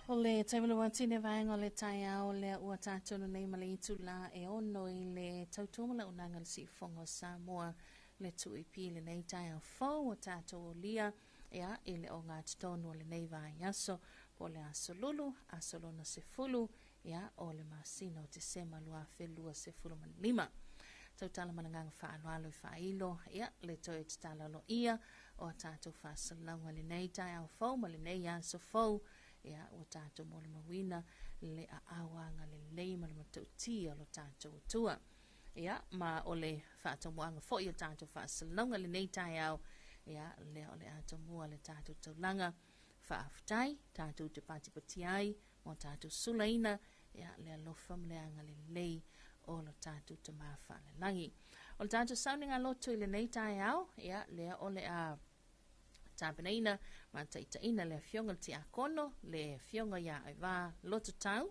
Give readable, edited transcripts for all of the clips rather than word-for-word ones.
O le taimana watine vaenga o le tai au le ua tātono nei ma le itu la e ono I le tautoma le unanga le sifonga o Samoa le tui pi le nei tai au fau o tātou o lia ea I le o ngā titono le nei vai aso po le aso lulu, aso lona se fulu ea o le masino te sema lua felua se fulu man lima. Tautala mananganga whaanoalo I whailo ea le toi te talalo ia o tātou whasalanga le nei tai au fau ma le nei aso fau ea o tātou mo le mawina le a awanga le leima le matautia lo tātou tua. Ea ma o le whātou moanga fo I o tātou whaasalonga le nei tai au ea le o le atou mua le tātou taulanga whaafutai, tātou te patipati ai mo tātou sulaina ea le alofa mleanga le lei o lo tātou te mawha le langi. O le tātou sauninga loto I le nei tai au ea le o le a tāpenaina ma taitaina le fionga te akono le fionga ia ai wā loto tau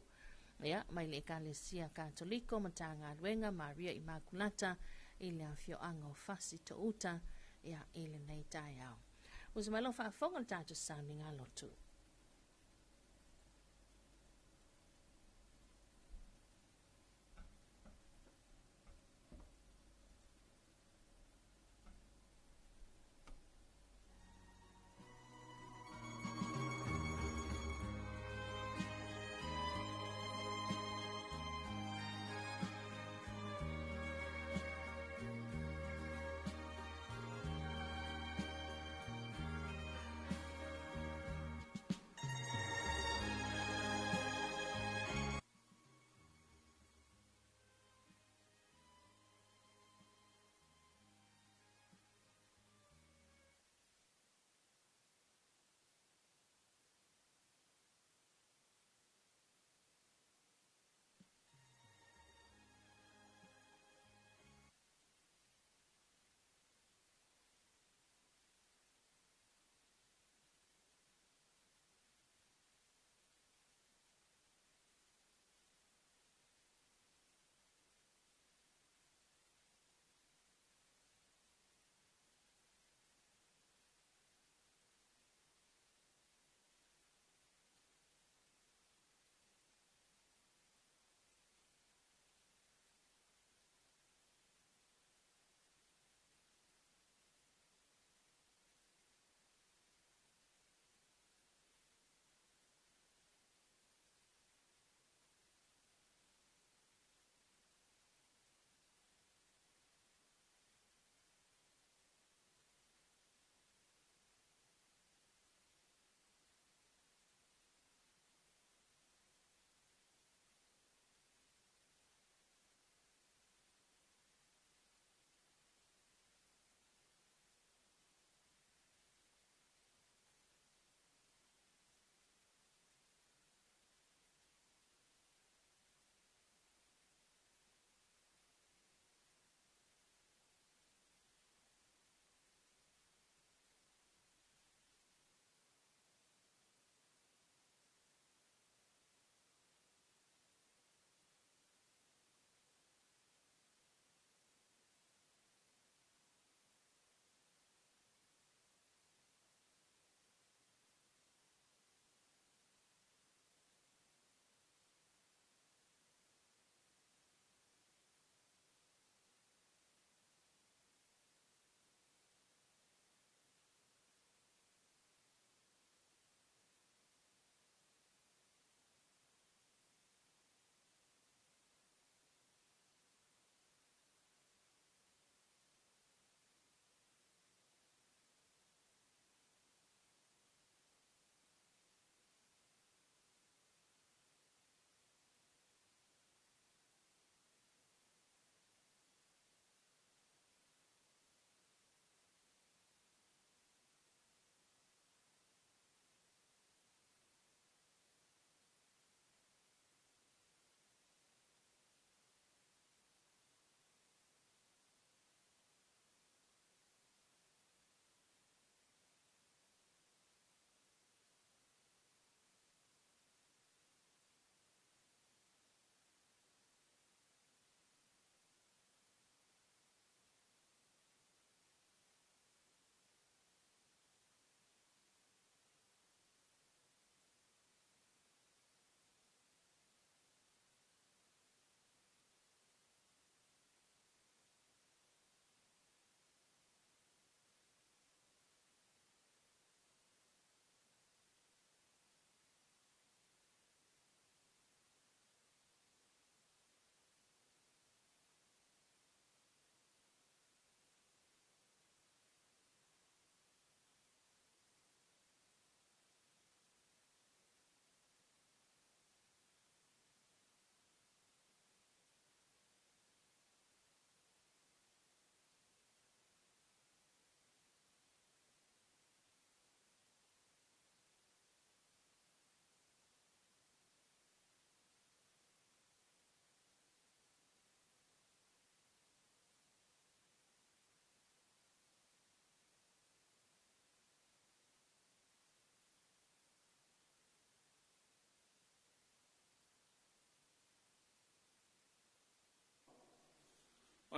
ia mai le ekalesia katoliko ma tā ngā ruenga Maria Immaculata I le fioanga o fasi to uta ia I le nei tai au. Usa mai lo whaafonga le tātou sauninga loto.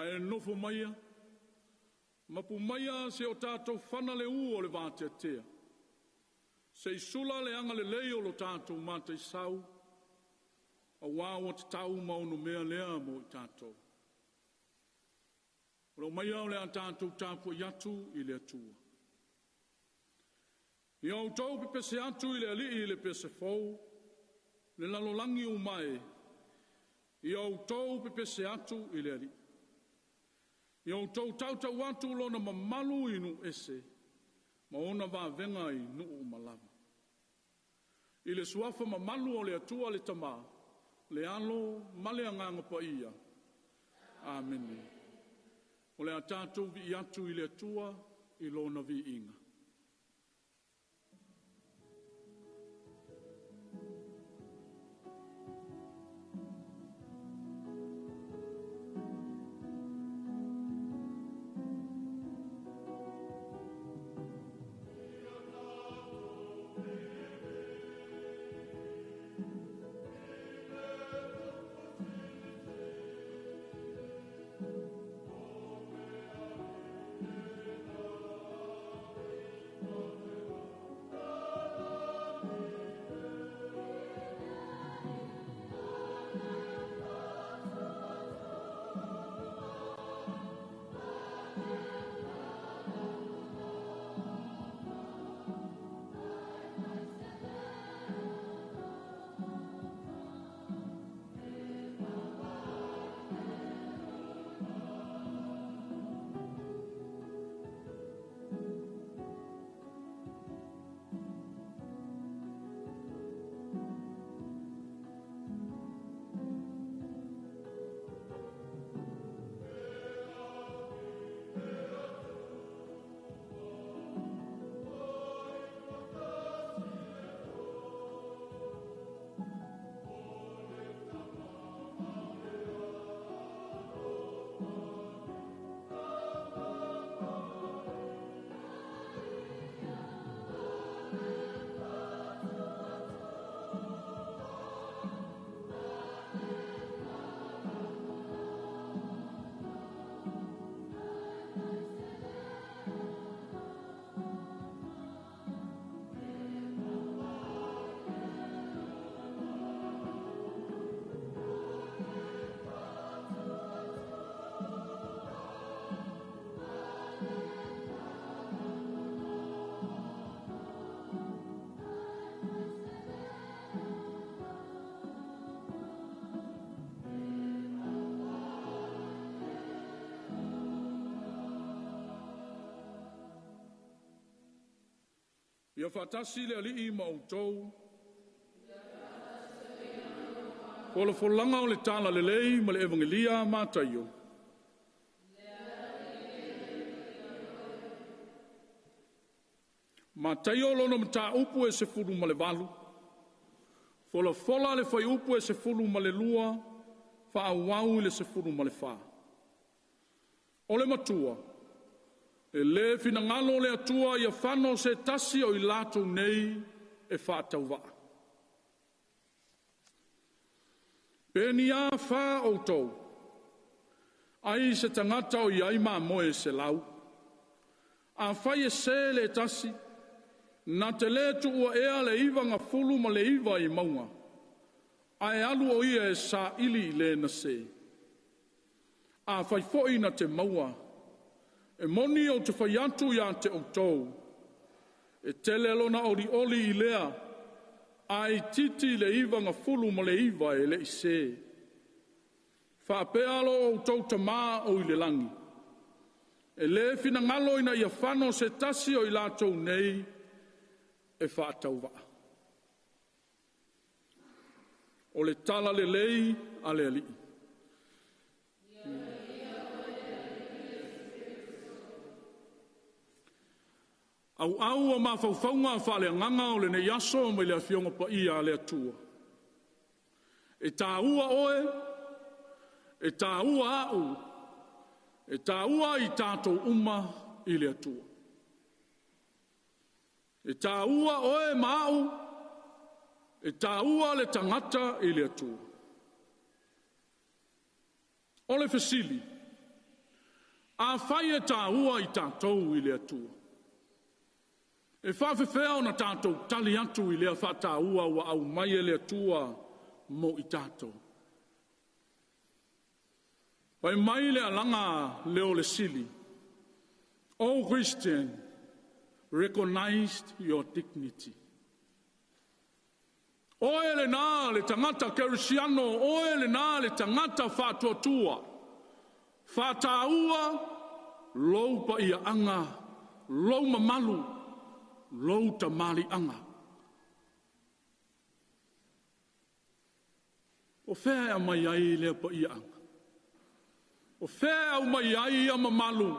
Ai nofo maia, mapu maia se o tātou whana le ua o le vāteatea. Se isula le anga le leo lo tātou mātai sau, a wāwa te tau maunu mea lea mo i tātou. Ro maia o le a tātou tāpua yatu i le atua. I au tau pepese atu i le ali i le pese fau, le lalolangi o mai, i au tau pepese atu i le ali. I au tau tau atu lona mamalu inu ese, ma ona va venga i nuu malama. I le suafa mamalu o le atua le tama, le alo male anganga pa ia. Amen. O le atatu vi atu i le atua i lona vi inga. Ia whatasi le ali I mautou. Kola folanga o le tala le lei ma le evangelia mātaio. Mātaio lona mta upu e se furu ma le valu. Fola le fai upu e se furu ma le lua, fa awau le se furu ma le fa. O le matua, e le fina ngalo le atua ia whano se tasi o I lato nei e whātau waa. Peni a wha o tau, ai se tangata o iai mā moe se lau. A whai e se le tasi, na te le tu ua ea le iwa ngā fulu ma le iwa I maunga. A e alu o ia e sa ili le na se. A whai foi na te maua, e moni o te whai atu ia te o tau. E tele lona ori oli I lea, a I titi le iwa ngā fulu ma le iwa e le I se. Whapealo o tau ta maa o I le langi. E le fina ngalo ina ia whano se tasi o I lātou nei, e whaatau waa. O le tala le lei a le alii. Au o mawhauwhaunga a whale nganga o le ne yaso o me le awhionga pa ia a le atua. E tā ua oe, e tā ua au, e tā ua I tātou uma I le atua. E tā ua oe mau, e tā ua le tangata I le atua. O le fesili, A whai e tā ua I tātou I le atua. E whawhewhea o na tātou tali atu I lea whata ua wa au mai e le atua mo I tātou. Pai mai le alanga leo le sili. All Christian recognized your dignity. Oe le nā le tangata kerisiano, oe le nā le tangata whātuatua. Whātāua, lou pa ia anga, lou mamalu, lou tamali anga. O whea mai ai lea pa ia anga. O whea au mai ai ia mamalu.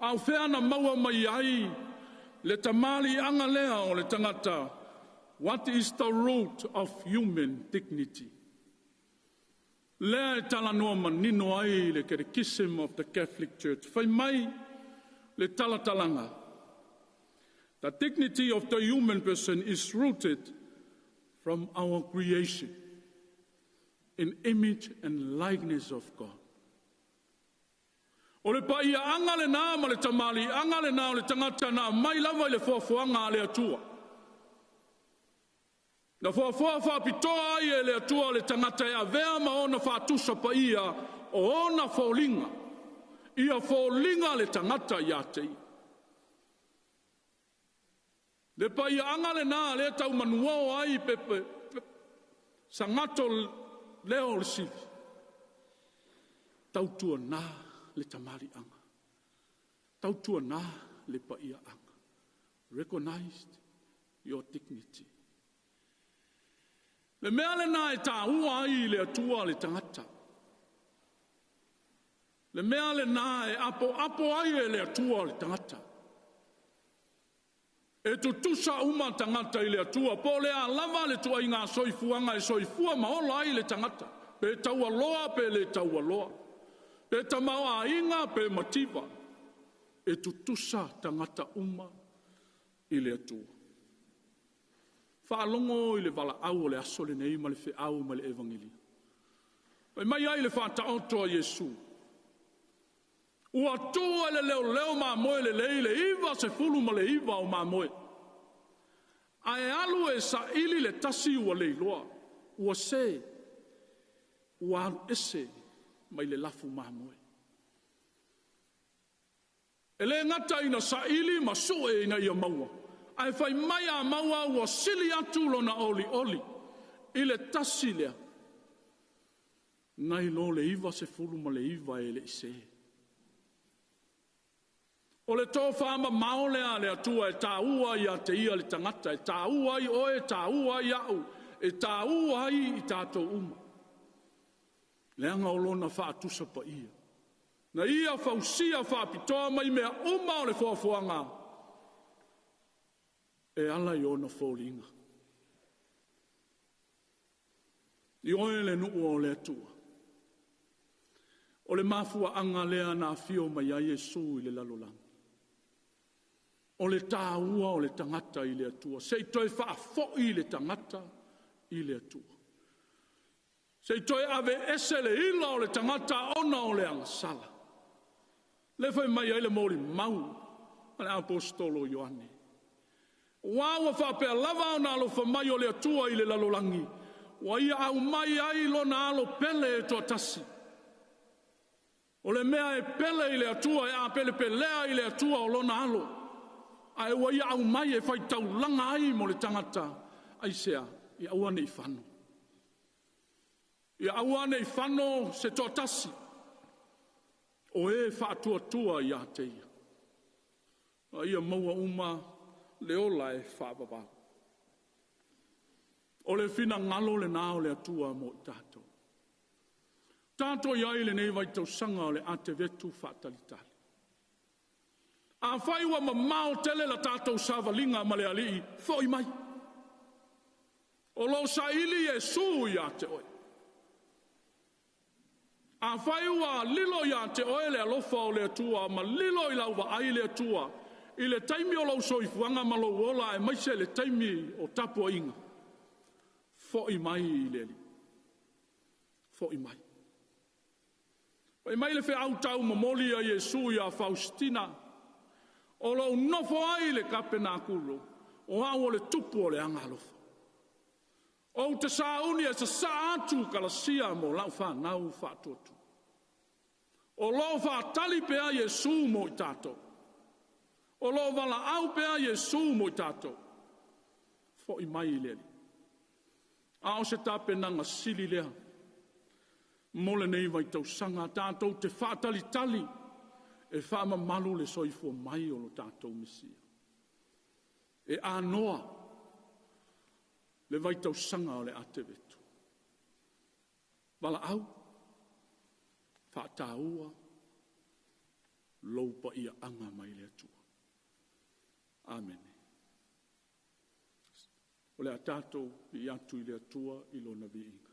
Au whea na maua mai ai le tamali anga lea o le tangata. What is the root of human dignity? Lea e tala noa manino ai le catechism of the Catholic Church. Whai mai le talatalanga. The dignity of the human person is rooted from our creation in image and likeness of God. O le paia anga le nā ma le tamali, anga le nā o le tangata na mai lava I le fuafuanga le atua. Na fuafua whapitoa ai e le atua le tangata e a vea ma ona whatusa pa ia o ona fōlinga. Ia fōlinga le tangata ia te. Le paia anga le nā le tau manuao ai pepe sangato leo le sili. Tau tua nā le tamari anga. Tau tua nā le paia anga. Recognized your dignity. Le mea le nā e tā ua ai le atua le tangata. Le mea le nā e apo ai e le atua le tangata. E tutusa uma tangata I le atua. Po le a lava le tua I ngā soifuanga e soifua ma ola ai le tangata. Pe taua loa pe le taua loa. Pe tamawa inga pe mativa. E tutusa tangata uma I le atua. Whaalongo I le wala au o le aso le nei ma le whiau ma le evangelia. Pai mai ai le whataotoa Iesu. Ua tua le leo ma moe le lei le iwa se fulu ma le iwa o ma moe. Ae alu e sa ili le tasi ua le iloa. Ua se. Ua ese mai le lafu ma moe. E le ngata ina sa ili ma sue ina ia maua. Ai fai mai a maua ua sili atu lona oli. I le tasi lea. Ngai lo le iwa se fulu ma le iwa e le ise. O le tō whaama mao lea le atua e tā ua I a te ia le tangata. E tā ua I oe, tā ua I au. E tā ua I tātou uma. Leanga o lona whaatusa pa ia. Na ia whausia whaapitoa mai mea uma o le whafuanga. E ala I ona fōlinga. I oe le nuu o le atua. O le mafua anga lea na fio mai a Iesu I le lalolanga. O le tāua o le tangata I le atua. Sei toi whaafo I le tangata I le atua. Sei toi ave ese le ila o le tangata ona o le angasala. Le fai mai ai le mori mau. Ale apostolo Ioane. Wawa whapea lava o na alofa mai o le atua I le lalolangi. Wa ia au mai ai lo na alo pele e toa tasi. O le mea e pele I le atua e a pele pelea I le atua o lo na alo. Ai wa ia au mai e fai tau langa ai mo le tangata. Ai sea, I awane I whano. I awane I whano se toa tasi. O e whaatua tua I a te ia. Ia maua uma le ola e whaapapa. O le whina ngalo le nao le atua mo I tātou. Tātou iai le nei vai tau sanga o le ate vetu whaatalitali. A whaiwa ma mao tele la tātou sāwalinga ma le alii, fōi mai. O lo sa ili e sū ia te oe. A whaiwa lilo ia te oe le alofa o le atua, ma lilo I lauwa ai le atua, I le taimi o lau soifuanga ma lo wola e maise le taimi o tapua inga. Fōi mai I le ali. Fōi mai. Pai mai le fe au tau mamoli a Yesu ia Faustina. O lo nofo ai le kapenakulu. O hao le tupu o le angalofa. O te sauni e sa atu kalasia mo lau whanau whatuatu. O lo whatali pea Yesu mo i tato. O lo wala au pea Yesu mo i tato. Fo i mai leli. A o se tapenanga sili lea. Mole nei vai tau sanga tātou te whātali-tali e whaama malu le soifua mai o lo tātou Mesia. E ānoa le vai tau sanga o le ate vetu. Wala au, whātāua, loupa ia anga mai le atua. Amen. O le a tātou i atu i le atua i lo na vi inga.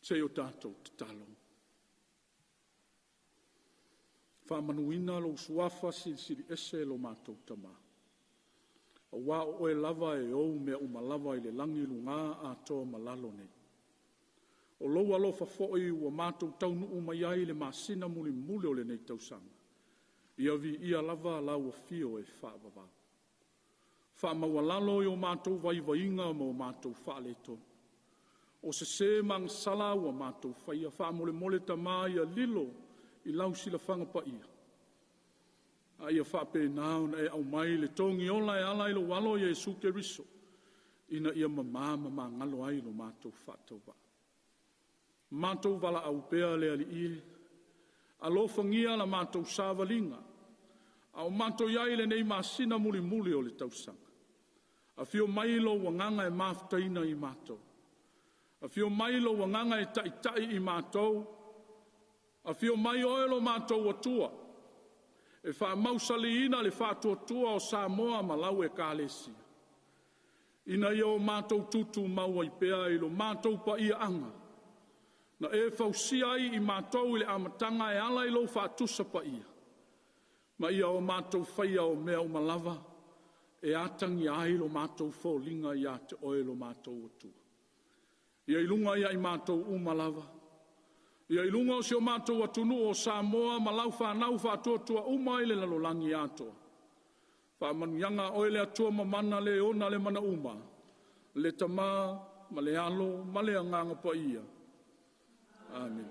Se o tātou te talo. Whamanuina lo suafa siri ese lo mātou tama. A wā o e lava e ou mea umalava i le langi lunga a toa malalo nei. O lo alofa fo'i ua mātou taunu umaiai le masina muli mule o le nei tausanga. Ia vi ia lava la ua fio e whaavava. Whaamawalalo i o mātou vaivainga mo mātou whaale tonu. O se mang sala ua mātou whaia wha mole tamā ia lilo i lausi la whanga pa ia. A ia wha pe nao na e au mai le tongi ola e ala ilo walo i Jesu Keriso. Ina ia mamama ma ngalo ai lo mātou whatau wa. Mātou wala au pea le ali ie. Alofa ngia la mātou sāwalinga. Au mātou iai le nei masina muli o le tausanga. A fio mailo wanganga e maftaina i mātou. A fio mailo wanganga e tai i mātou. A fio mai oelo mātou atua. E wha mausaliina le wha tua o Samoa malau e kālesia. Ina ia o mātou tutu maua i pea ilo mātou pa ia anga. Na e fausia i mātou i le amatanga e ala ilo wha tusa pa ia. Ma ia o mātou whaia o mea o malava. E atangi ai lo mātou fōlinga i ate oelo mātou atua. Ia ilunga ia i mātou umalava. Ia ilunga o si o mātou atunu o Samoa malau whanau whātua umaile lalolangi atoa. Whaamanianga oile atua mamana le ona le mana uma. Le tamā, ma le alo, ma le anganga pa ia. Amen.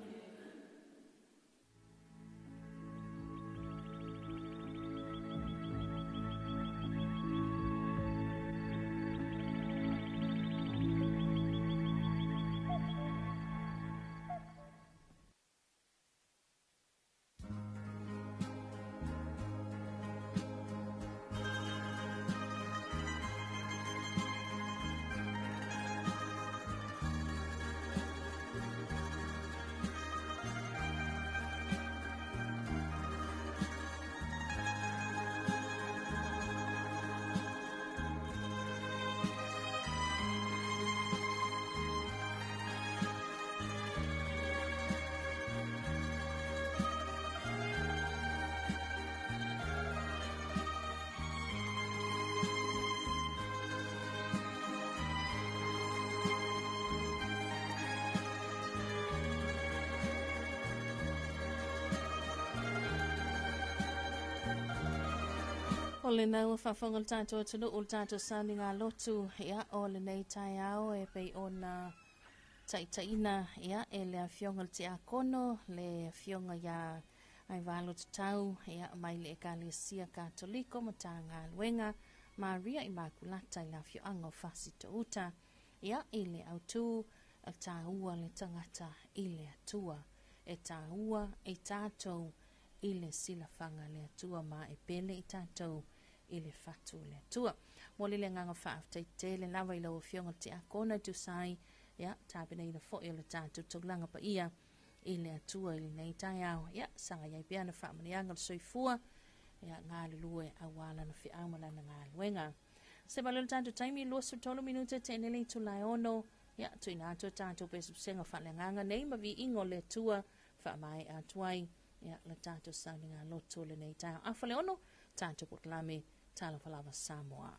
O le nau whawhonga le tātou tunu o le tātou sani ngā lotu ia o le nei tai au e pei o na taitaina ia e le awhionga le te akono le awhionga ia ai walo te tau ia mai le ekalesia katoliko ma tā ngā luenga Maria Immaculata i la whioanga o whasi to uta ia i le autu a tā ua le tangata i le atua e tā ua e tātou i le silafanga le atua ma e pele i tātou i le fatu le atua. Moli le nganga whaaftai te le lawa i lau whionga te akona tu sai, ia, tāpina i le fo i le tātou taulanga pa ia i le atua i le nei tai au. Ia, sanga iai pia na whaamanianga le soifua, ia, ngā le lue a wala na whi aumala na ngā luenga. Se malo le tātou taimi lua su tolo minute te nele i tu lai ono, ia, tu ina atua tātou pesu senga whaanganga nei ma vi ingo le atua whaamai atuai, ia, le tātou sauni ngā loto le nei tai au. Awhale ono, tātou potlame, Talofa Samoa.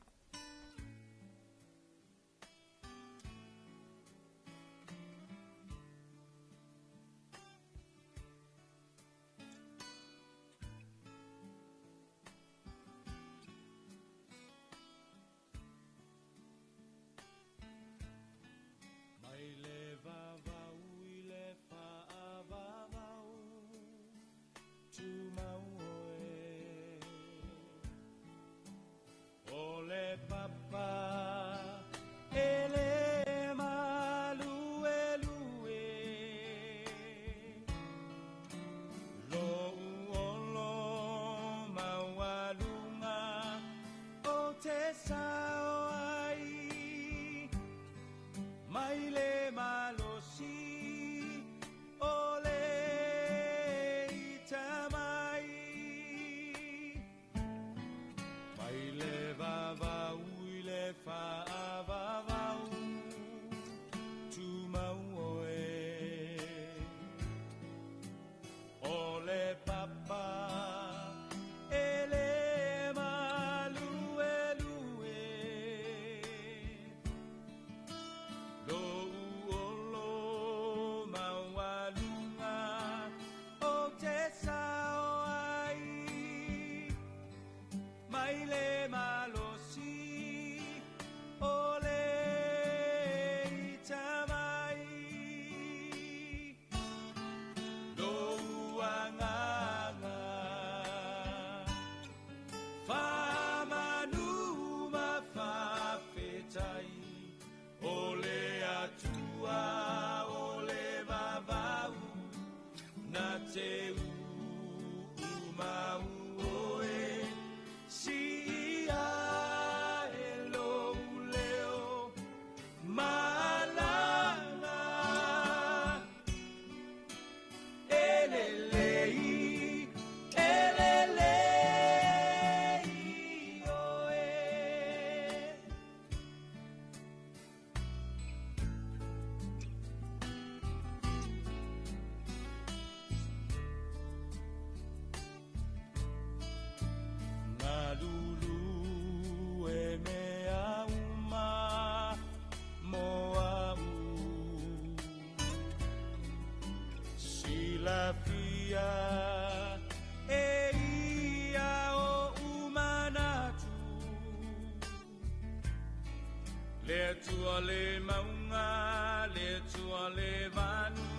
Le tua le maunga, le tua le vanu,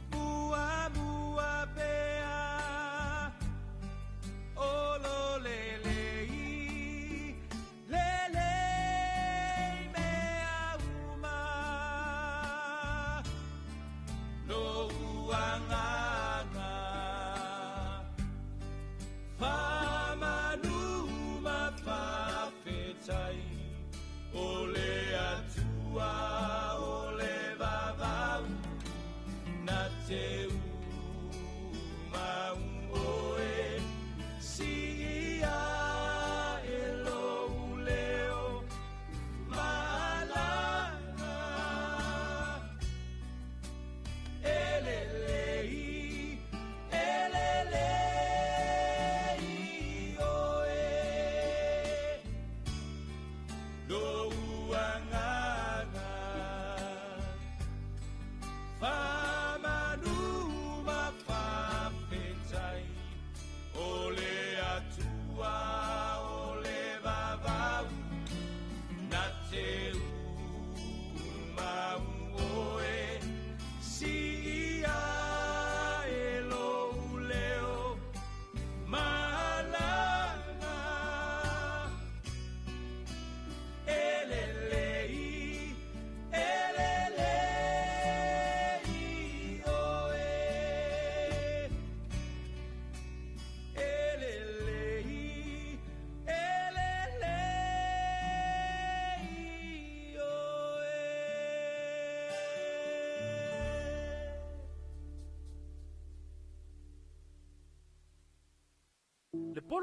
bua bua pea, olo le lei, le lei mea uma, lo uanganga, famanu ma fa fetai. Ole atua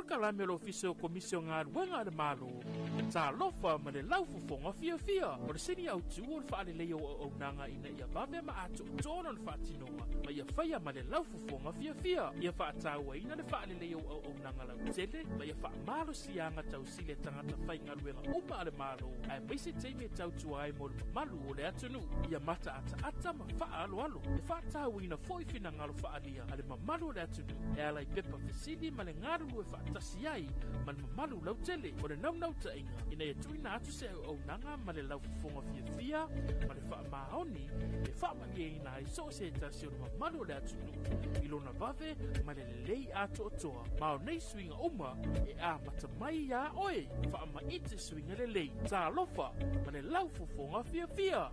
kalame lo fiso komisio ngā ruenga de malo. Talofa ma le laufu fonga fia. O le sini au tu o le whaale leo o nanga ina ia vave ma ato tono le whaatinonga. Ma ia whaia ma le laufu fonga fia. Ia whaataua ina le whaale leo o nanga lau tele. Ma ia wha malo sianga tau sile tangata whai ngā ruenga uma le malo. Ai maise teime tau tuai mo le malu o le atunu. Ia mata ata ma wha alo. Ia whaataua ina foifina ngalo whaalia. Ale ma malu o le atunu. E ala i pepa fisili ma le ngaru e whaatasi ai. Ma le malu lau tele. O le nau ta inga. Ina e tuina atu se au nanga ma le laufu fonga fia. Ma le wha maoni. E wha mani ina ai so se tasi o le malu o le atunu. Ilona vave ma le lei ato o toa. Ma o nei swinga uma e a mata mai ia oe. Wha ma ite swinga le lei. Talofa ma le laufu fonga fia.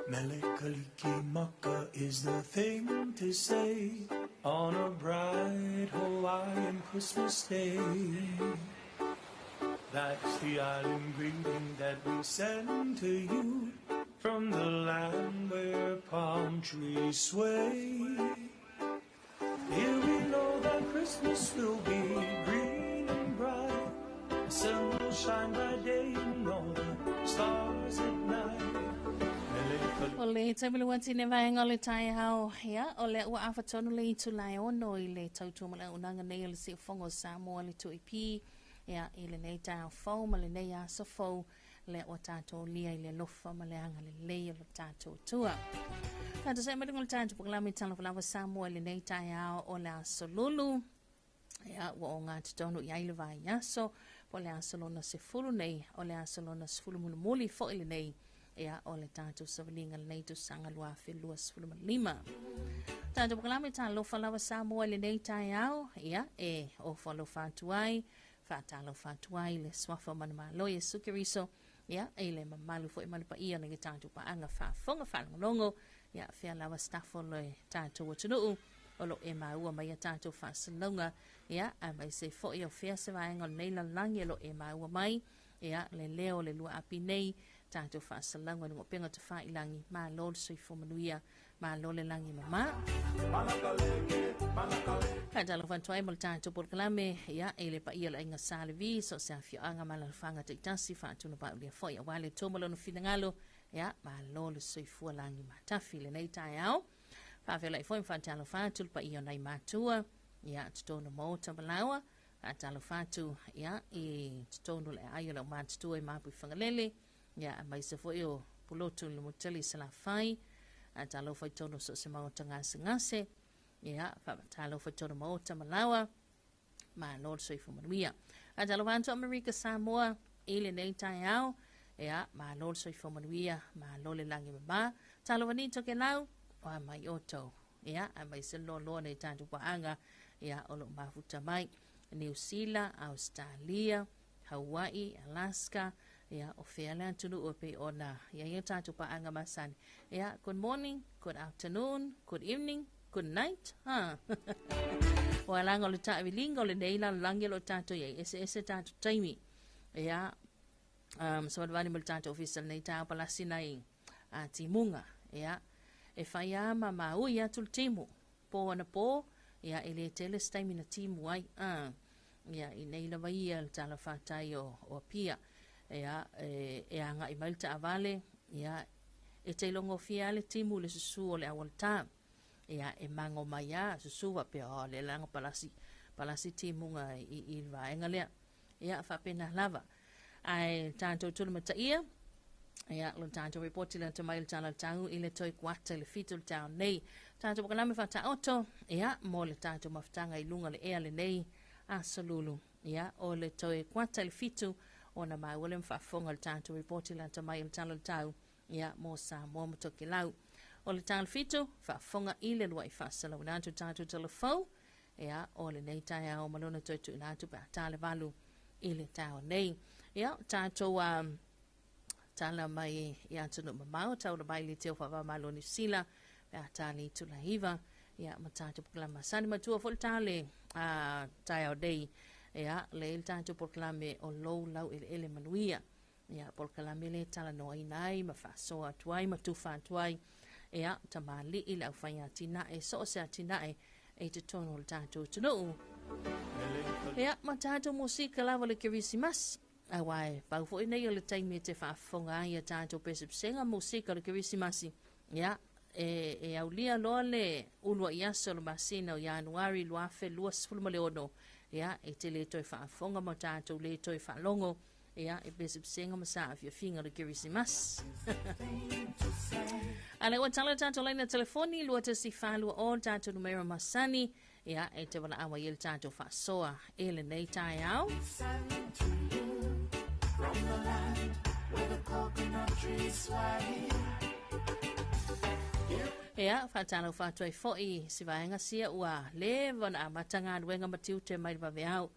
Melikaliki is the thing to say on a bright Hawaiian Christmas day. That's the island greeting that we send to you from the land where palm trees sway. Here we know that Christmas will be green and bright. The sun will shine by day and all the stars at night. O le tabilu wati ne vaenga le tai hao ia o le ua awhatonu le itu lai ono I le tautua mala unanga nei o le si fongo Samoa le tu ipi ia I le nei tai fau ma le nei aso fau le o tato lia I le lofa ma le anga le lei o le tato tua. Kata se madingo le tato pukalami Talofa Samoa le nei tai hao o le aso lulu ia ua o ngā tutonu I aile vai aso po le aso lona se fulu nei o le aso lona se fulu muli fo ili nei ia o le tātou savalinga nei tu sanga lua whelua sfuluma lima. Tātou pakalame Talofa Samoa le nei tai au, ia e o whalo whātuai, whātalo whātuai le swafa manama loia sukiriso, ia e le mamalu fo imalipa ia nge tātou paanga whāwhonga whanongo, ia whea lawa stafo loe tātou watunuu, o lo e maua mai a tātou whāsalonga, ia a mai se fo i o whea se vaenga nei la langi lo e maua mai, ia le leo le lua api nei, tātou whaasalanga nungo penga te whailangi mā lol sui fomanuia mā lole langi mama. Ka talo whantuai mo le tātou polkalame ia e le pa ia la inga sālevi so se awhio anga ma la whanga te tasi whaatuna pa ulia foi a wale tōmalo no whingalo ia mā lole sui fualangi mā tafi le nei tai au. Whawhela I foi whaatalo whātul pa ia nei mātua ia tutono mo tamalawa whaatalo whātu ia e tutono le aio la mātua I māpui whangalele ia mai se foi o pulotu le moteli sala fai a Talofa tono so se mau ngase ia Talofa tono mau tamalawa ma lord so fu manuia a Talofa to America Samoa ile nei tai au ia ma lord so fu manuia ma lole langi ma Talofa ni to ke lau o mai oto ia a mai se lo nei tantu paanga ia o lo mafuta mai New Zealand Australia Hawaii Alaska ia o whea tunu o pe ona ia ia tātou pa anga masani ia good morning, good afternoon, good evening, good night o alanga le tāwi linga o le neila langi lo tātou ia ese tātou taimi ia so advani mo le tātou official nei tāo palasi nei timunga ia e whaia ma ui atu le timu po ana po ia ele tele staimi na timu ai ia I neila vai ia le tala whatai o pia ia e anga I malta avale ia e te longo fia le timu le susu o le awal tā ia e mango mai a susu wa pe o le langa palasi timu nga I vaenga lea ia whapena lava ai tātou tulu mata ia lo tātou reporti la tamai le tala tau I le toi kuata le fitu le tau nei tātou pakalame whata oto ia mo le tātou maftanga I lunga le ea le nei asalulu ia o le toi kuata le fitu ona mai wale mfafonga le tātou reporti la tamai le tala tau ia mo Samoa motoke lau o le tala fitu whafonga I le lua I whasala unantu tātou telefau ia o le nei tai au malona toi tu inatu pa tala valu I le tau nei ia tātou tala mai ia tunu mamau tau na mai le teo whawa malo ni sila pe atali tu la hiva ia matato proklama sani matua fo tale tai au dei ia le tato proklame o lou lau ele manuia ia proklame le tala no inai ma fa so atuai ma tu fa atuai ia tamali i lau faia tina e so se tina e te tono le tato tunu ia matato musika lava le Kirisimas awai pau fo nei o le taimi te fa fonga ia tato pesipsenga musika le Kirisimasi ia e aulia loa le ulua iaso le masina o Januari luafe luas fulma le ono ia e te le toi whaafonga mo tātou le toi whaalongo ia e pesipsenga masa afia finga le Kirisimas ale wa tala tātou laina telefoni lua te si whalua o tātou numero masani ia e te wana awa i le tātou whaasoa e le nei tai au from the land where the coconut trees sway Ea, whatalo whatuai foi, si vaenga sia ua lewa na matanga nuenga matiu te mai bawe au,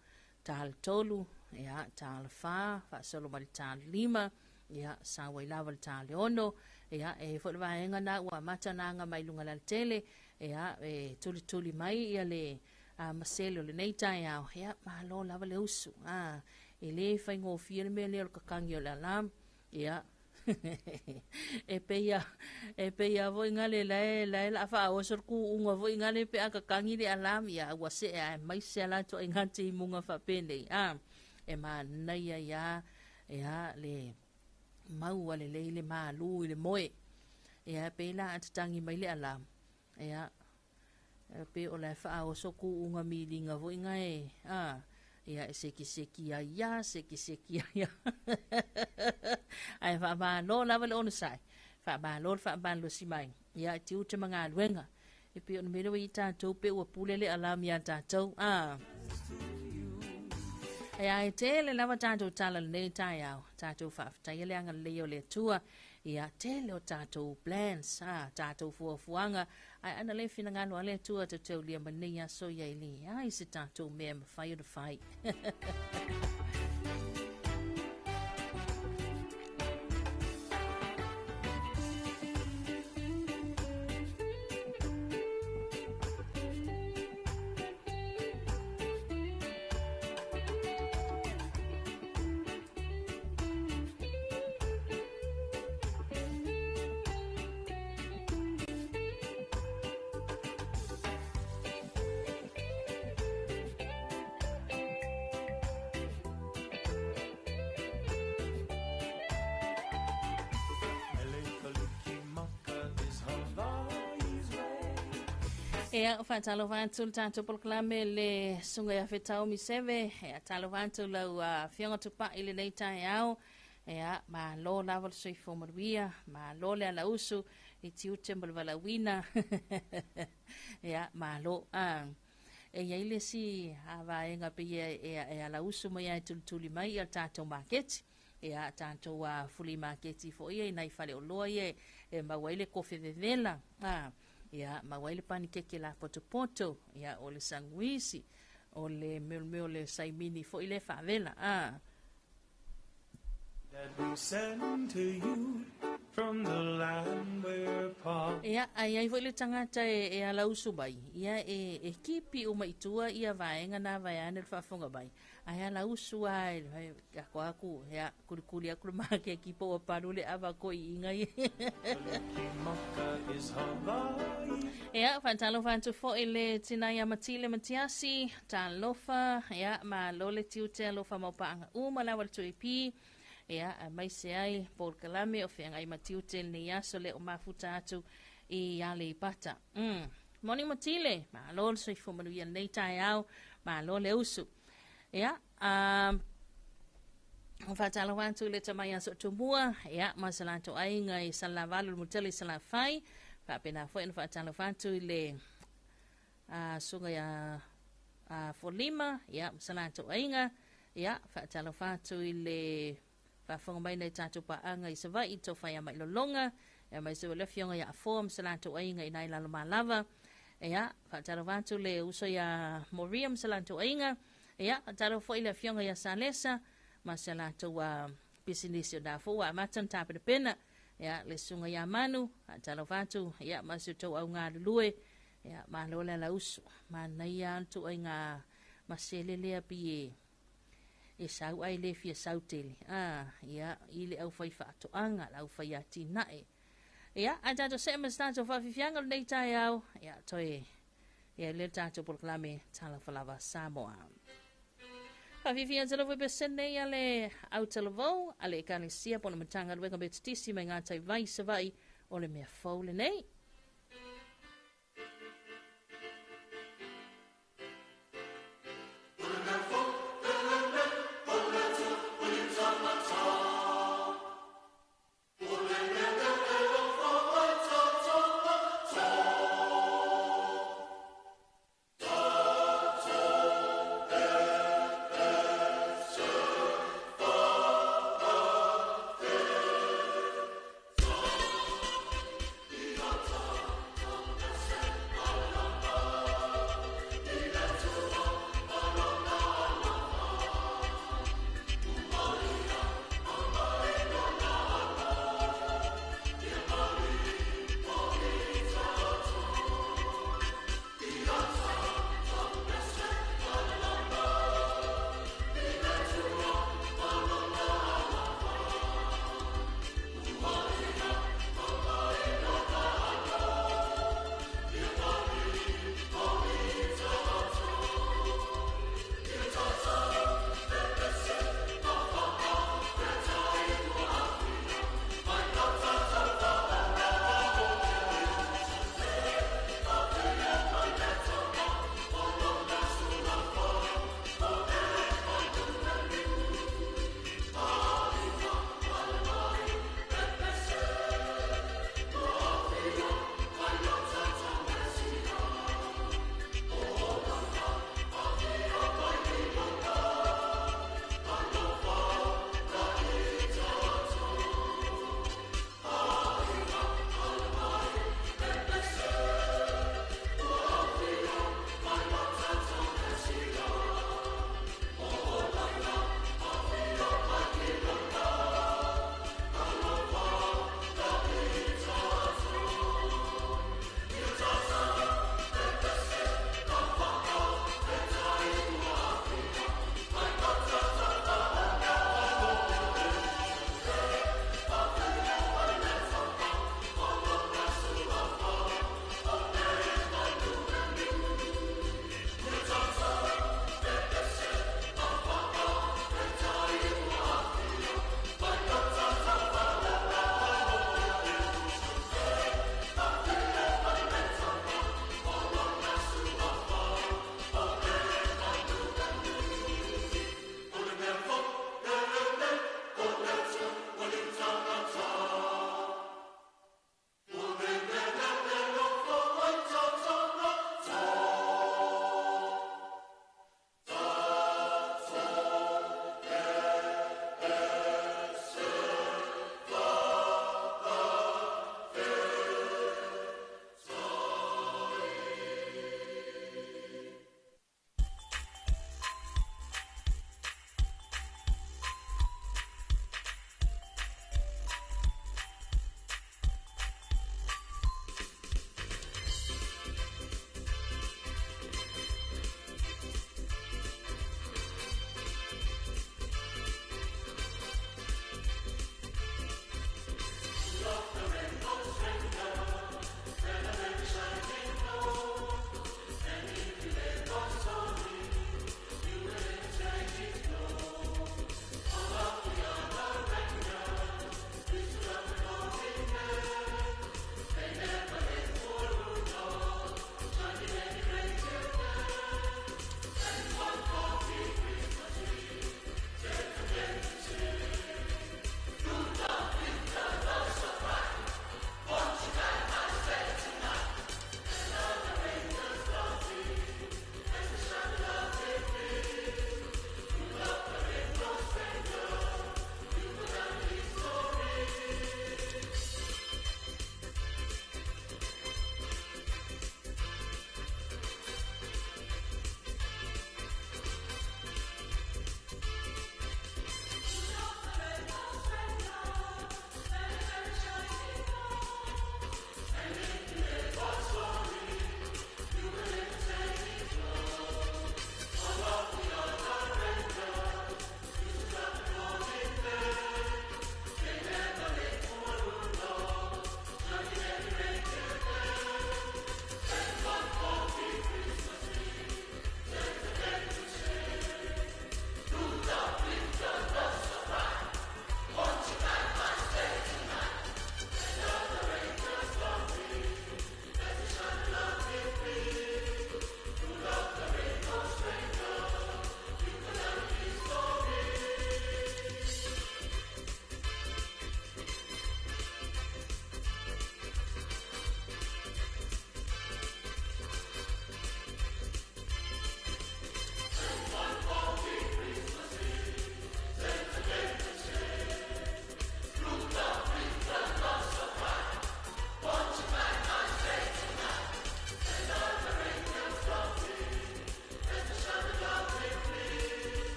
tāle tolu, ea, tāle wha, whasolo mari tāle lima, ea, sāwai lawa le tāle ono, ea, e whatu vaenga na ua matananga mai lunga la tele, ea, e tuli mai ia le maselo le neitai au, ea, mahalo lawa le usu, e le whaingo fia le mea leo kakangi o le alam, ea, e peia vo ngale la fa o sor ku unga vo ngale pe aka kangi le alam ya wa se ai mai se la to ngati munga fa pele e ma nai ya le mau wale le ma lu le moe e pe la atangi mai le alam e pe o la fa o so ku unga mi linga vo ngai ia e seki ya ai fa ba lo la vale onu sai fa ba lo si mai ia ti u te manga luenga e pe on mero i tātou pe ua pulele alam ia tātou ai te le lava tātou tala le tai au tātou fa tai le anga leo le tua ia te le o tātou plans tātou fuanga ai ana le fina ngalo ale tua te tau lia mania so ia ili ai se tātou mea mawhai o na whai Ea whatalo vantu tātou proklame le sunga ya whetau mi seve. Ea talo vantu lau whionga tupa ili nei tai au. Ea ma lo lawa sui fomaruia. Ma lo le ala usu i tiute malwala wina. Ea ma lo Ea ile si hawa enga pe ea ala usu mo ia tuli mai al tātou marketi. Ea tātou fuli marketi fo ia nai fale o loa ia e mawaile kofi vevela. Ia mawaile pani keke la poto ia o le sanguisi o le meo le saimini fo ile favela that we send to you from the land where palm ia ai fo ile tangata e ala usu bai ia e kipi o maitua ia vaenga na vaiane fa fonga bai ai ala usu ai ko aku ia kurikuri aku make ki po parule ava ko ingai Ea, whantalo whantu fo ile tina ia matile matiasi, talofa, ea, ma lole tiute alofa maupaanga malawa tu ipi, ea, mai se ai, Paul Kalame, o whianga i matiute ni aso le o mafuta atu i ale i pata. Moni matile, ma lole so i fumanu ia nei tai au, ma lole usu. Ea, whantalo whantu ile tamai aso tumua, ea, masalanto ai ngai salavalu muteli salafai, pena foi no fatalo fantu le sunga ya folima ya salato ainga ya fatalo fantu le fa fonga mai nei tatu pa anga i sava i to fa ya mai lolonga ya mai se le fionga ya form salato ainga ina ila malava ya fatalo fantu le uso ya moriam salato ainga ya fatalo foi le fionga ya salesa masalato wa business da fo wa matan tapa de pena ya le sunga ya manu talo fatu ya masu to au ngā lue Ia, malo le lausu. Ma nei antu ai ngā masele lea pi e sau ai le fia sau tele. Ia, i le au fai whaatoanga, le au fai ati nae. Ia, a tato se ma stato whawhiwhianga nei tai au. Ia, toi, ia le tato proklame Talofa Samoa. Whawhiwhia talofa pesene ia le au talavou, a le kalesia pona matanga luenga betitisi mai ngā tai vai sa vai o le mea fau le nei.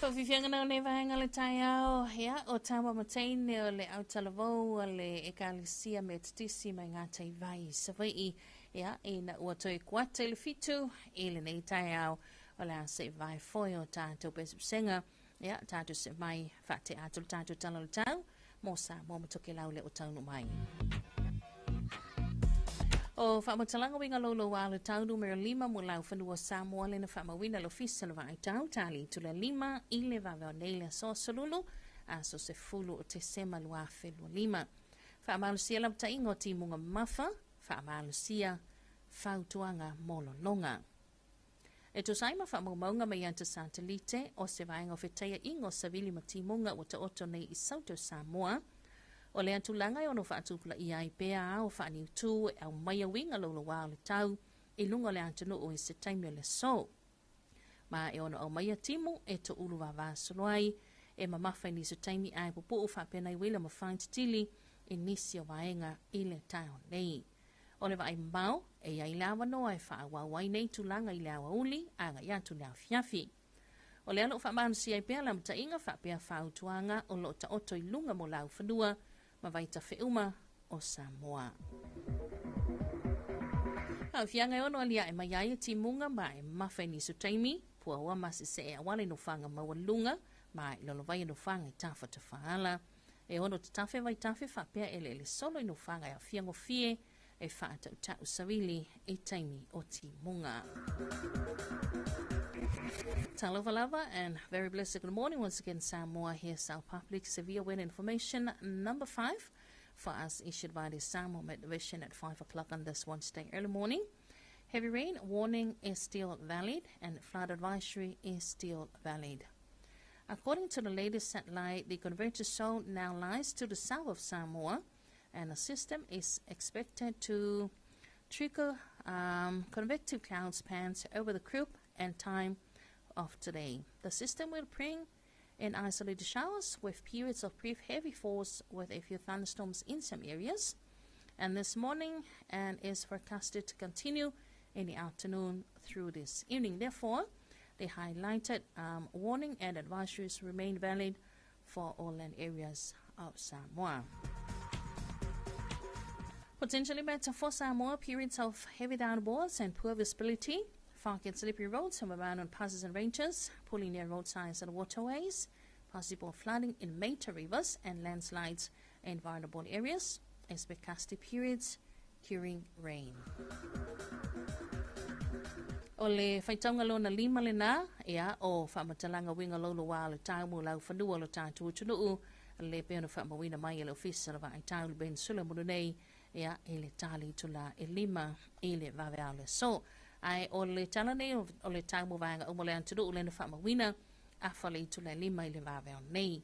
Whawhiwhianga na ne vahanga le tai au, ia, o tawa mateine o le au talavou o le ekalisia me tatisi mai ngā tai vai Sawai, ia, e na ua toi kuata le fitu, e le nei tai au, o le ase vai foi o tātou pesipsenga, ia, tātou se mai whate atu tātou tala le tau, mō sa mō matoke lau le o taunu mai. O whamatalanga winga lolo wa le tau numero 5 mo lau whanua Samoa le na whamawina lo fisa le vai tau tali tu le 5 i le vaveo nei le so salulu a so se fulu o te sema lua whelua 5. Whaamalusia lam ta ingo ti munga mafa, whaamalusia whautuanga molo longa. E to saima whaamaunga mai anta satelite o se vaenga o wheteia ingo sa vili ma ti munga o te oto nei i sauto Samoa. O le atulanga e ono whaatupula i ai pēa o whaani utu e au maia winga lolo wā le tau i lunga le antanu o i se taimio le so. Ma e ono au maia timu e to ulu wa vāsoloai e mamawhai ni se taimi ai pupu o whapena i wila ma whaintitili i nisi o waenga i le tau nei. O le vai mau e ai lawa noa e whaawawai nei tulanga i lawa uli a nga iatu lau fiafi. O le alo whaamanu si ai pēa lam ta inga whapea whautuanga o lo ta oto i lunga mo lau whanua ma vaita whiuma o Samoa. Au fianga ono alia e mai ai ti munga ma e mawhai ni sutaimi, pua ua masi se e awale no whanga maua lunga, ma e lolo vai no whanga i tafa te whaala. E ono te tafe vai tafe whapea ele solo i no whanga e a fiango fie e whaata utau savili e taimi o ti munga. Talofa lava and very blessed good morning once again Samoa. Here's our public severe wind information number 5 for us issued by the Samoa Met Division at 5 o'clock on this Wednesday early morning. Heavy rain warning is still valid and flood advisory is still valid. According to the latest satellite, the converter zone now lies to the south of Samoa and the system is expected to trickle convective cloud spans over the group and time of today. The system will bring in isolated showers with periods of brief heavy falls with a few thunderstorms in some areas. And this morning and is forecasted to continue in the afternoon through this evening. Therefore, the highlighted warning and advisories remain valid for all land areas of Samoa. Potentially better for Samoa, periods of heavy downpours and poor visibility. Fog and slippery roads from around on passes and ranges, pulling near roadsides and waterways, possible flooding in major rivers and landslides in vulnerable areas, expected periods during rain. O le whaitaunga lona 5 le nā, ea o whamatalanga winga lolo wā le taumu lau whanua lo tātou tunuu, le peona whamawina mai e le ofisa la vai tau le ben sula munu nei, ea e le tali tula e 5 e le vaveau le so. Ai o le tala nei o le taumu vaenga o mo le anturu le na whamawina a whale i tula 5 i le vaveo nei.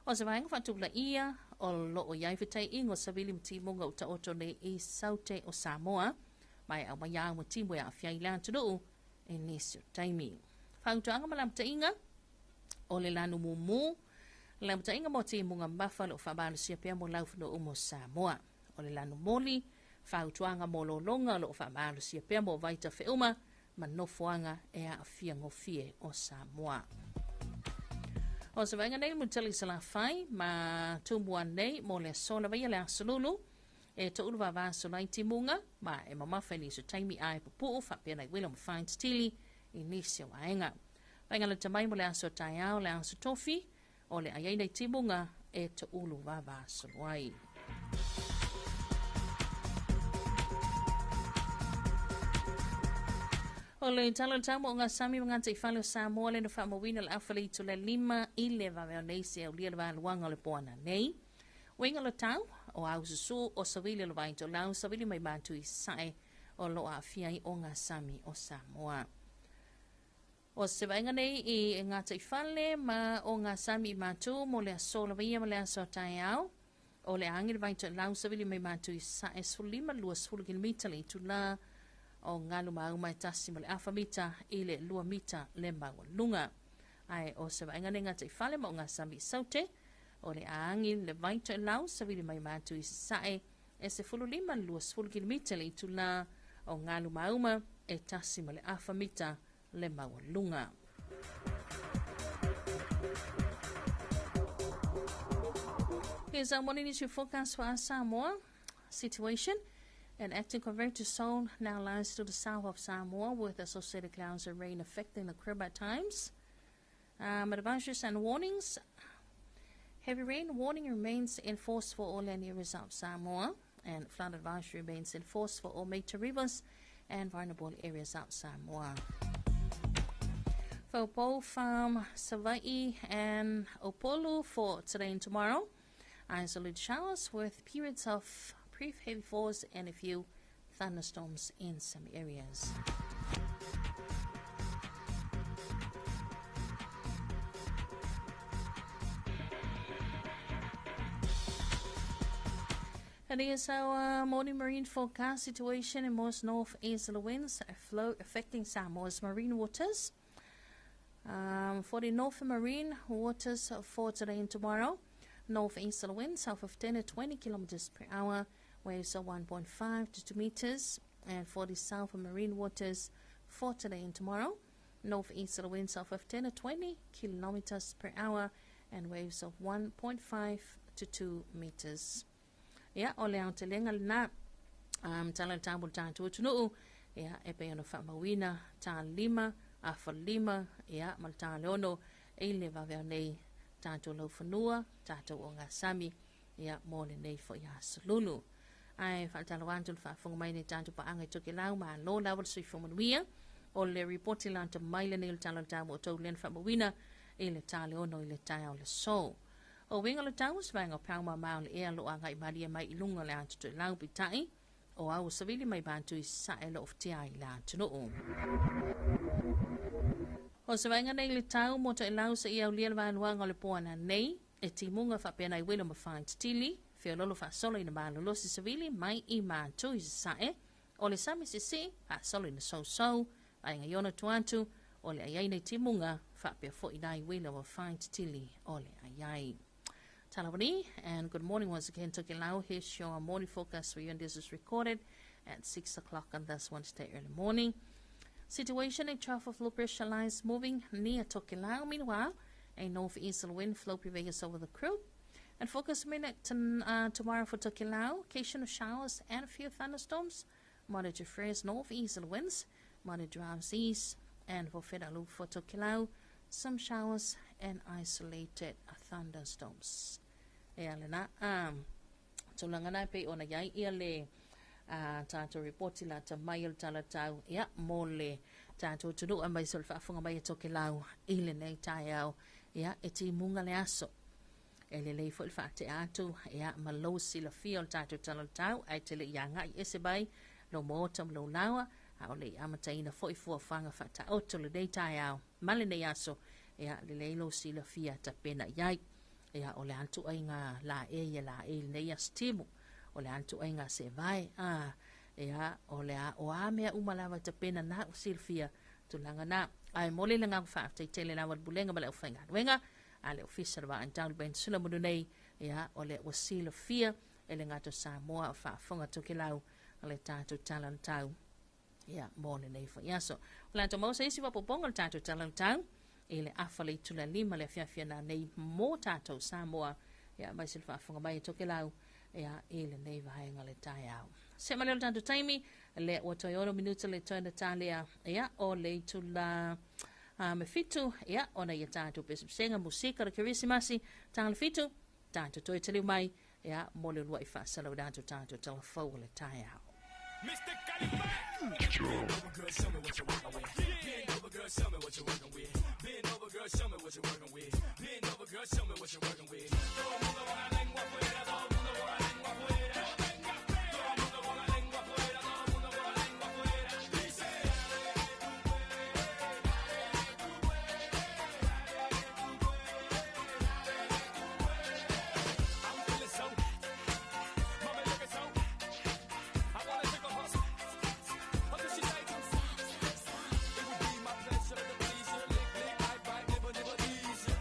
O se vaenga whatupula ia o lo o iai whitai ingo sa vili mti munga o ta oto nei i saute o Samoa, mai au mai au mo timu e a whiai le anturu e nesio taimi. Whautuanga ma lamta inga o le lanu mumu, lamta inga mo ti munga mbafa lo whabalu sia pia mo laufino umo Samoa. O le lanu moli, whautuanga mo lo longa lo whamalu sia pia mo vaita whiuma ma nofoanga e a whiango fie o Samoa. O se vainga nei mutali sala whai ma tumbua nei mo le sola vai le asalulu e to ulwa vaso lai timunga ma e mamawhai ni so taimi ai pupu whapea nei wila mo whain stili i nisi o waenga. Vainga le tamai mo le aso tai au le aso tofi o le aiai nei timunga e to ulwa vaso lai. O le talo tamo o ngā sami mga te whale o Samoa le na whamawina le awhale i tula 5 i le vaveo nei se au lia le waluanga o le poana nei. Winga le tau o au susu o savili le vaito lau savili mai mātu i sae o lo a fiai o ngā sami o Samoa. O se vainga nei i ngā te whale ma o ngā sami i mātu mo le aso la via ma le aso tai au. O le angi le vaito lau savili mai mātu i sae sulima lua sulu kilomita le i tula o ngalu mau mai tasi mo le awhamita i le 2 mita le maua lunga. Ai o se vainga nei ngā te whale mo ngā sami saute, o le aangi le vaito e lau savili mai mātu i sae e se 5 lua sulu kilomita le i tula o ngalu mauma e tasi mo le awhamita le maua lunga. Okay, so morning is your forecast for our Samoa situation. An active convective zone now lies to the south of Samoa with associated clouds and rain affecting the crib at times. Advisories and warnings. Heavy rain warning remains in force for all land areas of Samoa, and flood advisory remains in force for all major rivers and vulnerable areas of Samoa. For both Savaii and Opolu for today and tomorrow, isolated showers with periods of brief heavy falls and a few thunderstorms in some areas. And here's our morning marine forecast situation in most northeasterly winds flow affecting Samoa's marine waters. For the northern marine waters for today and tomorrow, northeasterly winds south of 10 to 20 kilometers per hour, waves of 1.5 to 2 meters. And for the southern marine waters for today and tomorrow, northeasterly winds south of 10 to 20 kilometers per hour, and waves of 1.5 to 2 meters. Ya, ole ang telengal na talang tabul tanto tunu ya epe ono fa mawina ta lima afa lima ya malta leono ele va nei tanto lo fanua tanto onga sami ya mole nei fo ya lulu ai fa talawantul fa fong mai ni tanto pa angai toki lau ma lo lawal sui fo mawia ole reporti lanta maile nei talang tabo to len fa mawina ele ta leono ele ta ole so o winga le taus vanga pauma mau le ea lo anga i maria mai ilunga le antu tu lau pitai o au savili mai bantu i sae lo of tia i la antu no o se vanga nei le tau moto i lau sa i au lia le wanga le poana nei e timunga fa pena i wila ma faint tili feo lolo fa solo i na malo lo si savili mai i mantu i sae o le sami si fa solo i na so ai nga yona tuantu o le ayai nei timunga fa pia fo i nai wila ma faint tili o le ayai. Talavani, and good morning once again, Tokelau. Here's your morning forecast for you, and this is recorded at 6 o'clock on this Wednesday early morning. Situation: a trough of low pressure lines moving near Tokelau. Meanwhile, a northeasterly wind flow prevails over the crew. And focus minute tomorrow for Tokelau: occasional showers and a few thunderstorms. Moderate to fresh northeasterly winds, moderate drives east, and for Fedalu for Tokelau, some showers and isolated thunderstorms. Elena, tulangana pe ona yai ile tato reporti la ta mail talatau ya mole tato tudu ambai solfa funga mai Tokelau ile nei taiao ya eti munga le aso ele le fo fa te atu ya malo sila fiol tato talatau ai tele yanga esebai lo motam lo lawa ole amataina fo ifo fanga fa ta oto le dei taiao male nei aso ya le leilo sila fia ta pena yai ya ole antu ainga la e nei astimu ole antu ainga se vai ya ole o ame umalawa ta pena na silfia tulanga na ai mole langa fa te tele na wal bulenga bala ufinga wenga ale official ba antal ben sula mudunei ya ole wasila fia ele ngato Samoa fa fonga Tokelau ale tatu talantau ya mole nei fo yaso ole to mo se si wa poponga tatu talantau ele afale tula lima le fiafia na nei mo tatou Samoa ya mai silfa funga mai Tokelau ya ele nei vahenga le taiao se malelo tanto taimi le o toyono minuto le tona talia ya o le tula me fitu ya ona ya tanto pesenga musika le Christmasi tal fitu tanto toi tele mai ya mole lo ifa salo tanto Talofa le taiao Mr. Caliban! Bend over, girl, show me what you're working with. Bend over, girl, show me what you're working with. Bend over, girl, show me what you're working with. Bend over, girl, show me what you're working with. Todo el mundo con la lengua afuera, todo el mundo con la lengua afuera. Todo el mundo con la lengua afuera, todo el mundo con la lengua afuera. Dice, I'm feeling so. Mama, look at so. I wanna take a hustle. What does she say? It would be my pleasure to please you. Lick, lick, bite, bite, nibble, nibble, ease you.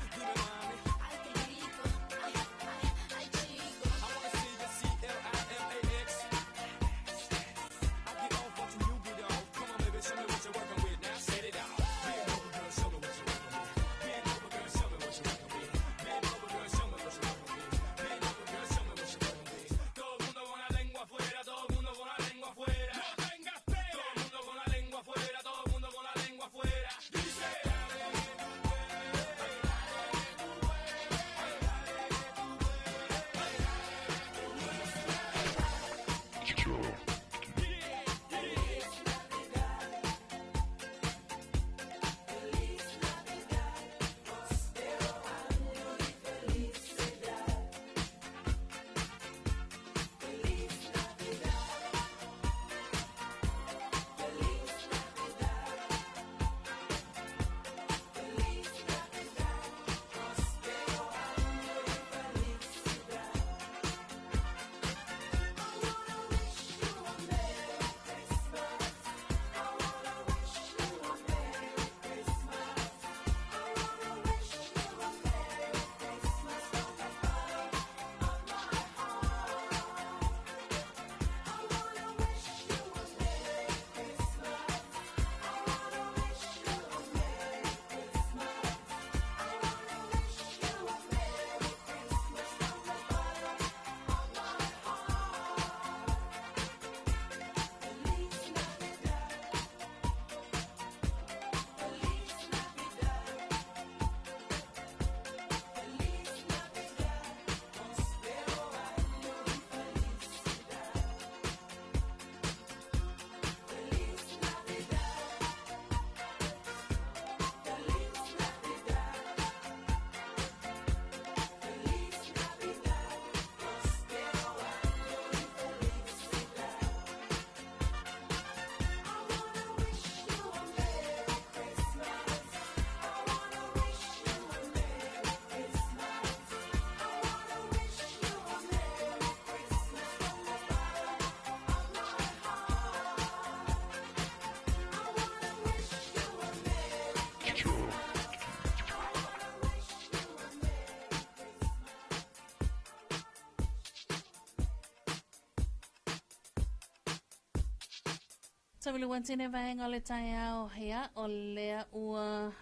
Tawili wantine vaenga le tai au hea o lea ua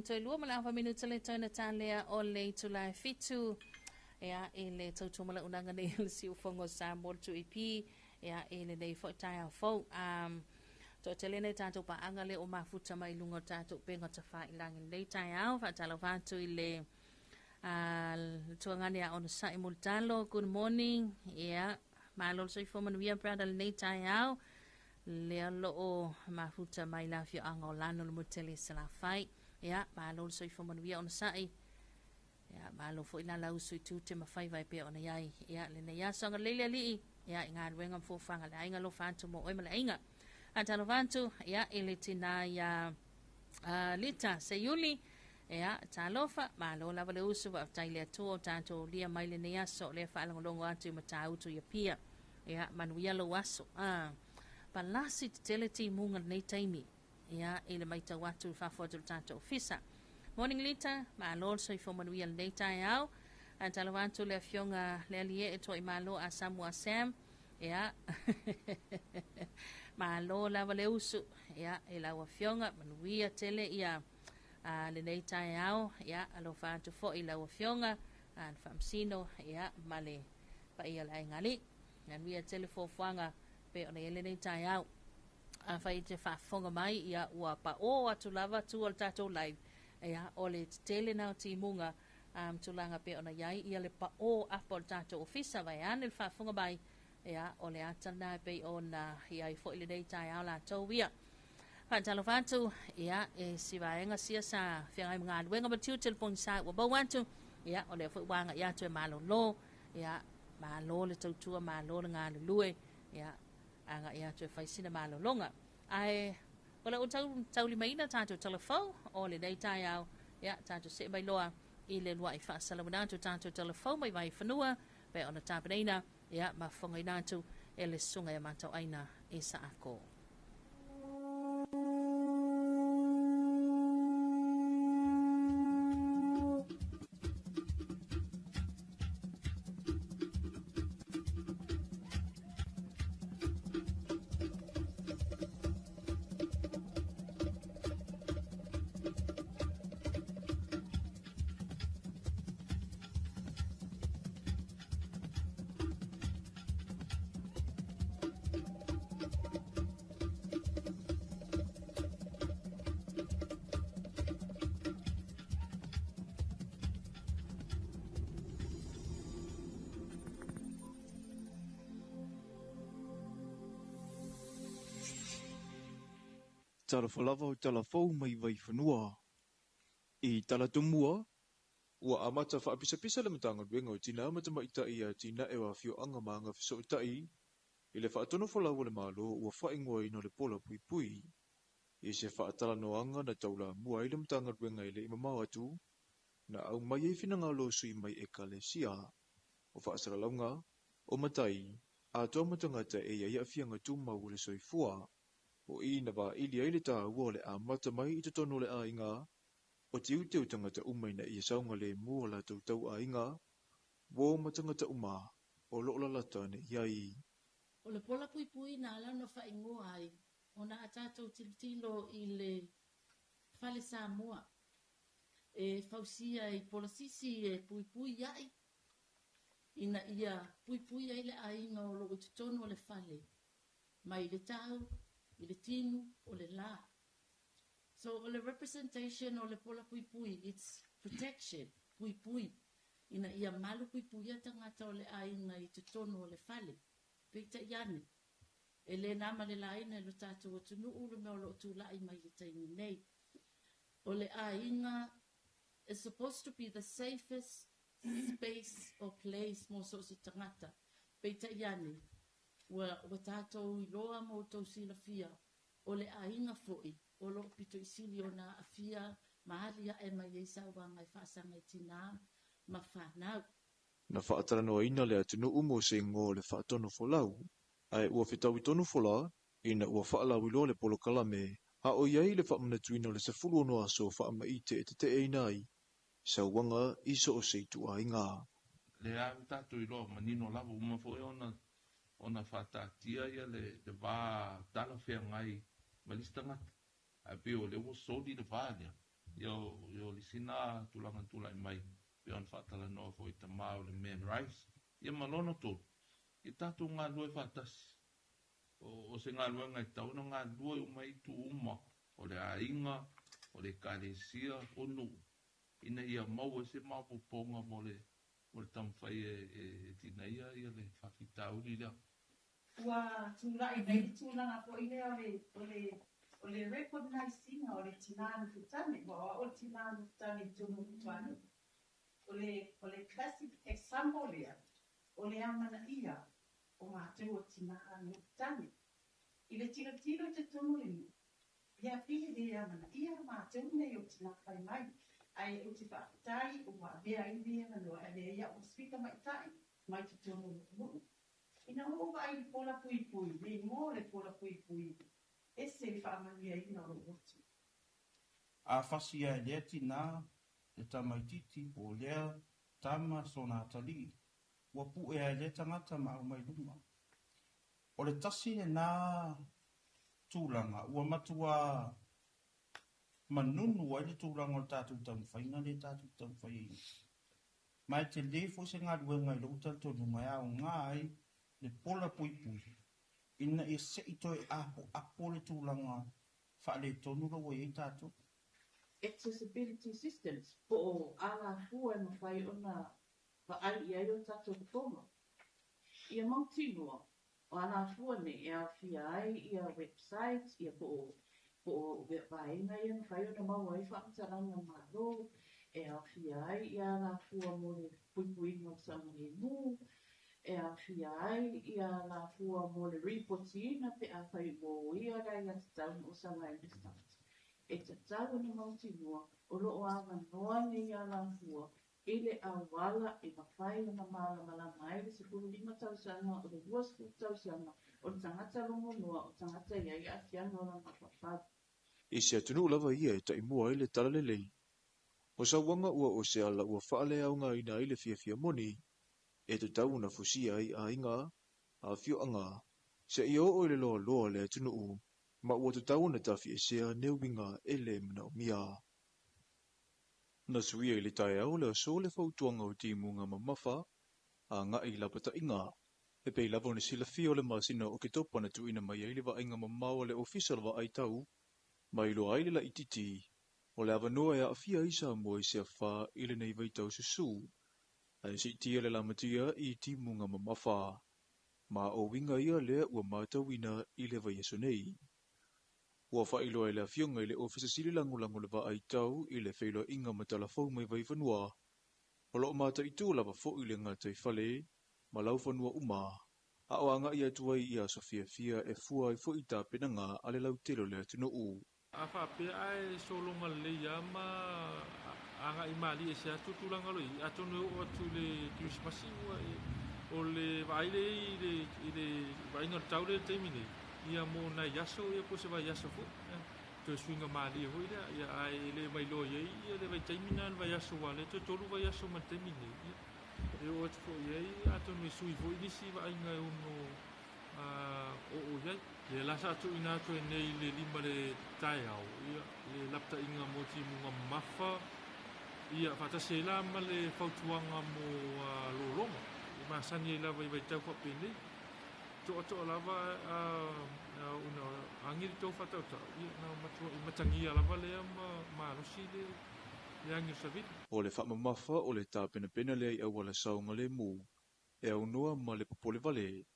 toi lua mala awa minuta le toi na tā lea o le tulai fitu ea e le tautu mala unanga nei le si ufongo sa mol tu ipi ea e le nei fo tai au fo to te lene tātou pa anga le o mafuta mai lungo tātou penga ta wha ilangi le tai au wha talo vātu i le tuangani a ono sa i multalo good morning ea malo so i foman via brada le nei tai au le lo o mafuta mai la fio anga o lano le mutele sa la fai ya malo so i foman via ono sai ya malo fo ina la usu tu te mafai vai pe ona yai ya le ne ya songa lele li ya inga wenga fo fanga le inga lo fantu mo o mala inga atalo vantu ya ile tina ya lita se yuli ya talofa malo la vale usu va taile to tanto lia mai le ne ya so le fa longo atu matau tu ya pia ya manuia lo waso palasi te tele ti munga nei taimi ia ele mai tau atu whawhatu tātou fisa. Morning Lita, ma lor so i whomanuia nei tai au, an talawantu le fionga le alie e toi malo a Samoa Sam, ia ma lo lava le usu, ia e lawa fionga, manuia tele ia le nei tai au, ia alo whaatu fo i lawa fionga, an whamsino, ia male pa ia la ingali, an wia tele fo whanga, pe ona ele nei tai au a fai te whafonga mai ia ua pa o atu lava tu al tatou live ia o le tele nao ti munga tulanga pe ona iai ia le pa o apo al tatou ofisa vai ane le whafonga mai ia o le atana pe ona ia i fo ile nei tai au la tau wia Pantalo whantu ia e si vaenga sia sa whiangai mga aluenga matiu telefoni sa ua bau wantu ia o le fo wanga ia tu e malo lo ia malo le tautua malo le ngā lulue ia anga ia tu fai sina malo longa ai wala o tau li maina tātou telefon o le nei tai au ia tātou se mai loa i le lua i whaasalawana tu tātou telefon mai vai whanua pe ona tāpaneina ia ma whangai nātu e le sunga e mātou aina e sa ako Talofa lava o talafou mai vai whanua. I talatumua, ua amata whaapisa-pisa le matanga luenga o tina amata maita ia tina ewa fio anga maanga fiso itai. I le whaatono whalawa le malo ua whaingoa ino le pola pui pui. I se whaatala noanga na taula mua i le matanga luenga i le imamau atu. Na au mai e whina ngā lo sui mai e kalesia. O whaasara launga, o matai, a toa matangata e ia ia fianga tūmau le soifua. O i na wa ili aile tā ua le a mata mai i te tono le a inga, o te uteu tangata umai na i saunga le mua la tautau a inga, wo matangata uma o loola lata ne iai. O le pola pui pui na ala no wha ingoa ai, o na atatou tilitilo i le Talofa Samoa. E fausia i pola sisi e pui pui iai, ina ia pui pui ai le a inga o lo i te tono le whale, mai le tau, i le tinu o le la. So o le representation o le pola pui pui, it's protection, pui pui. Ina ia malu pui pui a tangata o le ainga i te tono o le fale. Peita iane. E le nama le laina lo tātou o tunu ulu mea o lo tu lai mai le taimi nei. O le ainga is supposed to be the safest space or place mo so si tangata. Peita iane. Wa tātou i loa mo tau sila fia o le ainga foi o lo pito i sili o na a fia maalia e mai e sa wanga i whaasanga i tina ma whanau. Na whaatara noa ina le atunu umo se ngō le whaatono folau, ai ua whitau i tonu fola, ina ua whaalau i lo le polo kalame, ha o iai le whaamana tuina le sefulu ono aso whaama i te te e nai, sa wanga iso o seitu a inga. Le a tātou i lo manino lava uma fo e ona whatatia ia le wā tala whea ngai malistanga ape o le wo sodi de valia yo lisina tulangan tulai mai pe on fatala no fo ita mau le men rice ia malono to ita tu nga lue fatas o se nga lue ngai tau no nga lue mai tu uma o le ainga o le kalesia o nu ina ia mau se mau poponga mo le tamfai e tinaia ia le fafitau ni la Wa tula nei tula na po ile o le recognizing o le tinana futani o tinana futani tunu futani o le classic example ia o le amana ia o mate o tinana futani ile tiro te tunu ni ia pili le amana ia mate o nei o tinana fai mai ai o te fatai o wa vea i vea no ele ia o speaker mai tai mai te tunu mu ina o vai pola pui le mo le pola pui esse le fa mania ina o wotu a fasia le tina le tamaititi o le tama sona tali wa pu e le tangata ma mai lunga o le tasi na tulanga ua matua manunu wa le tulanga o tatu tamfaina le tatu tamfaina mai te le fo se ngā duenga i lauta tonu mai au ngai le pola pui ina e se ito e apo le tulanga fa le tonu lo i tatu accessibility systems po ala fua no fai ona fa ai ia yo tatu toma ia mautino o ala fua ne ia fia ai ia website ia po vai na ia fai ona mau ai fa taranga malo e a fia ai ia ala fua mo le pui no sa mu e a fia ai ia ala fua mo le reportina pe a fai mo ia ga ia tau o sa mai distance e te tau na mautinoa o lo o anga noa ni ala fua ele a wala e mawhai na mala mai le sekuru 5 tausanga o le 2 tausanga o le tangata longo noa o tangata iai a fianga o la mawhawhau. I se atunu lava ia e tai mua i le talalelei. O sa wanga ua o se ala ua whaale au ngā ina i le fia moni e te tau na fusia ai a inga a fio anga se i o le loa le atunu u ma ua te tau na tafi e sea neuwinga e le mnau mia. Na suia i le tae au le so le fautuanga o timu ngā mamafa a ngā i lapata inga e pei lavo ni sila fio le masina o ke topana tu ina mai ai le wa inga mamawa le official wa ai tau mai lo ai le la ititi o le avanua e a fia isa mo i se wha i le nei vaitau susu ai si tia le lamatia i timu ngā mamafa ma o winga ia le ua matawina i le vai eso nei. Ua whailo e le awhionga i le ofisa sili langu le wa ai tau i le whailo inga matala fau mai vai whanua. O loo mata i tū lava fo i le ngata i whale, ma lau whanua uma. A o anga i atuai i a Sofia Fia e fua i fo i tā penanga a le lau telo le atunu u. A whapea ai solonga le iama anga i mali e se atu tulanga loi. Atonu o atu le Christmasi o le vaile i le vainga tau le teimine. Ia mo na yaso ia po se vai yaso fo to swinga mali ho ia ai le mai lo ia le vai taimina vai yaso wale to tolu vai yaso ma taimine e o fo ia ato me sui fo ni si vai nga uno o ia le la sa tu ina to nei le lima le tai au ia le lapta inga mo ti mo mafa ia fata se la ma le fautuanga mo lo loma ma sani la vai tau fa pene to lava una angir to fata to na matangia lava le ma rosile le angir savit o le fa mafa o le tapena pena le ai wala saunga le mu e au noa ma le popole vale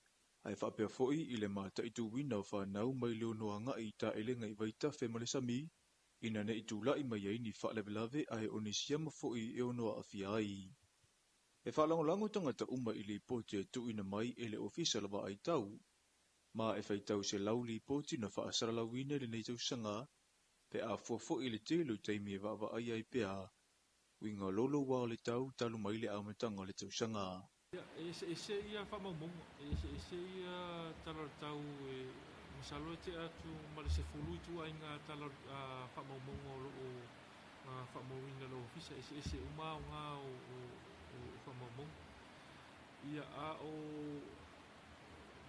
ai fa pe foi i le mata i tu wina fa nau mai le no anga i ta ele ngai vai ta fe male sami ina ne i tu la i mai ai ni fa le lave ai onisia ma foi e no afia ai e whalangolango tangata uma i li poti tu ina mai e le official wa ai tau, ma e whai tau se lauli poti na wha asara lawine le nei tau sanga, pe a fuafo i le telu taimi e wa ai ai pe a, winga lolo wa le tau talu mai le amatanga le tau sanga. Ese ia whamaumonga, ese ia talar tau masalo te atu male se fulu tu ai ngā talar whamaumonga o whamauina lo ofisa, ese uma o ngā o whamamong. Ia a o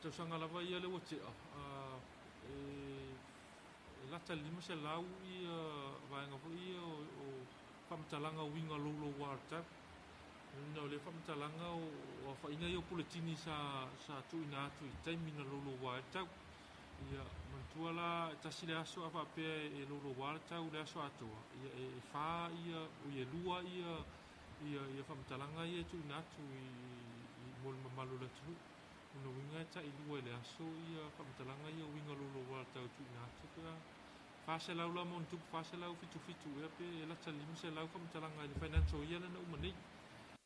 tau sanga lava ia le watea. lata lima se lau ia vaenga fo ia o whamtalanga winga lolo warta. No le whamtalanga o whainga i o puletini sa tuina atu i taimina lolo warta. Ia mantua la tasi le aso a whapea e lolo warta u le aso atua. Ia e wha ia o ia lua ia whamtalanga ia tuina atu i mol mamalu le tunu. Una winga ta i lua le aso ia whamtalanga ia winga lolo warta u tuina atu ka. Fase lau la mon tup fase lau fitu ia pe la talima se lau whamtalanga i le financial ia lana umanei.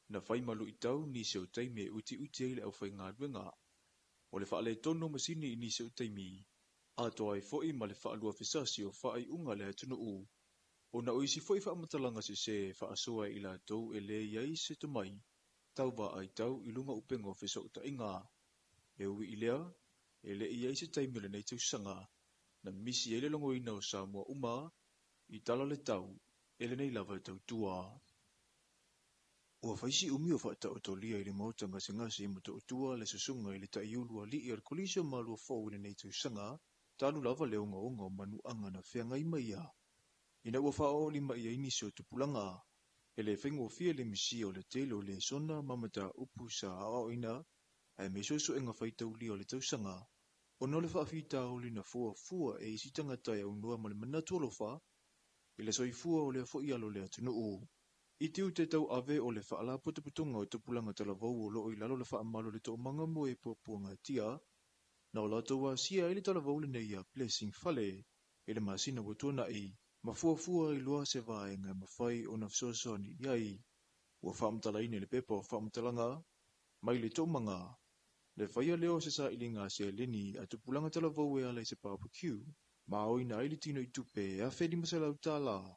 Na whai malu i tau ni se o taime uti ai le au whai ngā ruenga. O le whaale tono masini i ni se o taimi. A toa i foi ma le whaalua fisasi o whaai unga le hatunu u. O na oisi foi whaamatalanga se whaasoa i la tau e le iai se tumai. Tau wa ai tau i lunga upengo fiso ta inga. E ui i lea, e le iai se taimi le nei tau sanga. Na misi e le longo ina o Samoa uma, i tala le tau, e le nei lava tau tua. Ua whaisi umi o whaata o tolia i le mautanga se ngasi i mato o tua le susunga i le ta iulua li i ar kolisio malua fau i le nei tau sanga, talu lava le onga manu anga na whianga i maia. Ina ua whao lima ia inisi o tupulanga, e le whaingo fia le misi o le telo le sona mamata upu sa ao ina, ai me soso e ngā whaitau li o le tau sanga, o no le whaafita o li na fua e isi tangatai au noa ma le manatu alofa, i le soifua o le fo i alo le atunu u. I tiu te tau ave o le whaala putuputunga o tupulanga talavau o loo i lalo le whaamalo le tō manga mo e puapuanga tia, na o lato wa sia i le talavau le nei a blessing fale, i le masina watua i, ma fuafua i loa se vaenga mawhai o na fsosoni iai, ua whaamtala ine le pepa o whaamtalanga, mai le tō manga, le whaia leo se sa ili ngā se leni a tupulanga talavau e ala se barbecue, ma o ina ili tino i tupe e a whedi masalau tala,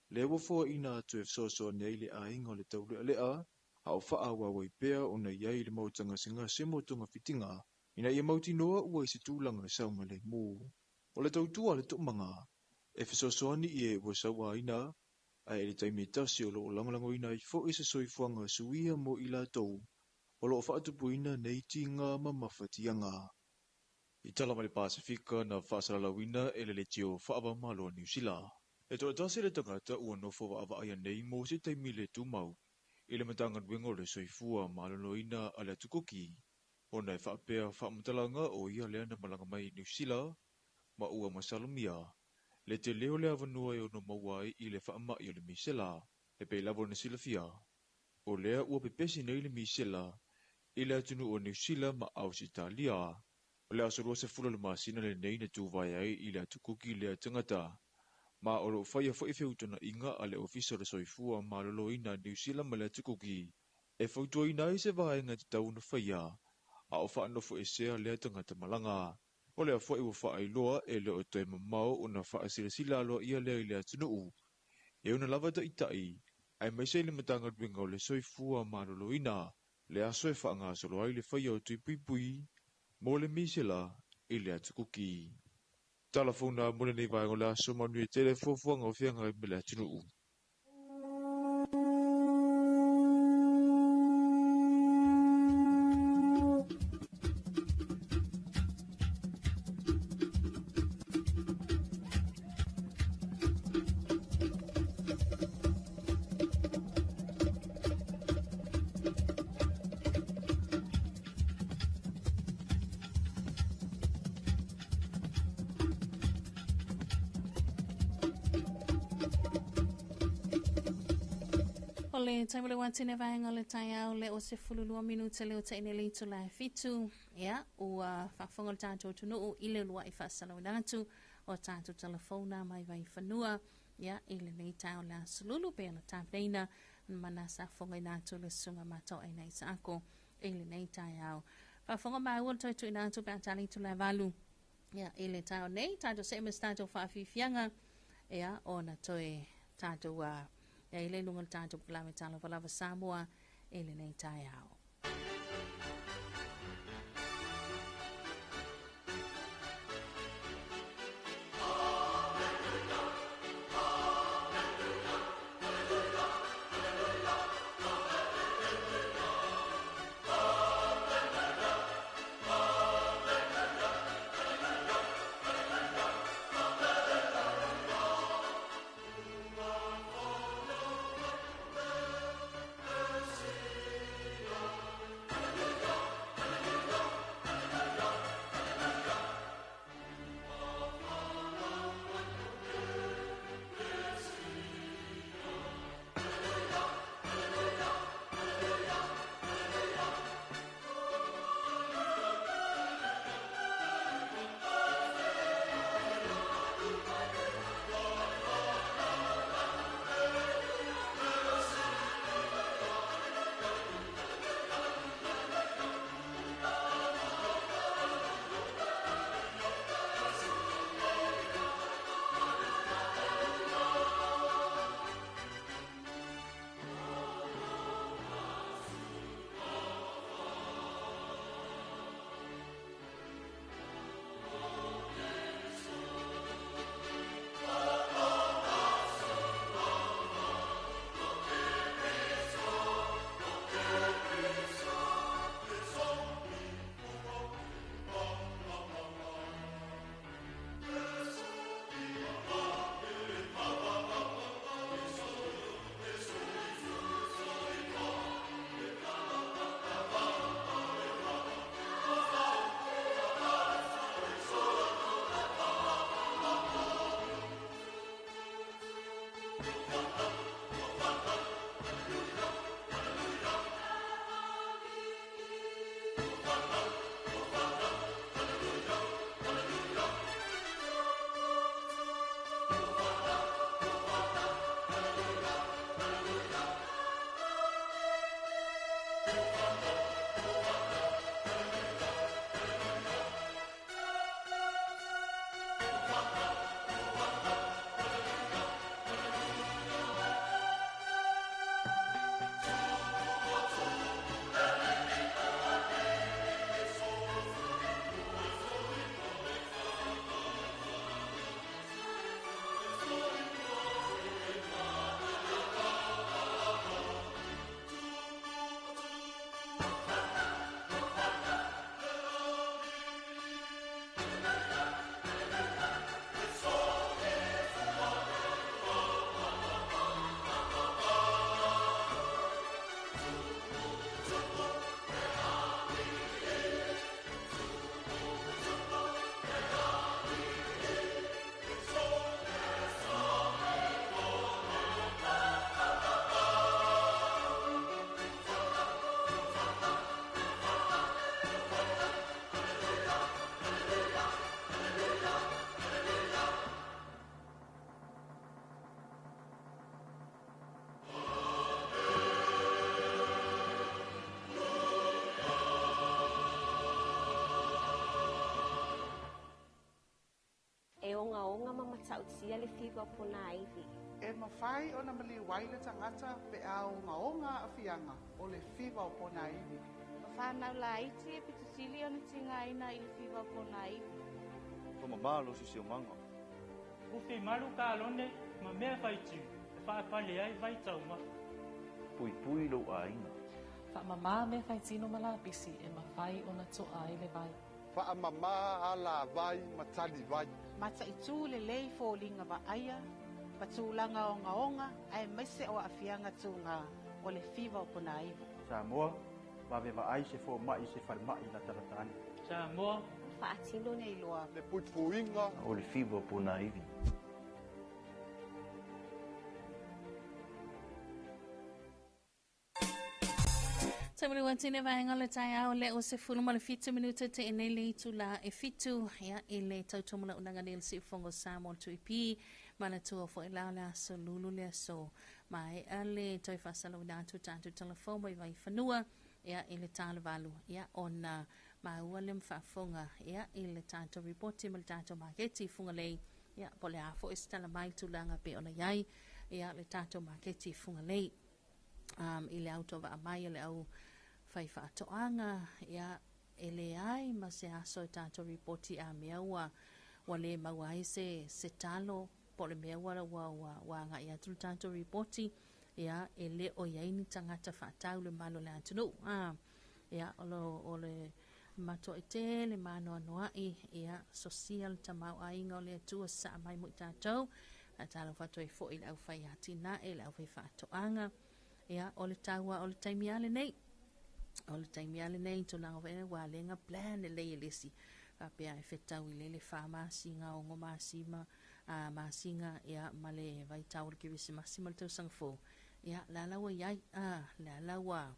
le wafoa ina atu e fsoso ne ile a ingo le tau lea, hao wha wa waipea o na iai le mautanga singa se motonga fitinga, ina ia mauti noa ua i se tūlanga saunga le mū. O le tau tua le tōmanga, e fsoso ani i e wasawa ina, a e le taimi tasi o loo langalango ina i fo i se soifuanga suia mo ila tau, o loo whaatupu ina nei ti ngā mamawhatianga. I tala mai Pasifika na whaasalalawina e le tio whaava malo New Zealand. E toa tasi le tangata ua nofo wa awa aya nei mo se taimi le tūmau. I le matangan wengo le soifua maloloina a le atukoki. O nei whaapea whaamutalanga o ia lea na malanga mai New Zealand, ma ua masalumia. Le te leo le avanua e ono mawai i le whaamai o le misela, le pei lavo na silafia. O lea ua pepesi nei le misela, i le atunu o New Zealand ma Ausitalia. O le asorua se fula le masina le nei na tūvai ai i le atukoki le tangata. Ma o lo whaia whaifeutana inga a le ofisa le soifua ma lolo ina New Zealand ma le tukuki. E whautua ina i se vaenga te tau na whaia, a o whaanofo e sea lea tangata malanga. O lea whai ua whaailoa e le o toi mamau o na whaasilasila aloa ia lea i lea tunuu. E una lava ta itai, ai maise le matanga ruinga o le soifua ma lolo ina, le aso e whaanga solo ai le whaia o tui pui, mo le misela i lea tukuki. Talafona mole nei vai ngola so manu e telefofo nga fianga i mele tunu. O le taimule watine vaenga le tai au le o se fululua minuta leo ta ine leitu la fitu. Ia, ua whafonga le tātou tunu i le lua i whasalo nātu o tātou telefona mai vai whanua. Ia, i le nei tau la sululu pe la tāwreina mana sa fonga i nātu le sunga mato ai nei sa ako i le nei tai au. Whafonga mai ua tautu i nātu pe atali tu la valu. Ia, i le tau nei, tātou se imas tātou whaafifianga. Ia, o na toi tātou e le lunga tātou kulame Talofa Samoa e le nei tai au. E onga mamatautia le fiwa pona aivi. E mawhai o na mali waile tangata pe a onga a fianga o le fiwa o pona iwi. Whanau la iti e pitusili o na tinga ina i le fiwa pona iwi. Whamamalo si se manga. Uwhi maru ka alone, ma mea whaitiu. E whaapale ai vai tauma. Pui pui lo aina. Whaamama me whaitino malapisi e mawhai o na toa i le vai. Whaamama a la vai matali vai. Mata i tū le lei fōlinga wa aia, patūlanga onga ai maise o afianga tūnga o le fiwa o pona iwi. Samoa, wawe wa ai se fō mai se wharimai na taratani. Samoa, whaatino nei loa. Le puipuinga o le fiwa pona iwi. Tamari watine vaenga le tai au le o se fulu ma le fitu minuta te ene le itu la e fitu ya ele tautomula unanga le si fongo Samoa tuipi mana tua fo ila le aso lulu le aso mai ale toi fasalo na tu tantu telefon mai vai fanua ya ele tala valu ya ona ma wale mfafonga ya ele tanto reporti mal tanto marketi funga le ya pole afo estala mai tulanga pe ona yai ya le tanto marketi funga le ile auto va mai ile au fai whaatoanga ia ele ai ma se aso tato reporti a mea wale mawai se talo pole mea wa nga ia tulu tato reporti ia ele o iaini tangata whaatau le malo le antunu ia ole mato e te le mano anuai ia social tamau ainga o le atua sa mai mo tato a talo whato e fo il au fai atina ele au fai whaatoanga ia ole taua ole taimiale nei o le taimiale nei tolanga whaene wa lenga plan e lei elesi pia e whetau i lele wha masinga o ngō masima masinga ia male vai tau le kirisi masima le tau sangfo ia lalawa iai lalawa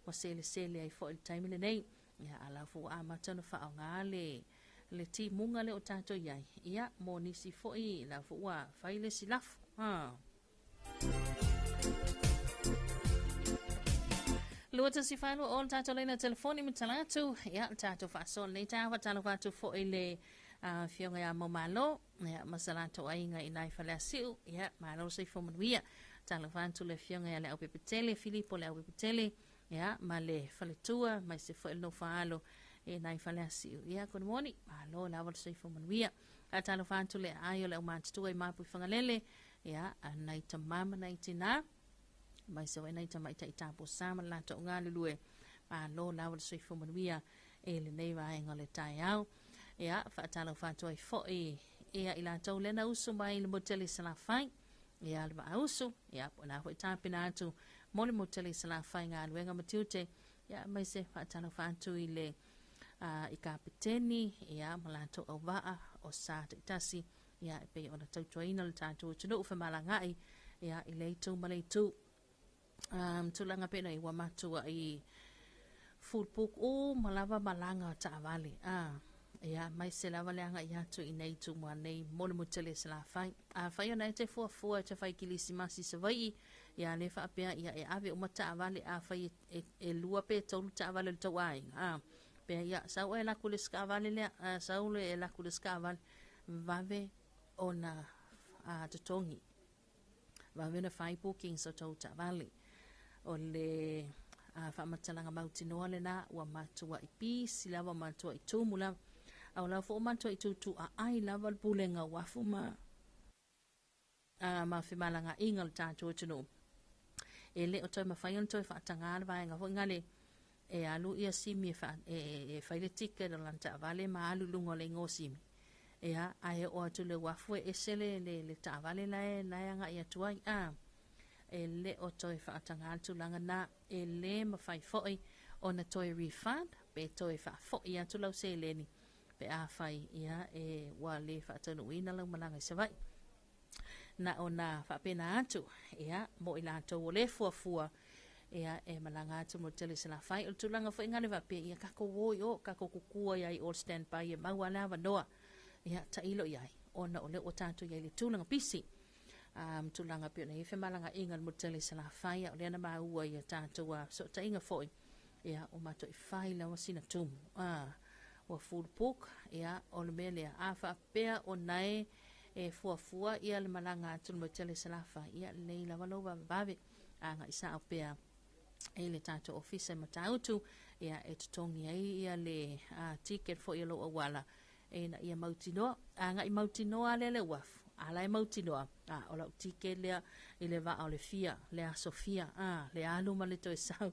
wa sele ai fo le taimile nei ia alafu a matana wha o ngā le ti munga le o tato iai ia mo nisi fo i lafu wa whaile si lafu Lua si whainu o tato leina telefoni mi talatu. Ia, tato whaasol nei tawa talo whatu fo ile fionga ia momalo. Ia, masalato ainga inai whalea siu. Ia, malo se fo manuia. Talo whantu le fionga ia le au pepetele, Filipo le au pepetele. Ia, ma le whaletua, mai se fo ilo whaalo inai whalea siu. Ia, good morning. Malo, lawa se fo manuia. Talo whantu le aio le au mātutua i mapu i whangalele. Ia, anai tamama nai tina. Mai se wena ita mai tai tapo sama la to nga lue ma lo la wal soi fo manuia e le nei va en ole tai au ia fa talo fa toi fo ia ila to le na usu mai le moteli sala fai ia le va usu ia pona ho tapina tu mo le moteli sala fai nga luenga matute ia mai se fa talo fa tu ile i kapiteni ia malato o va o sa tasi ia pe ona to toina le tatu tu fa malangai ia ile tu malai tu tulanga pena i wamatua i food book o malava malanga ta avale ia mai se lava leanga ia tu i nei tu mua nei mole mutele se la fai fai ona te fua te fai kilisi masi se vai ia le whaapea ia e ave o mata avale a whai e lua pe tolu ta avale le tau ai. Pea ia sau e laku le ska avale lea, sau le e laku le ska avale vave o na tatongi. Vave na whai booking so tau ta avale. O le whaamatalanga mautinoa le na ua matua i pisi lava matua i tumu lava. Au lau fo matua i tutu a ai lava le pulenga wafu ma whimalanga inga le tātua tunu. E le o toi mawhai on toi whaatangara vaenga fo ngale e alu ia simi e whaile tika le lanta avale ma alu lungo le ngō simi. E a ai o atu le wafu e esele le ta avale lae anga ia tuai e le o toi whaatangara tulanga na e le mawhai foi o na toi refund pe toi whaafoi atu lau se leni pe a whai ia e wa le whaatanu ina lau malanga i savai. Na o na whapena atu, ea, mo ila atu o le fuafua, ea, e malanga atu mo tele sila whai, o tulanga fo ingane wape, ia kako woi o, kako kukua iai all stand by, ia maua lawa noa, ea, ta ilo iai, ona o le o tatu iai le tulanga pisi, tulanga pio na ife malanga ingan mo tele sila whai, o le ana maua ia tatu wa, so ta inga foi, ea, o mato i whai lawa sina tumu, o food book, ea, o le mele, a whapea o nae, e fuafua ia le malanga atu mo tele salafa ia le lava lova vave anga isa o pea e le tato office ma tautu ia e tutongi ai ia le ticket fo ia lo awala e na ia mautinoa anga i mautinoa le wafu ala i mautinoa o la ticket le i le va o le fia le a Sofia le alu ma le to sau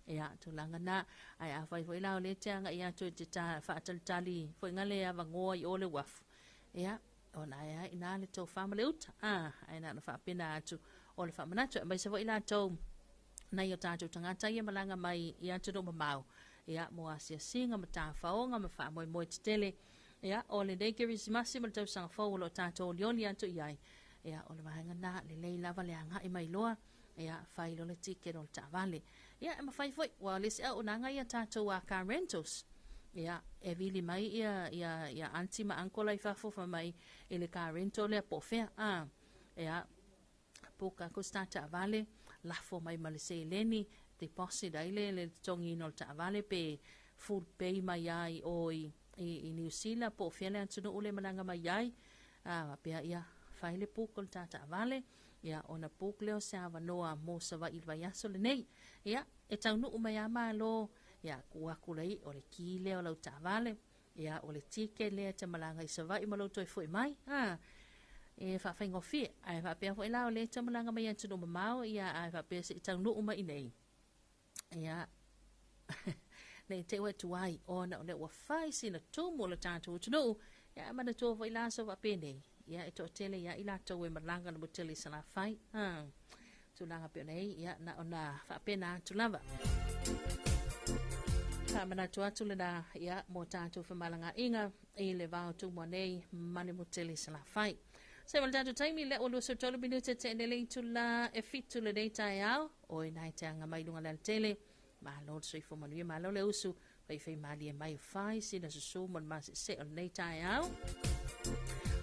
ia tulanga na ai a fai fo ila o le te anga ia to te ta fa tali fo ngale ava ngoa i o le wafu ia ona ia ina le tau whamale uta. Aina na whapena atu o le whamanatu. Mai se wa ila tau na i o tātou tangata ia malanga mai i atu no mamau. Ia mo asia singa ma tā whaonga ma wha moi moi te tele. Ia o le neikeri si masi ma le tau sanga whau lo tātou lioni atu iai. Ia o le mahanga na le lei lava le anga i mai loa. Ia whai lo le tiket o le tā vale. Ia e ma whai fwoi. Wa le se au nanga ia tātou a car rentals. Ia e vili mai ia anti ma ankola i fafofa mai i le car rental le pofea ia puka ko stata vale lafo mai ma le seileni deposit ai le tongi no ta vale pe food pay mai ai o i New Zealand pofea le atu no ule malanga mai ai pe ia faile puka ta vale ia ona puk leo se ava noa mo sa va il vai aso le nei ia e tau no mai ama lo ia kuakulai o le kile o lau tavale ia o le tike lea te malanga i savai ma lau toi fui mai e whawhaingo fie ai whapea fui lau le te malanga mai atu no mamau ia ai whapea se i tau nuu mai nei ia ne te ue tuai o na o le ua whai sina tumu o le tātou utu nuu ia mana tua fui lau so whapea nei ia e to tele ia i lato e malanga na mutele sa la whai tulanga pio nei ia na o na whapea na atu lava Mana atu le na ia mo tātou whamalanga inga i le vau tūmua nei mani mutele sa la whai. Se wala tātou taimi le o luso tolu minute te enele tu la e fitu le nei tae au o i nai te anga mai lunga le tele ma lord sui fo manuia ma lo le usu fai mali e mai whai si na susu mon masi se o nei tae au.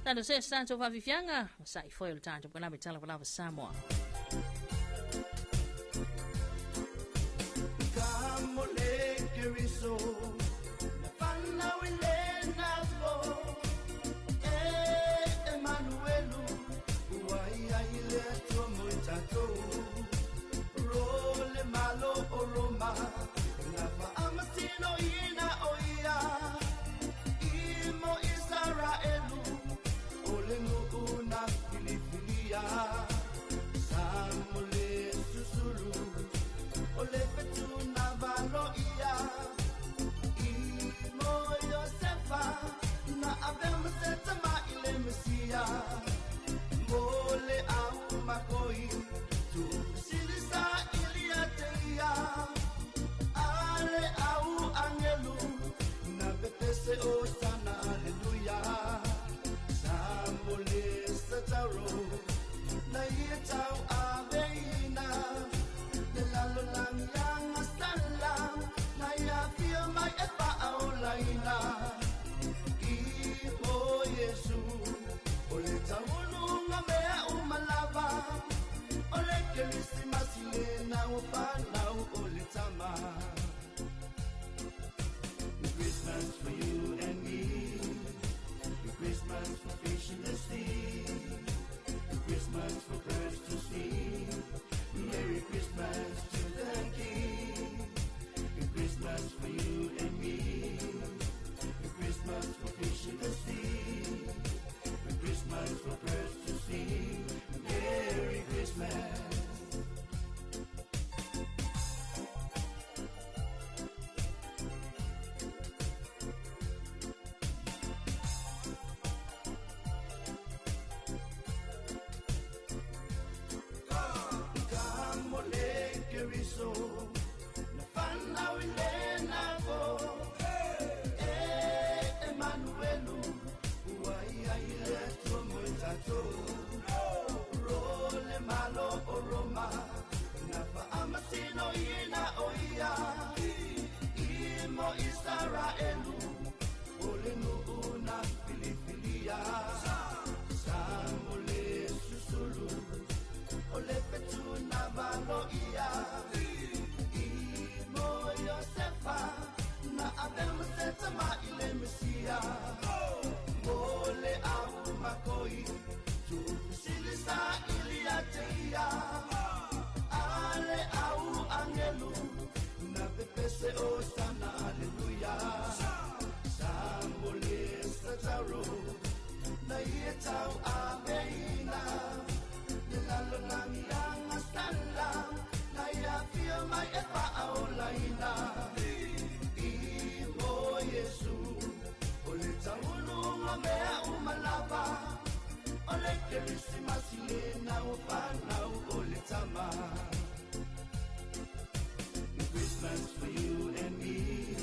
Tātou se tātou whavifianga sa i foi o tātou kalame Talofa Samoa. So na fana wile nazgo Emanuelu uai aile tomo tato role malo oroma na fa amatino ina oia imo Israelu ole no una filifilia sa se osana aleluya Sambole sataro na yetau ameina Nilalo nami ang asala na yafia mai epa aolaina Imo Yesu ole taunu ngamea umalaba Ole Christmas lena upana ole tama Christmas for you and me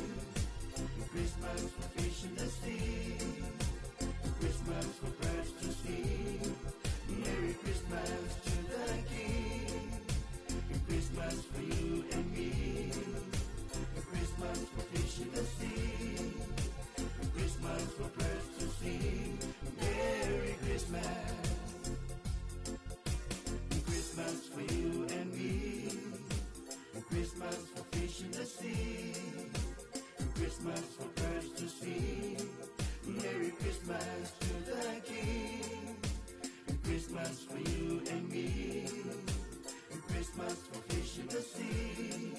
Christmas for fish in the sea Christmas for birds to see Merry Christmas to the King Christmas for you and me Christmas for fish in the sea Christmas for birds to see Merry Christmas Christmas for you and me Christmas for fish in the sea Christmas for birds to see Merry Christmas to the King Christmas for you and me Christmas for fish in the sea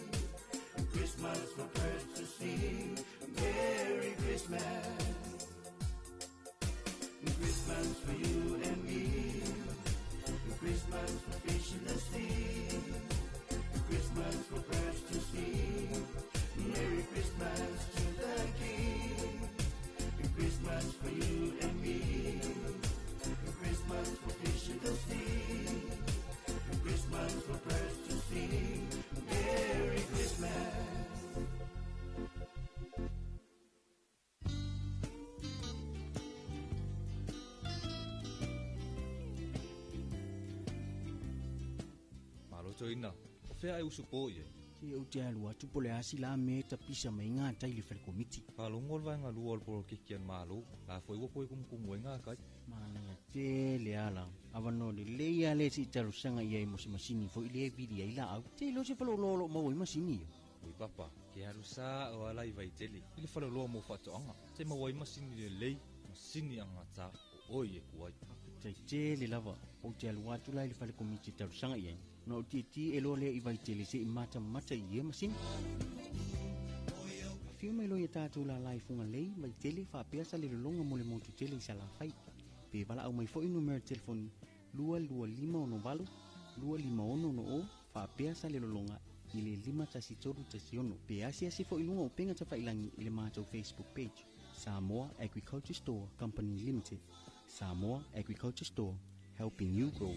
Christmas for birds to see Merry Christmas Christmas for you and me Christmas for fish in the sea Christmas for birds to see Merry Christmas to the King Christmas for you and me Christmas for fish in the sea Christmas for birds to see Merry Christmas Toina, fea eu supo ye. Te o te alua tupo le asi la me ta pisa mai ngā tai le whare komiti. Ka longol vai ngā luol poro kikian malo, la foi wapo e kumkumu e ngā kai. Mana te le ala, awano le leia le si taru sanga ia i mose masini fo i le vidi ai la au. Te lo se palo lolo mau i masini yo. Ui papa, ke haru sa o alai vai tele. Ile whale loa mo whatoanga, te mawai masini le lei, masini anga ta o oi e kuai. Te le lava, o te alua tu lai le whare komiti taru sanga ia no titi elo le i vai tele se i mata i e masini. Fiu mai lo i tātou la lai funga lei, mai tele whapea sa le longa mo le motu tele i sa la whai. Pe wala au mai fo i numero telefoni 225 251 o whapea sa le longa i le 5-3-1. Pe asia se fo i lunga o penga ta whailangi i le mātou Facebook page. Samoa Agriculture Store Company Limited. Samoa Agriculture Store, helping you grow.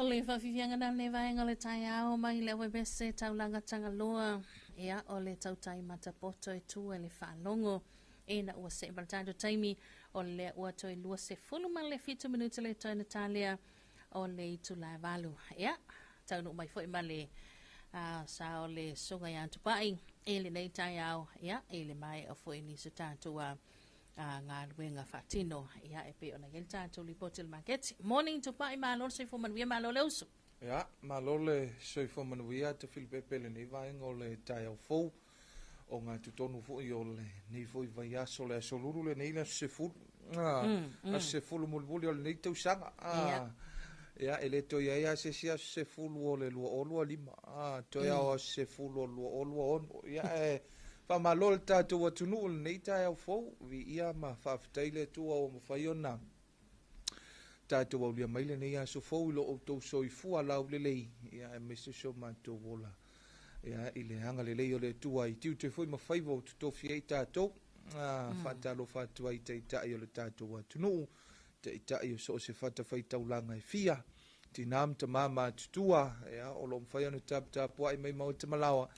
O le whawhiwhianga na le vaenga le tai ao mai le webese taulanga tangaloa. Ea o le tautai matapoto e tu e le whalongo. E na ua se baltado taimi o le ua toi lua se fuluma le 5 minuta le toi Natalia o le itu la valu. Ea, taunu mai fo ima le sa o le sunga ya tupai. E le nei tai ao. Ea, e le mai o fo ini su tātua. Ngā luenga whatino ia e pe ona ngel tātou li potel market. Morning to pai malo se fo manuia malo le usu. Ia, malo le se fo manuia te Filipe Pele ni vaenga o le tai au fou o ngā tutonu fo i o le ni fo i vai aso le aso luru le nei le se fulu. A se fulu mulvuli o le nei tau sanga. Ia, e le toi ia se sia se fulu o le lua olua lima. Toi au se fulu o lua olua ono. Ia e... Pa malol tātou atunu o nei tai au fou, vi ia ma whawhitaile tua o mawhai o nā. Tātou au lia maile nei aso fou ilo o tau soi fua lau lelei, ia e mese so mātou wola. Ia i le hanga lelei o le tua i tiu te fui mawhai vau tutofi ei tātou. Whatalo whatua i te itai o le tātou atunu, te itai o so se whatawhai taulanga e fia. Tinam ta mama tutua, ia o lo mwhai anu tapua i mai mau te malawa.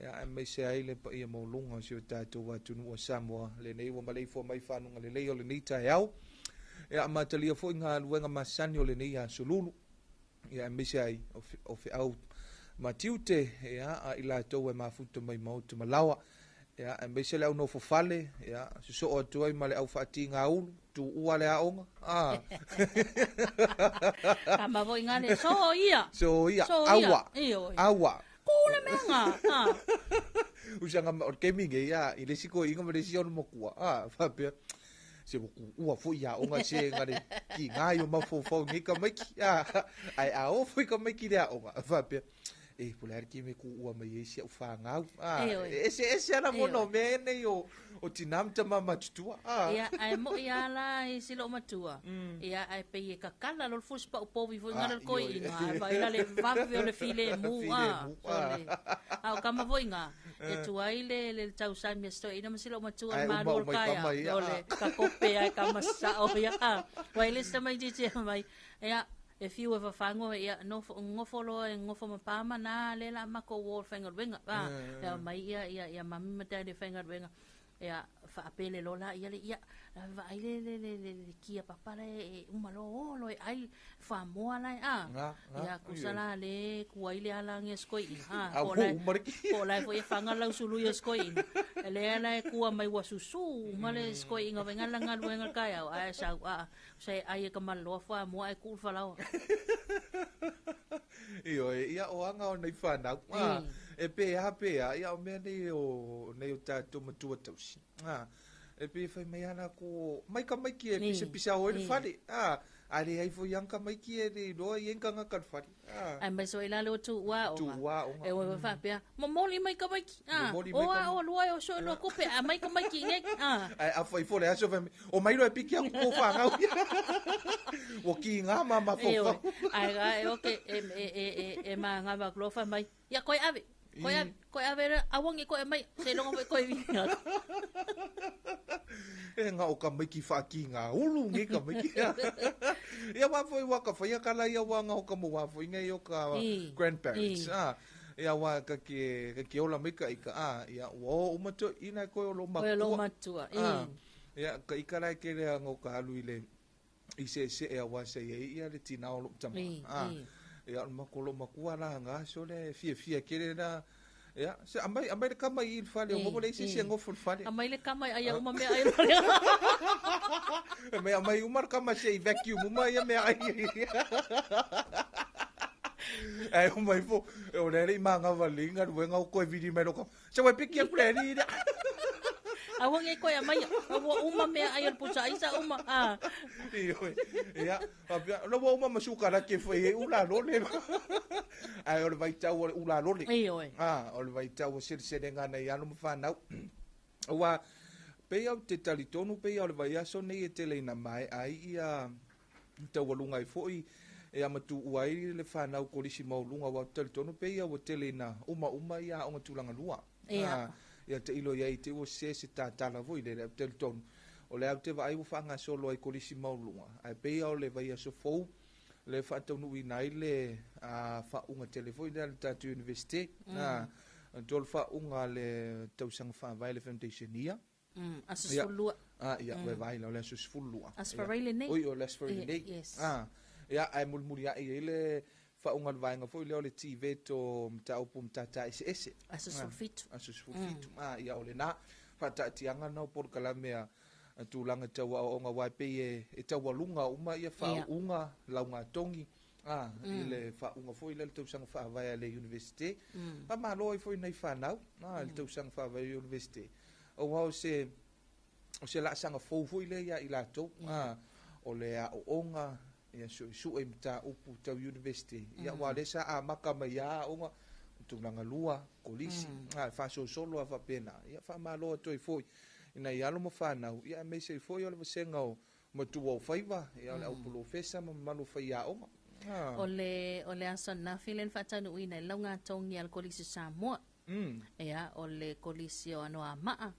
Ya mai se ai le pa ia mo lunga si o tātou atunu o Samoa le nei wa malei fo mai whanunga le leo le nei tai au ya matalia fo ngā luenga masani o le nei a sululu ya mai se ai o fe au matiute ya a ila tau e mafuta mai mautu malawa ya mai se le au no fo fale ya so o tuai male au whati ngā ulu tu ua le aonga Kama vo ingane so ia awa Kule menga. Usanga o keminge ya ile siko inga me si ono mokua. Fapia. Se moku ua fo ya onga se ngare ki ngai o mafo fo ngika maki. Ai a o fo ka maki le onga. Fapia. E pular ki me ku ua mai esi u fa ngau. Ese ana mono mene o tinamta mama tutua. Ia ai mo ia la i silo matua. Ia ai pe e kakala lo fuspa o povi fo ngara koi inga. Vai la le vavi o le file mu. Au kama voinga. E tuai le tau sami sto ina masilo matua ma lo kaya. Ole kakope ai kama sa o ia. Vai le sta mai dice mai. Ia e fiu e whafango ia ngofolo e ngofo mapama na le la mako wall finger winga. Ia mai ia mami matai de finger winga. Ia whaapele lola ia le ia vai le kia papara e umalo lo ai whamoa lai ia kusala le kuai le ala nge skoi ko lai fo e whanga lau sulu ia skoi le ala e kua mai wasusu male skoi inga venga langa luenga kaya ai sa sai ai ka malo whamoa e kul whalau ia o anga o nei whanau e pea ia o mea nei o tātou matua tausi e pe fai mai ana ko mai ka mai ki e pisa o e whare are ai fo yanka mai ki e roa i enka ngaka whare ai mai so ila lo tu wa e o fa pea momoli mai ka mai ki o lua o so lo kupe mai ka mai ki nge ai a fai fo le aso fai o mai lo e piki ko fa ngau o ki nga mama fo ai okay e ma nga ba klofa mai ya koi ave Koe avera awangi koe mai se longa koe vinga. E nga o ka mai ki whaki ngā ulu nge ka mai ki. Ia wafoi waka whaia kala ia wanga o ka mo wafoi ngai o ka grandparents. Ia wa ka ke ola mai ka ika. Ia o umatua ina koe o lo makua. Koe o lo matua. Ia ka ika rai ke rea ngau ka halu i le i se ea wa se ia le tina o lo tama. Ia makolo makua la nga so le fia kere na ya se amai le kama i fale o mo le si se ngofo fale amai le kama ai uma me ai me amai umar kama se vacuum uma ia me ai ai umai fo o le manga valinga wenga ko vidi me ko se wa piki ku le ni awang e koe amai uma me ai al pusa isa uma ia apia no uma masuka la ke foi ula lole ai o vai tau ula lole o vai tau se nga nei anu mfanau wa pe au te talitonu pe au vai aso nei te leina mai ai ia tau lunga i foi e amatu uai le fanau ko lisi maulunga wa talitonu pe ia o te leina uma ia o tulanga lua ia te ilo ia i te o se tātala voi le te tonu o le au te vai u fanga solo ai kolisi maulunga ai pe o le vai aso fou le whaatonu i nai le whaunga telefoi le tatu universite. Tol whaunga le tausanga whaavai le foundation ia. Asusfulua. Ia, vai la le asusfulua. Asfareile nei. Oi, o le asfareile nei. Yes. Ia, ai mulmuri ai le whaunga vaenga foi leo le TV to mtaupu mtata ese. Asusfulfitu. Asusfulfitu. Ia, o le na whaatatianga na o porkalamea tūlanga taua o ngā waipe e taua lunga uma ia whaunga lau ngā tongi. I le whaunga foi le tausanga whaavai le universite. Pa malo i foi nei whanau. Le tausanga whaavai le universite. O wau se la sanga fou foi le ia i latou. O le a o onga ia su e mta upu tau universite. Ia wale sa a maka mai a onga tūlanga lua kolisi. Whaso solo a whapena. Ia whamalo toi foi. Ina ia lo mo whanau. Ia me se foi o le vasenga o matua o whaiva. Ia le au pulo fesa ma malo whai a onga. O le aso na filen whatanu ina launga tongi al kolisi Samoa. Ia o le kolisi o anoa maa.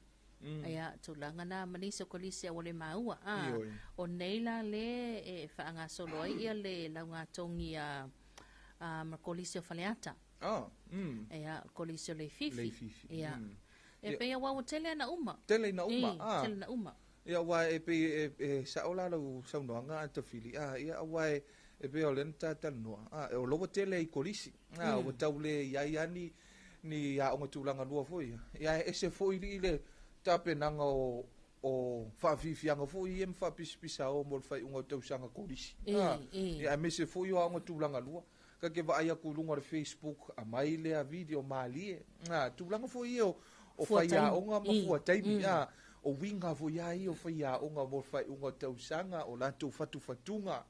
Ia tulanga na manisa kolisi o le maua. O neila le e whaanga solo ia le launga tongi a kolisi o whaleata. Ia kolisi o le fifi. Ia. E pe wa tele na uma. Tele na uma. Tele na uma. Ia wa e pe saola lo saunoanga antafili. Ia wa e pe o lenta tanua. E o lobo tele I kolisi. O taule ia ni ya o tulanga lua foi. Ia ese foi le tapenanga o whawhiwhianga foi em whapispisa o mol whai unga tausanga kolisi. Ia me se foi o tulanga lua. Ka ke va ia kulunga re Facebook a mai le a video malie. Tulanga foi o whaia onga ma fua taimi. O winga voia I o whaia onga mo whai unga tausanga o lantou whatunga.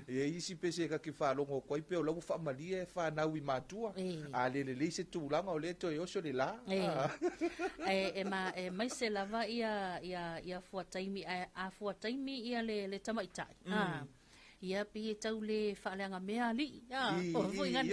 E isi pese ka ke whalonga o koipe o lau whamalie whanau I matua. A le se tūlanga o le to e oso le la. E mai se lava ia fua taimi, a fua taimi ia le tamaitai. Ia pi tau le whaaleanga mea li. O fui ngani.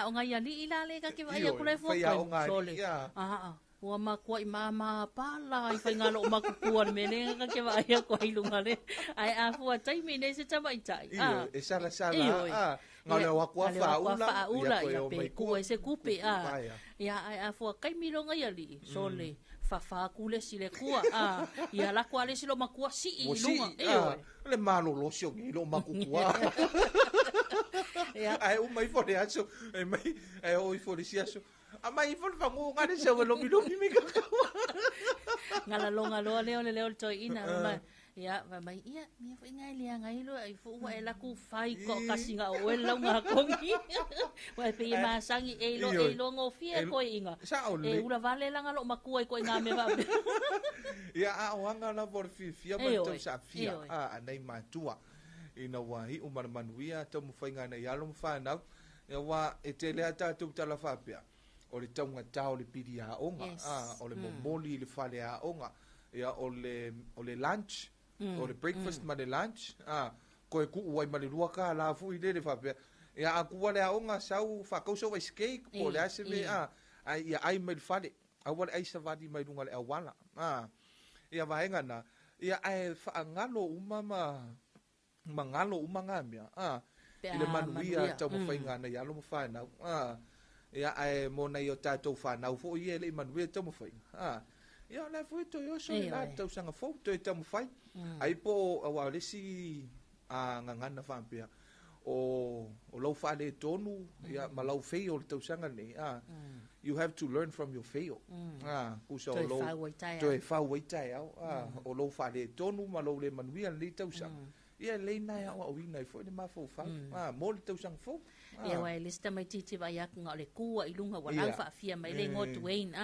O ngai ali I la le ka ke vai a kulai fua kai. Ua makua I mama pala I whai ngalo o makukua le mene ka ke vai a kua ilunga le. Ai a fua taimi nei se tamaitai. E sara. Ngale o wakua whaula. Ia pe kua se kupe. Ia ai a fua kaimilonga ia li. So le whawha kule si le kua. Ia la kua le si lo makua si I lunga. Le malo lo sio I lo makukua. Ai umai fore aso. Ai oi fore si aso. A mai fole fangu ngane se lo mi mi ka. Ngala longa lo leo to ina. Ia mai ia mi foi ngai lia ngai lo ai fu wa ela ku fai ko kasinga o ela nga kongi. Wa pe ma sangi e lo ngo fie ko inga. E ura vale la ngalo makua ko nga me va. Ia a wanga na por fia ma to sa fia. Nei matua. Ina wa hi umar manuia to mu fai ngana ia lo fa na. Ia wa e tele ata tu tala fa pia. O le taunga tau le pidi a onga. O le momoli le fale a onga. Ia o le lunch. O le breakfast ma le lunch. Ko e ku uai ma le ruaka la fu I le fa pia. Ia a kua le a onga sau whakauso wa skate. Ko le ase le ia ai mai fale. A wale ai savadi mai runga le awala. Ia vahenga na. Ia ai whaangalo uma ma ngalo uma ngamia. Ile manuia tau mawhainga na ialo mawhainau. Ia ai mona I o tātou whanau fo I ele manuia tau mawhainga. Ia lai fo ito yoso I la tau sanga fo to I tau mawhai. Ai po awa lesi ngangana whampea. O lau whale tonu, ia ma lau fei o tau sanga ne. You have to learn from your fail. Kusa o lau to e whau waitai au. O lau whale tonu ma lau le manuia le tau sanga. Ia leina ia o wina I fo ni ma fo whau. Mo le tau sanga fo. Ia wai lista mai titi vai ak ngā le kua I lunga wa lau wha fia mai le ngō Tuwain.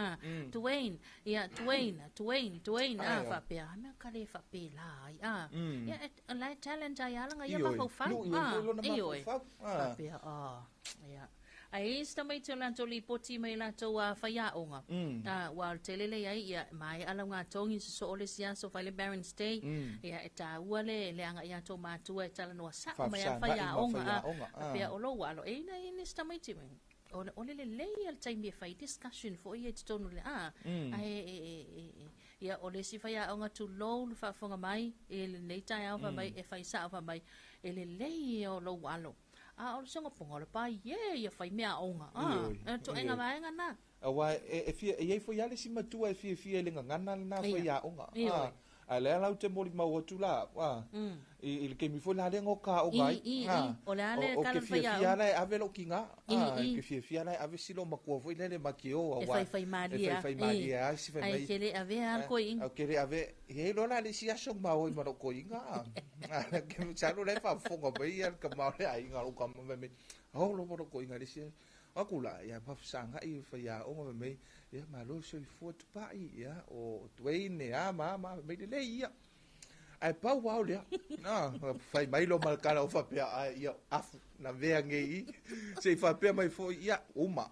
Tuwain, ia Tuwain. Wha pia, mea kare wha pia lai. Ia lai talent ai alanga ia ma fau whau. Ioi, wha pia, ia. Ai sta mai te lanto li poti mai lanto a whaiaonga. Wa telele ai ia mai ala ngā tongi so ole sia so whaile Barons Day. Ia e tā ua le anga ia tō mātua e tala noa sa mai a whaiaonga. Pea o lo walo e na ene sta mai te mai. Ole le lei al taimi e whai discussion fo ia te tonu le ia o le si fai a onga tu lo le whaafonga mai e le nei tai au mai e fai sa au mai e le lei o lo walo a o le songa ponga le pai ia fai mea onga to enga vaenga na awa e fia e foi ale si matua e fia le ngana na foi a onga a le ala te moli mau atu la wa il ke mi foi la le ngoka o gai o le ale kala foi a fia la ave lo kinga ke fia la ave silo makua foi le makio wa fai maria si fai mai kele ave al ko ing kele ave e lo la le si aso mau i maro ko inga ke mo tsalo le fa fonga bai al ka mau le ai nga lo ka me ho lo maro ko inga le si akula ya mafsanga i faya o me ya malo so i foto pa ya o tuine a mama me le ia ai pa wa le na fai mai lo mal kala o fa pe ya afu na vea ngei se fa pe mai fo ya uma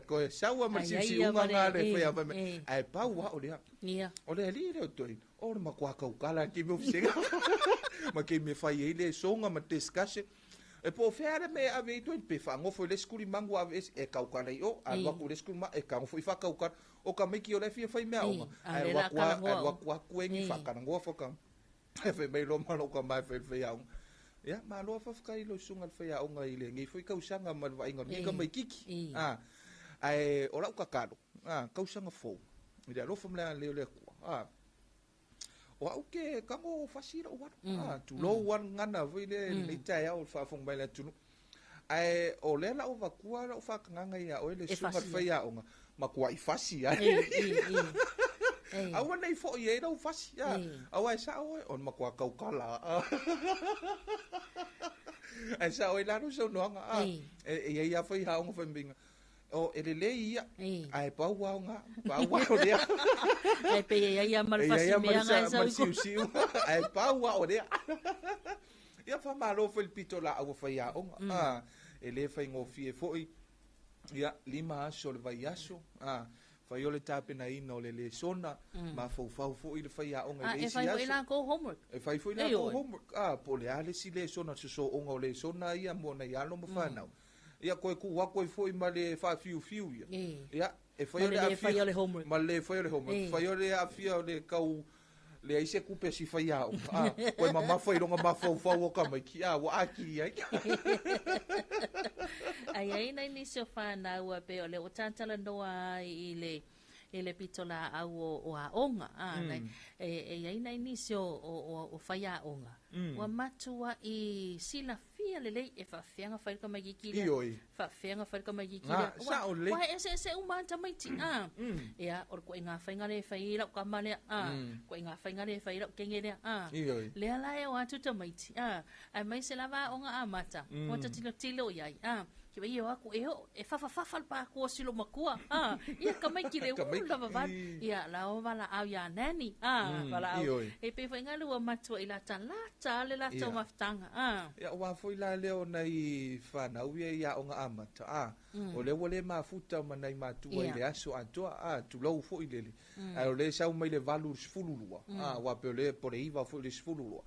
ko sa wa ma si unga ngale faya fa me ai pa wa o le o le li le to o ma kwa ka kala ki me fse ma ke me fai ile songa ma discussion e po fere me ave to pe fa ngo fo le skuli mangu ave e ka ukana yo al wa ku le skuli ma e ka fo fa ka ukana o ka me ki o le fi fa me au ai wa kwa ku ngi fa ka ngo fo ka e fe me lo ma lo ka mai fe ya ya ma lo fa ka i lo sunga fe ya nga ile ngi fo ka usanga ma va inga ngi ka mai kiki ai o la ka ka ka usanga fo ida lo fo me le ku o au ke kango fasira o tu lo wan ngana vile le tai au fa fong mai la tu ai o le la o va kua o fa nganga ia o le sunga fa ia o ma kua i fasi ai au nei fo ia no fasi au ai sa o on ma kua kau kala ai sa o la no so no nga e ia fa ia o fa mbinga o ele le ia ai pa wa nga pa wa o dia ai pe ia mal fasi me nga sa siu ai pa wa o dia ia fa malo fel pitola o fa ia o ele fa ngo fie foi ia lima so le vai aso fa yo le tape na ino le sona ma fo fo ile fa ia o nga le si aso e fa go homework e fa ila go homework po le ale si le sona so o nga le sona ia mo na ia lo mo fa na ia koe ku wa koe foi ma le fa fiu ia ia e foi le homework ma le foi le homework foi le afia le kau le ai se ku pe si fa ia koe mama foi longa ma fo o ka mai ki wa aki ai nei ni so fa na wa pe le o tantala no ele pitola au o a onga nei ai nei ni so o fa ia onga wa matua i sila le e fa fianga fa ka mai ki fa fianga fa ka mai ki wa ese uma ta mai ti ya or ko inga fa ngale fa ila ka mane ko inga fa ngale fa ila ke ngere le ala e wa tu ta mai ti ai mai se lava onga amata o ta tilo yai ki vai yo aku e fa pa ko silo makua ia ka mai ki le lava va ia la o vala au ya nani vala au e pe fa ngale wa matua ila ta le la to maftanga ya wa foi la leo nei fana uia ia o nga amata o le wole mafuta manai matua ile aso atoa tu lo fo ile o le sa mai le valur sfululua wa pe le por iva fo le sfululua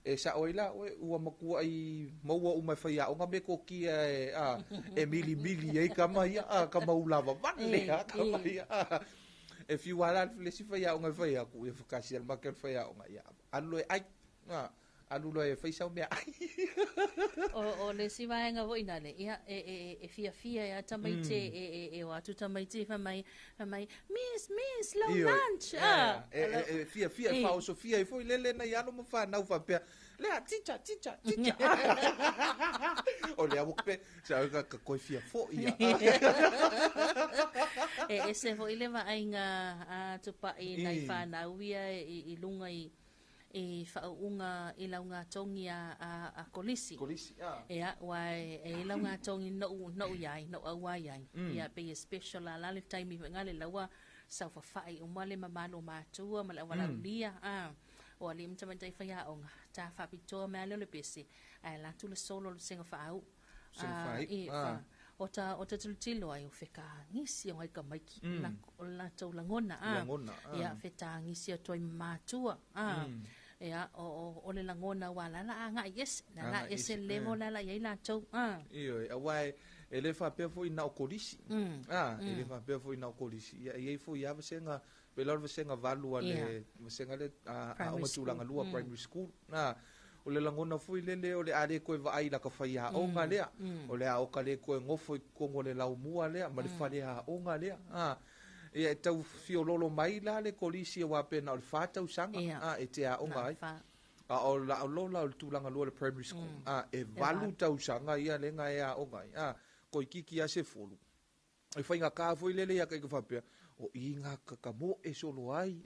e sa oila ua makua ai maua uma faia o nga me ko ki e mili ai kama ia kama ulava vale kama ia e fi wala le si faia o nga faia ku e fakasi al makel faia o nga ia alo ai alulo e faisa me ai o le si vai nga voina le ia e fia ya tamaite e o atu tamaite fa mai miss low lunch e fia fa o sofia e foi lele na ia no mo fa na fa pe le ticha o le abo pe sa ka ko fia fo ia e se foi le va ainga tu pa i nai fa na uia i lunga e whaunga i launga tongi a kolisi. Kolisi, Ea, wai e launga tongi no iai, no awa iai. Ia, pe e special la lale taimi ngale laua sau whawhai umale mamalo mātua, ma laua laulia. O ali mtamantai whaiaonga, tā whapitoa mea leo le pese, ai la tula solo le senga whaau. O ta tilo ai o wheka ngisi o ai ka maiki, la tau langona. Ia, wheta ngisi o toi mātua. Ia, o le langona wa lala nga yes, lala ese levo lala yai la tau. Iyo, awai, ele fa pe fo ina o kolisi. Ele fa pe fo ina o kolisi. Ia, fo ia senga pe lor vasenga valu Ia. ale vasenga le a Primary o school. tulanga lua primary school na o le langona foi le o le ale koe vai la ka fai a o nga lea o le a o ka le koe ngofo i kongo le lau mua lea ma le fale a o nga lea e tau fiololo mai la le kolisi e wapena o le fatau sanga e te a o nga ai o la o lola o le tulanga lua le primary school e valu tau sanga ia le nga e a o nga ai ko kiki a se folu e fai nga ka foi lele ia kai ka fapea o inga ka mo e solo ai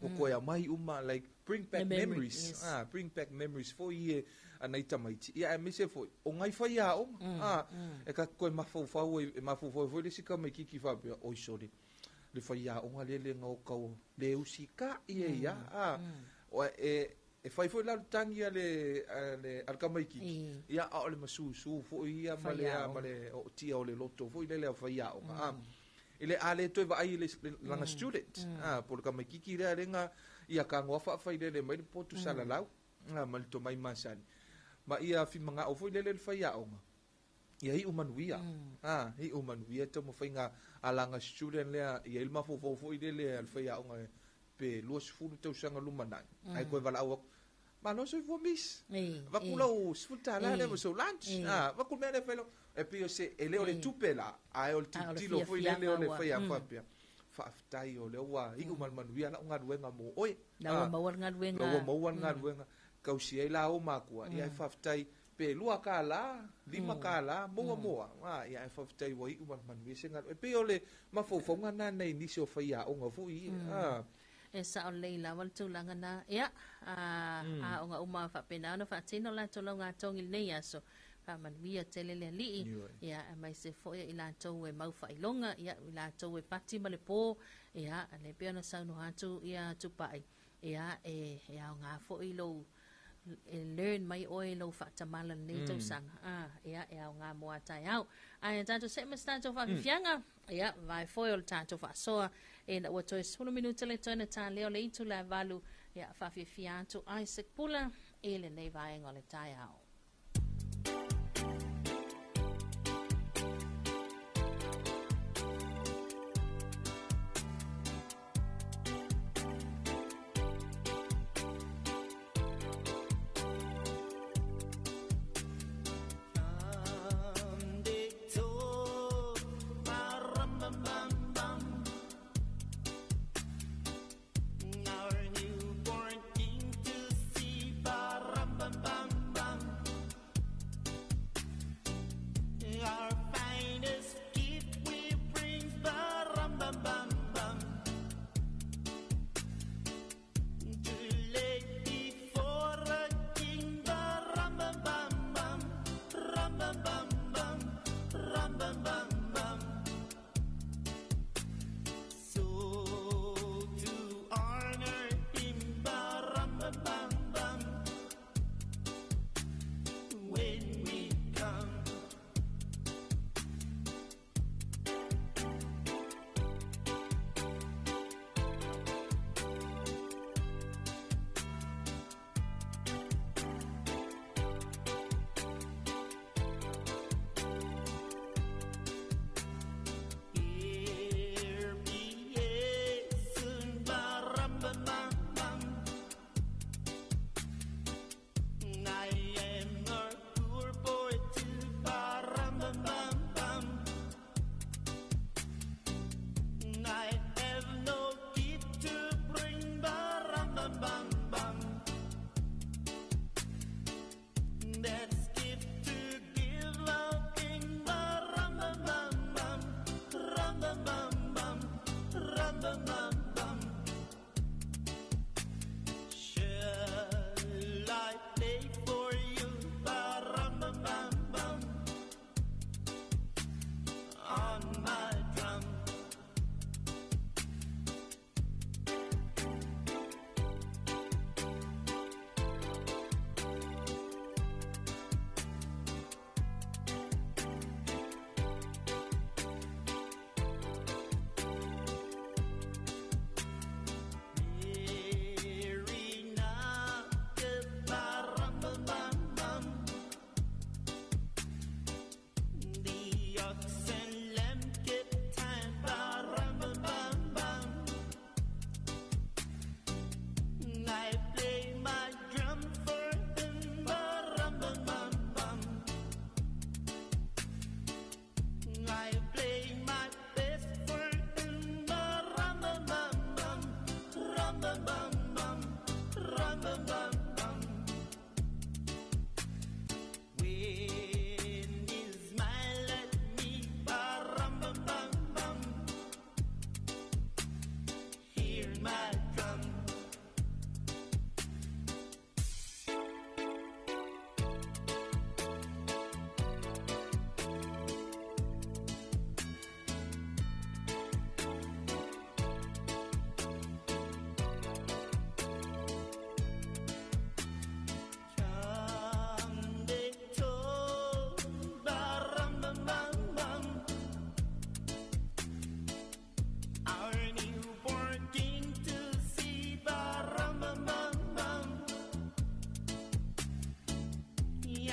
o ko ya mai uma like bring back memories bring back memories for ye anaita mai ia me se foi o ngai fai a o e ka ko mafo foi le sika mai kiki fapea o sori le fai a o lele nga o ka le usika ia o e fai foi la tangi ale al kamaiki ia o le masu fo ia male o tia o le loto fo ile le fai a o ile ale to va ai le langa student por kamaiki ki le renga ia ka ngofa fai le mai le potu sala lau mal to mai masani ma ia fi manga o fo ile le fai a o ia hi umanuia hi umanuia to mo fai nga alanga student le ia ilma fo ile le al fai a o pe luas fulu tau sanga lumanai ai ko vala o ma no so for miss va kula o sfuta la le so lunch va kula le felo e pio se ele o le tupela ai o tilo foi le o le foi a papia fa aftai o le wa i mal manuia la nga duenga mo oi la mo nga duenga kausi ai la o makua ia fa aftai pe lua kala lima kala mo ia fa aftai wa i mal manuia se nga e pio le ma fo nga na nei ni so foi a o nga foi e sa o leila wal tūlanga na ia a o nga uma whapena ana whaatino la tolo ngā tongi nei aso whamanuia te lele lii ia mai se fo ia i la tau e mau whailonga ia i la tau e pati ma le pō ia le peona saunu hatu ia tupai ia e au ngā fo i lo e learn mai oi lo whaatamala nei tau sanga ia e au ngā moa tai au ai tātou se mas tātou whakifianga ia vai foi o tātou whaasoa e na ua toi 10 minuta le toina tā leo le itu la valu ia whawhiwhia atu Isaac Pula e le nei vaenga o le tai au. Our newborn king to see, bam bam bam bam.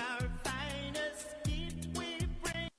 our finest gift we bring.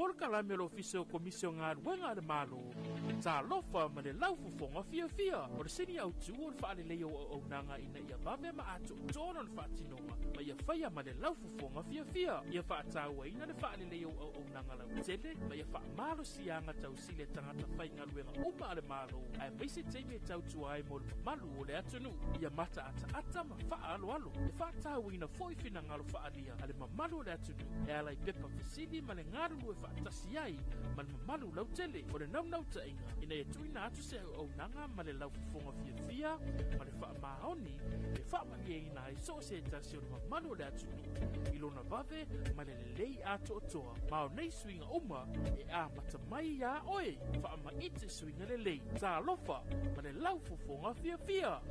Pol kalame lo ofisio komisio ngā ruenga de malo. Talofa ma le laufu fonga fia. O le sini au tu o le whaare leo o nanga ina ia bawe ma ato tōna le whaatinonga. Ma ia whaia ma le laufu fonga fia. Ia whaataua ina le whaare leo o nanga lau tele. Ma ia wha malo sianga tau sile tangata whai ngā ruenga uma le malo. Ai meise teime tau tuai mo le malu o le atunu. Ia mata ata ma wha alo. Ia whaataua ina foifina ngalo whaalia. Ale ma malu o le atunu. E alai pepa fasili ma le ngaru e whaatasi ai. Ma le malu lau tele. O le nau ta inga. Ina e tuina atu se au nanga ma le laufu fonga fia. Ma le wha maoni. E wha mani e ina e so se tasi o le malu o le atunu. Ilona vave ma le lei ato o toa. Ma o nei swinga uma e a mata mai ia oe. Wha ma ite swinga le lei. Talofa ma le laufu fonga fia.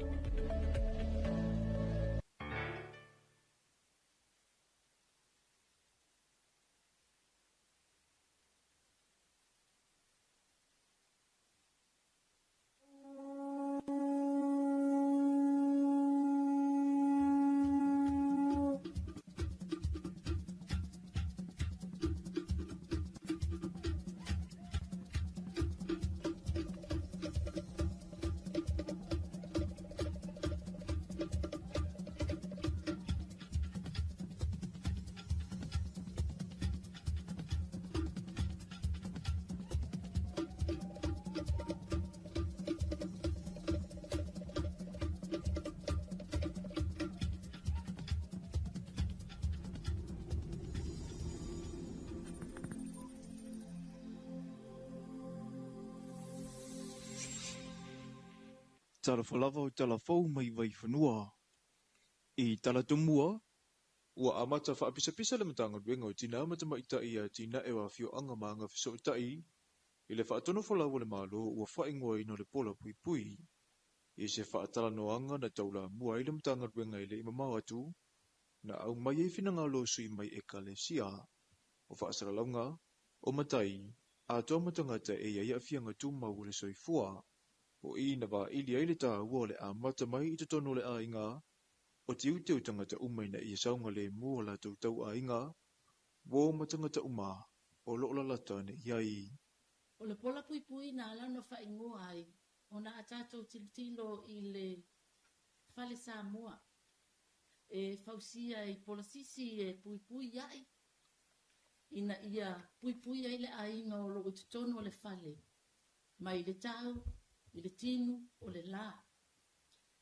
Talofa lava o talafou mai vai whanua. I talatumua, ua amata whaapisa-pisa le matanga ruenga o tina amata maita ia tina ewa fio anga maanga fiso itai. I le whaatono whalawa le malo ua whaingoa ino le pola pui pui. I se whaatala noanga na taula mua i le matanga ruenga i le imamau atu. Na au mai e whina ngā lo sui mai e kalesia. O whaasara launga, o matai, a toa matangata e ia fianga tu mau le soifua. O I na wa ili aile tā ua le a mata mai I te tono le a inga, o tiu teu tangata umai na ia saunga le mua la tau a inga, wo matangata uma, o lo la lata ne iai. O le pola pui pui na ala no wha ingoa ai, o na atatou tilo I le Talofa Samoa. E fausia I pola sisi e pui pui ai, ina ia pui pui ai le a inga o lo te tono le whale, mai le tau, I le tinu o le la.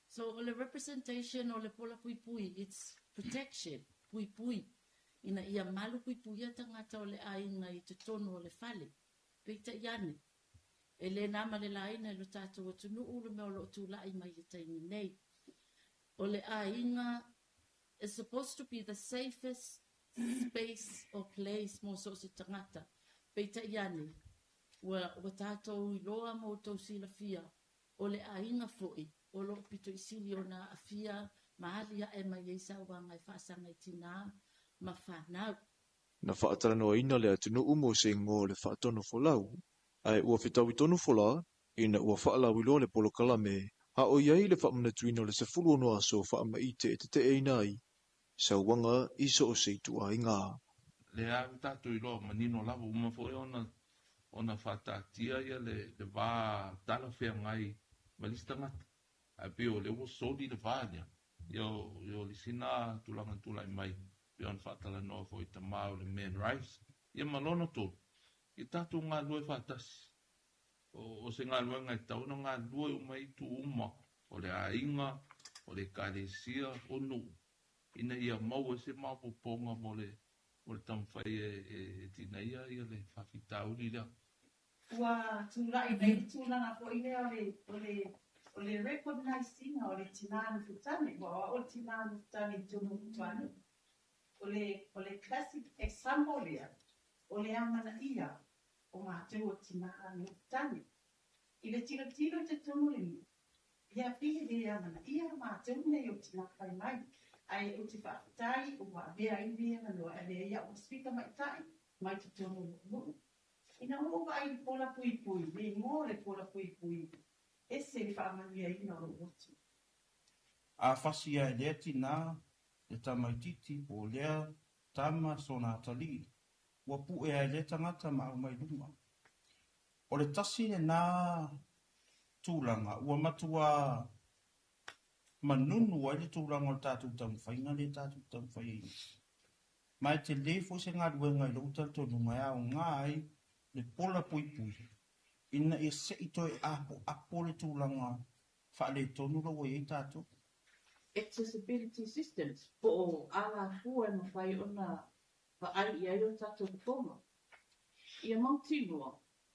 So o le representation o le pola pui pui, it's protection, pui pui. Ina ia malu pui pui a tangata o le ainga I te tono o le fale. Peita iane. E le nama le laina e lo tātou atu nuu le mea o lo tu lai mai le taimi nei. O le ainga is supposed to be the safest space or place mo so se tangata. Peita iane. Ua tātou I loa mo tau sila fia, o le ainga foi, o lo pito I sili o na a fia, maalia e mai eisa o wangai whaasanga I tina, ma whanau. Na whaatara noa ina le atunu umo se ngō le whaatono folau, ai ua whitau I tonu fola, ina ua whaalau ilo le polo kalame, ha o iai le whaamana tuino le se fulu no aso whaama ite e te e inai, sa wanga iso o seitu a inga. Le a tātou ilo manino lava uma fo e ona whatatia ia le wā tala whea ngai malista ngata. A pio le ua soli le wānia. Io li sina tulanga tulai mai. Pio on whatala noa fo I tamau le man rice. Ia malono tō. I tātou ngā lue whatasi. O se ngā lue ngai tauna ngā lue umai tu uma. O le ainga, o le kāresia, o nu. Ina ia mau e se mapoponga mo le tamwhai e tina ia le whawhitauri lia. Ua tūrai nei tūlanga po ine o le recognizing o le tinanu futani, o le tinanu futani tunu futani. O le classic example lia, o le amana ia, o mātou o tinanu futani. I le tiro te tunu lini, ia pihi le amana ia mātou nei o tinawhai mai. Ai o te whaafutai, o wa mea iwi na noa, e le ia o spika mai tai, mai te tunu munu. Ina o ai pola pui pui, me ngō le pola pui pui. E se le whaamania ina o rotu. A whasia e lea tina, le tamaititi o lea tama sona atali. ua pu e ai le tangata ma au mai lunga. O le tasi le nā tūlanga, ua matua manunu ai le tūlanga o tātou tangwhainga le tātou tangwhainga. Mai te lefo se ngā ruenga i lo utatonu mai au ngai le pola pui pui. Ina e se ito e apo le tūlanga wha le tonu lo e tātou. Accessibility systems po o ala fua na whai ona pa ai i ai o tātou kuponga. Ia mautinoa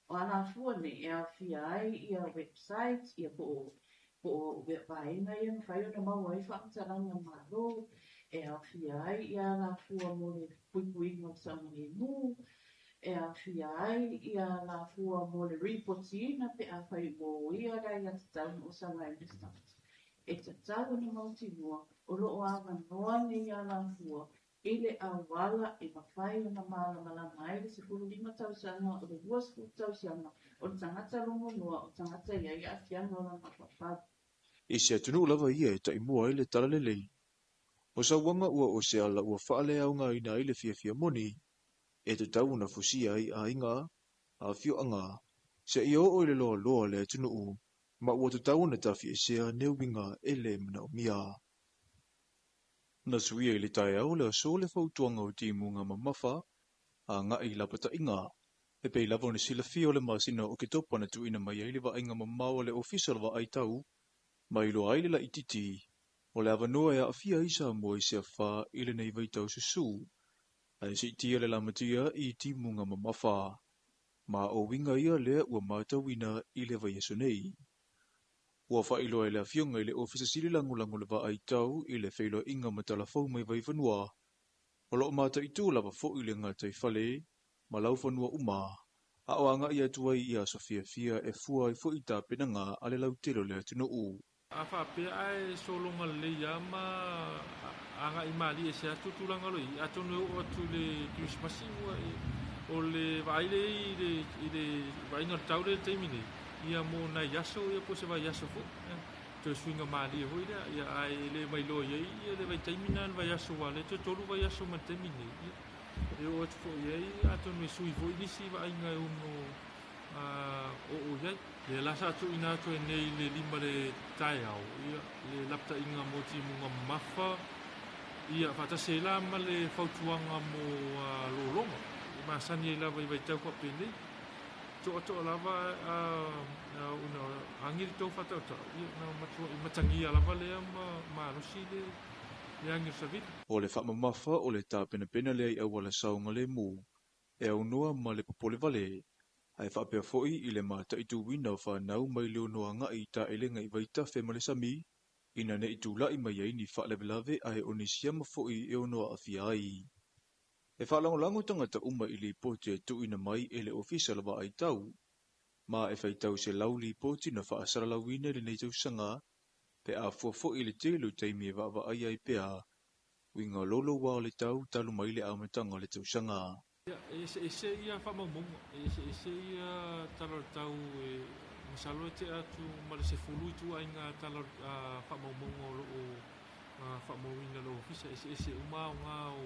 o ala fua ne e a fia ai i a website ia po o webainga ia na whai ona mau ai whakataranga malo e a fia ai i ala fua mo le puipuinga o samani mu e a fia ai i ala fua mo le reportina pe a whai mo ia rai a tatau o samai distance. E te tau na mautinua o loo awa noa ni ala fua ile awala e mawhai o na mala mai le se kuru 5,000 o le 2,000 o le tangata longo noa o tangata iai a fianga o na mapapau. I se atunu lava ia e tai mua i le tala lelei. O sa wanga ua o se ala ua whaale au ngā ina i le fia moni, e te tau na fusia ai a inga, a fio anga, se i o le loa le atunu u, ma ua te tau na tafi e sea neu winga e le mana o mia. Na suia i le tai au le aso le fautuanga o timu ngā mamafa, a ngā i lapata inga, e pei lava ni sila fio le masina o ke topa na tu ina mai ai le wa inga mamawa le official wa ai tau, mai lo ai le la ititi, o le avanua e a fia isa mua i sea wha i le nei vaitau susu, ai si tia le lamatia i timu ngā mamafa, ma o winga ia lea ua mātawina i le vai aso nei. Ua wha ilo e le afionga i le ofisa sili langulangu le wa ai tau i le feilo inga matala fau mai vai vanua, o lo mata i tū lava fo i le ngā tai fale, ma lau vanua uma, a o anga ia tuai i a Sofia fia e fua i fo i tā penanga ale lau telo le atino u. A whapea ai solonga le iama anga i mali e se atu tūlanga loi. Atonu o atu le Christmas o le vaile i le vainga taure teimine. Ia mo na yaso ia po se vai yaso fo. Te swinga mali e hoi rea. Ia ai le mai loa iei ia le vai teimina vai yaso wale. Te tolu vai yaso ma teimine. E o atu fo iei atonu e sui fo i nisi vainga e uno o iei. Le lasa atu ina atu e nei le lima le tae au. Ia le lapta inga mo ti munga mafa. Ia whatase la ma le fautuanga mo lolonga. Masani e lava i vai tau kwa pene. Toa lava una angiri tau whatau tau. Ia na matua i matangia lava lea ma rosi le angiri savita. O le whamamafa o le tā pena lea i awala saunga le mu. E au noa ma le popole vale. Ai whapea foi i le mata i tu wina whanau mai leo noa ngai ta elenga i waita whemale sami, ina ne i tu lai mai ai ni whalevelave ai o ni siama foi e o noa a fiai. E whalangolango tangata uma i li poti e tu ina mai e le official wa ai tau, ma e whaitau se lau li poti na whaasara lawina le nei tau sanga, pe a fua i le telu teimi e wa ai pea, winga lolo wa le tau talu mai le amatanga le tau sanga. Ese ia whamamunga, ese ia talar tau e masalo e te atu mara se fulu i tu ainga talar whamamunga o whamawina lo ofisa, ese uma o ngā o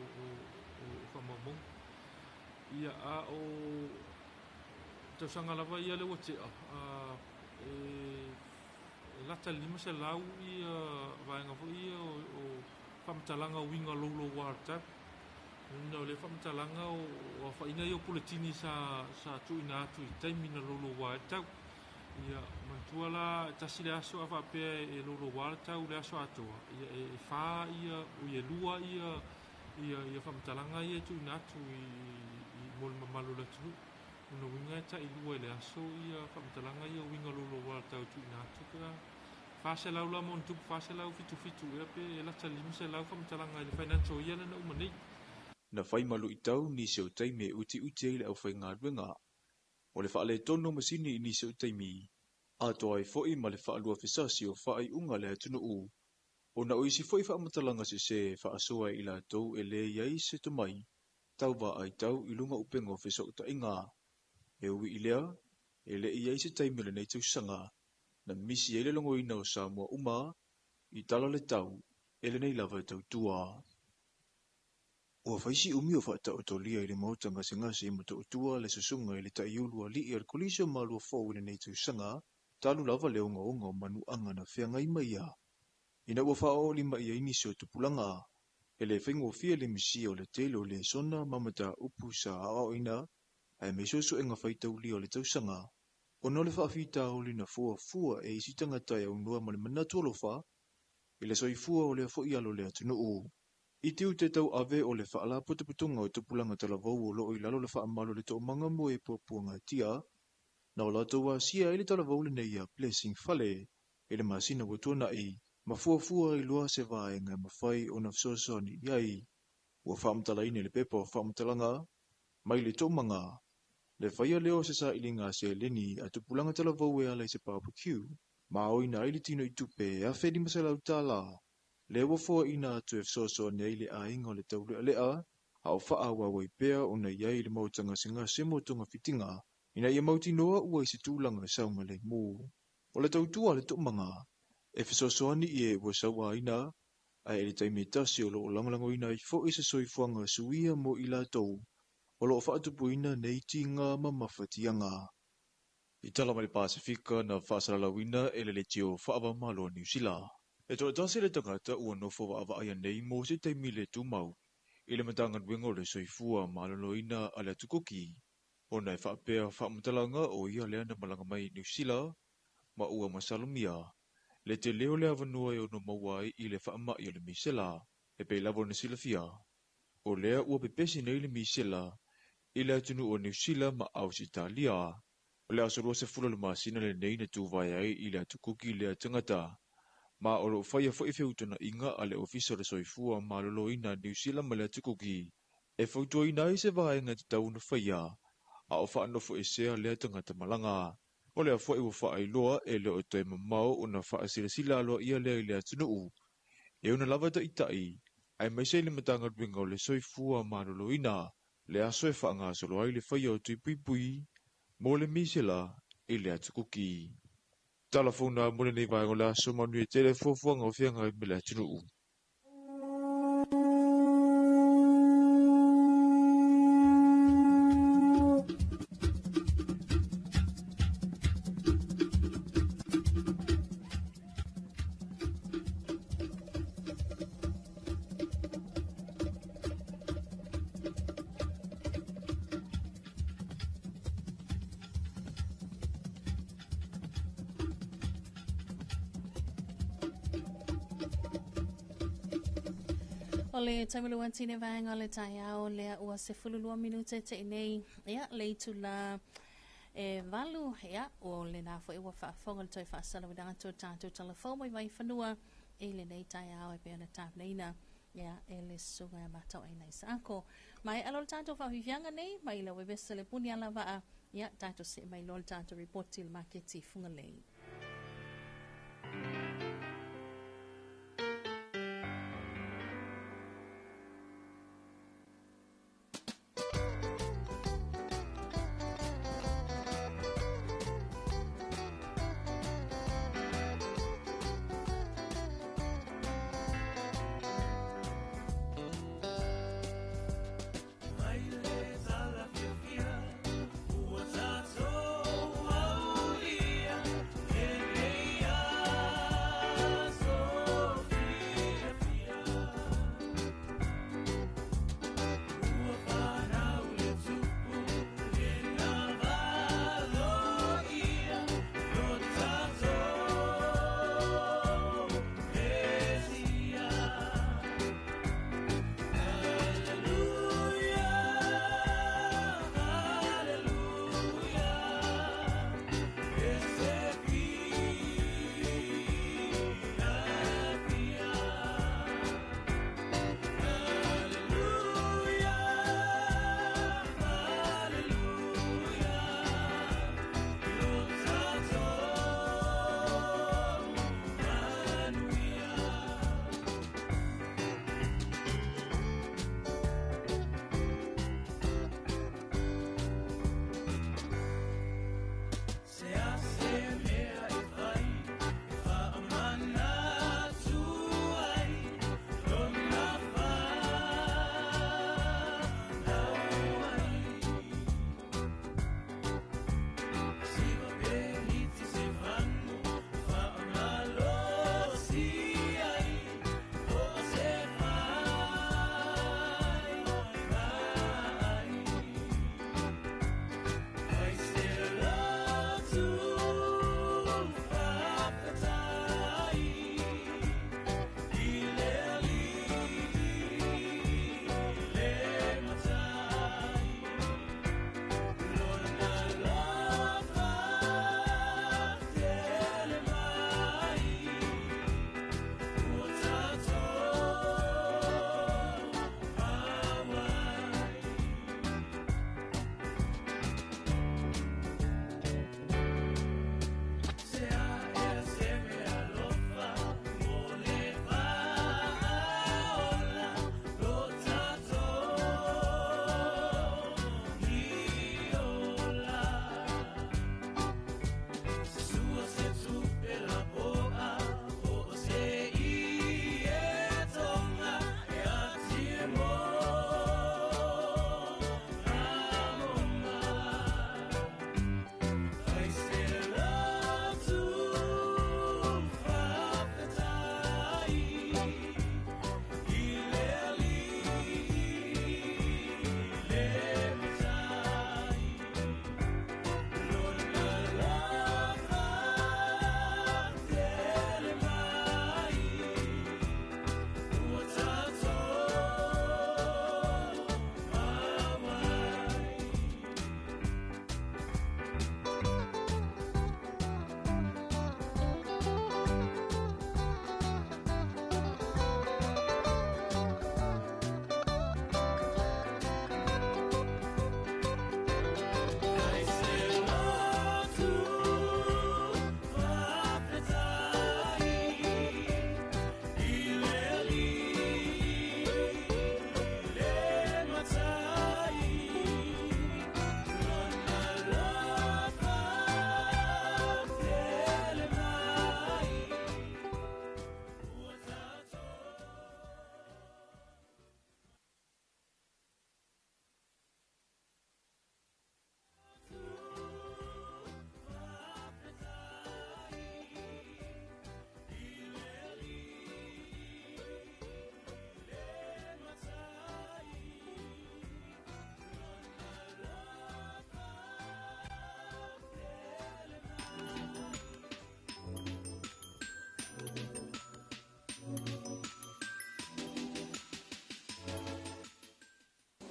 whamamunga. Ia a o tausanga lava ia le watea, lata lima se lau ia vaenga fo ia o whamatalanga winga lolo wartau. No le whamatalanga o whaina i o puletini sa tu ina atu i taimina lolo wā tau. Ia mantua la tasi le aso a whapea e lolo wā tau le aso atua. Ia e whā ia o i e lua ia whamatalanga ia tu ina atu i mole mamalu la tunu. Una winga e ta i lua le aso ia whamatalanga ia winga lolo wā tau tu ina atu ka. Whase lau la mon tupu whase lau fitu ia pe e lata lima se lau whamatalanga i le financial ia lana umanei. Na whai malu i tau ni se o taimi e uti ai le au whai ngā ruenga. O le whaale tono masini i ni se o taimi. A toa ai foi ma le whaalua whisasi o whaai unga le atunu u. O na oisi foi whaamatalanga se whaasoa i la tau e le iai se tamai. Tau wa ai tau i lunga upengo whisok ta inga. E ui i lea, e le iai se taimi le nei tau sanga. Na misi e le longo ina o Samoa uma, i tala le tau, e le nei lava tau tua. Ua faisi umi o whaata o tolia i le mautanga se ngasi ima to utua le susunga i le ta iulua li i al kolisio malua fau i le nei sanga, talu lava leo ngaonga o manu anga na whea ngai mai ia. Ina ua whao lima ia inisi o tupulanga, e le whaingo fia le misi o le telo le sona mamata upu sa ao ina, ai me soso e nga whaitau li o le tausanga. O no le whaafita o li na fua e isi tangatai au noa male manatu alofa, i le soifua o le fo i alo le atunuu. I tiu te tau ave o le whaala putuputunga o tupulanga talavau o loo i lalo le whaamalo le tau manga mo e puapuanga tia, na o lato wa sia i le talavau le neia blessing fale, i le masina watua i, mafuafua i lua se vae ngai mawhai o na fsosoni iai, ua whaamtala ine le pepa o whaamtalanga, mai le tau manga, le whaia leo se sa ili ngā se leni a tupulanga talavau e ala i se barbecue, ma o ina ili tino i tupe a whedi masalau tala, le wafo ina atu e fsoso ni aile a ingo le tau lea, hao faa wawai pea o na iai le mautanga singa semo tunga fitinga, ina ia mauti noa ua i se tūlanga saunga le mū. O le tautua le tumanga, e fsoso ani i e ua sawa ina, a e le taimi tasi o lo langalango ina i fo i se soifuanga suia mo i la tau, o lo whaatupu ina neiti ngā mamawhatianga. I tala mai Pasifika na whaasalalawina e le tio whaava malo New Zealand. E toa tase le tangata ua nofo wa awa aya nei mo se taimi le tūmau. I le matanga nuengo le soifua maloloina a le tukoki. O nei whaapea whaamutalanga o ia lea na malanga mai New Zealand, ma ua masalumia. Le te leo le avanua e ono mawai i le whaamai o le misela, e pei lavo na silafia. O lea ua pepesi nei le misela, i le atunu o New Zealand ma Ausitalia. O le asorua se fula le masina le nei na tūvai ai i le atukuki le atangata. Ma o lo whaia whaifeutana inga a le ofisa le soifua ma lolo ina New Zealand ma le atukuki. E whautua ina i se vaenga te tau na whaia, a o wha anofo e sea le atangata malanga. O le a whai ua wha ailoa e le o toi mamau o na wha sila sila aloa ia lea i le atunuu. E una lava ta itai, ai maise le matanga ruinga o le soifua ma lolo ina, le aso e wha ngā solo ai le whaia o tui pui pui, mo le misela i le atukuki. Talafona mole nei vai o la so manu e tele fofuanga o fianga me le atunuu. O le taimulu tine vaenga o le tai au lea ua se fululua minute te inei ia le tula e valu ia o le nafo e ua whaafonga le toi whaasala widanga tō tātou talafo mai vai whanua e le nei tai au e peana tāpneina ia e le sunga e matau e nei sako. Mai alo le tātou whawhiwhianga nei mai la webesa le puni ala waa ia tātou se mai lo le tātou reporti le maketi funga lei. Yeah.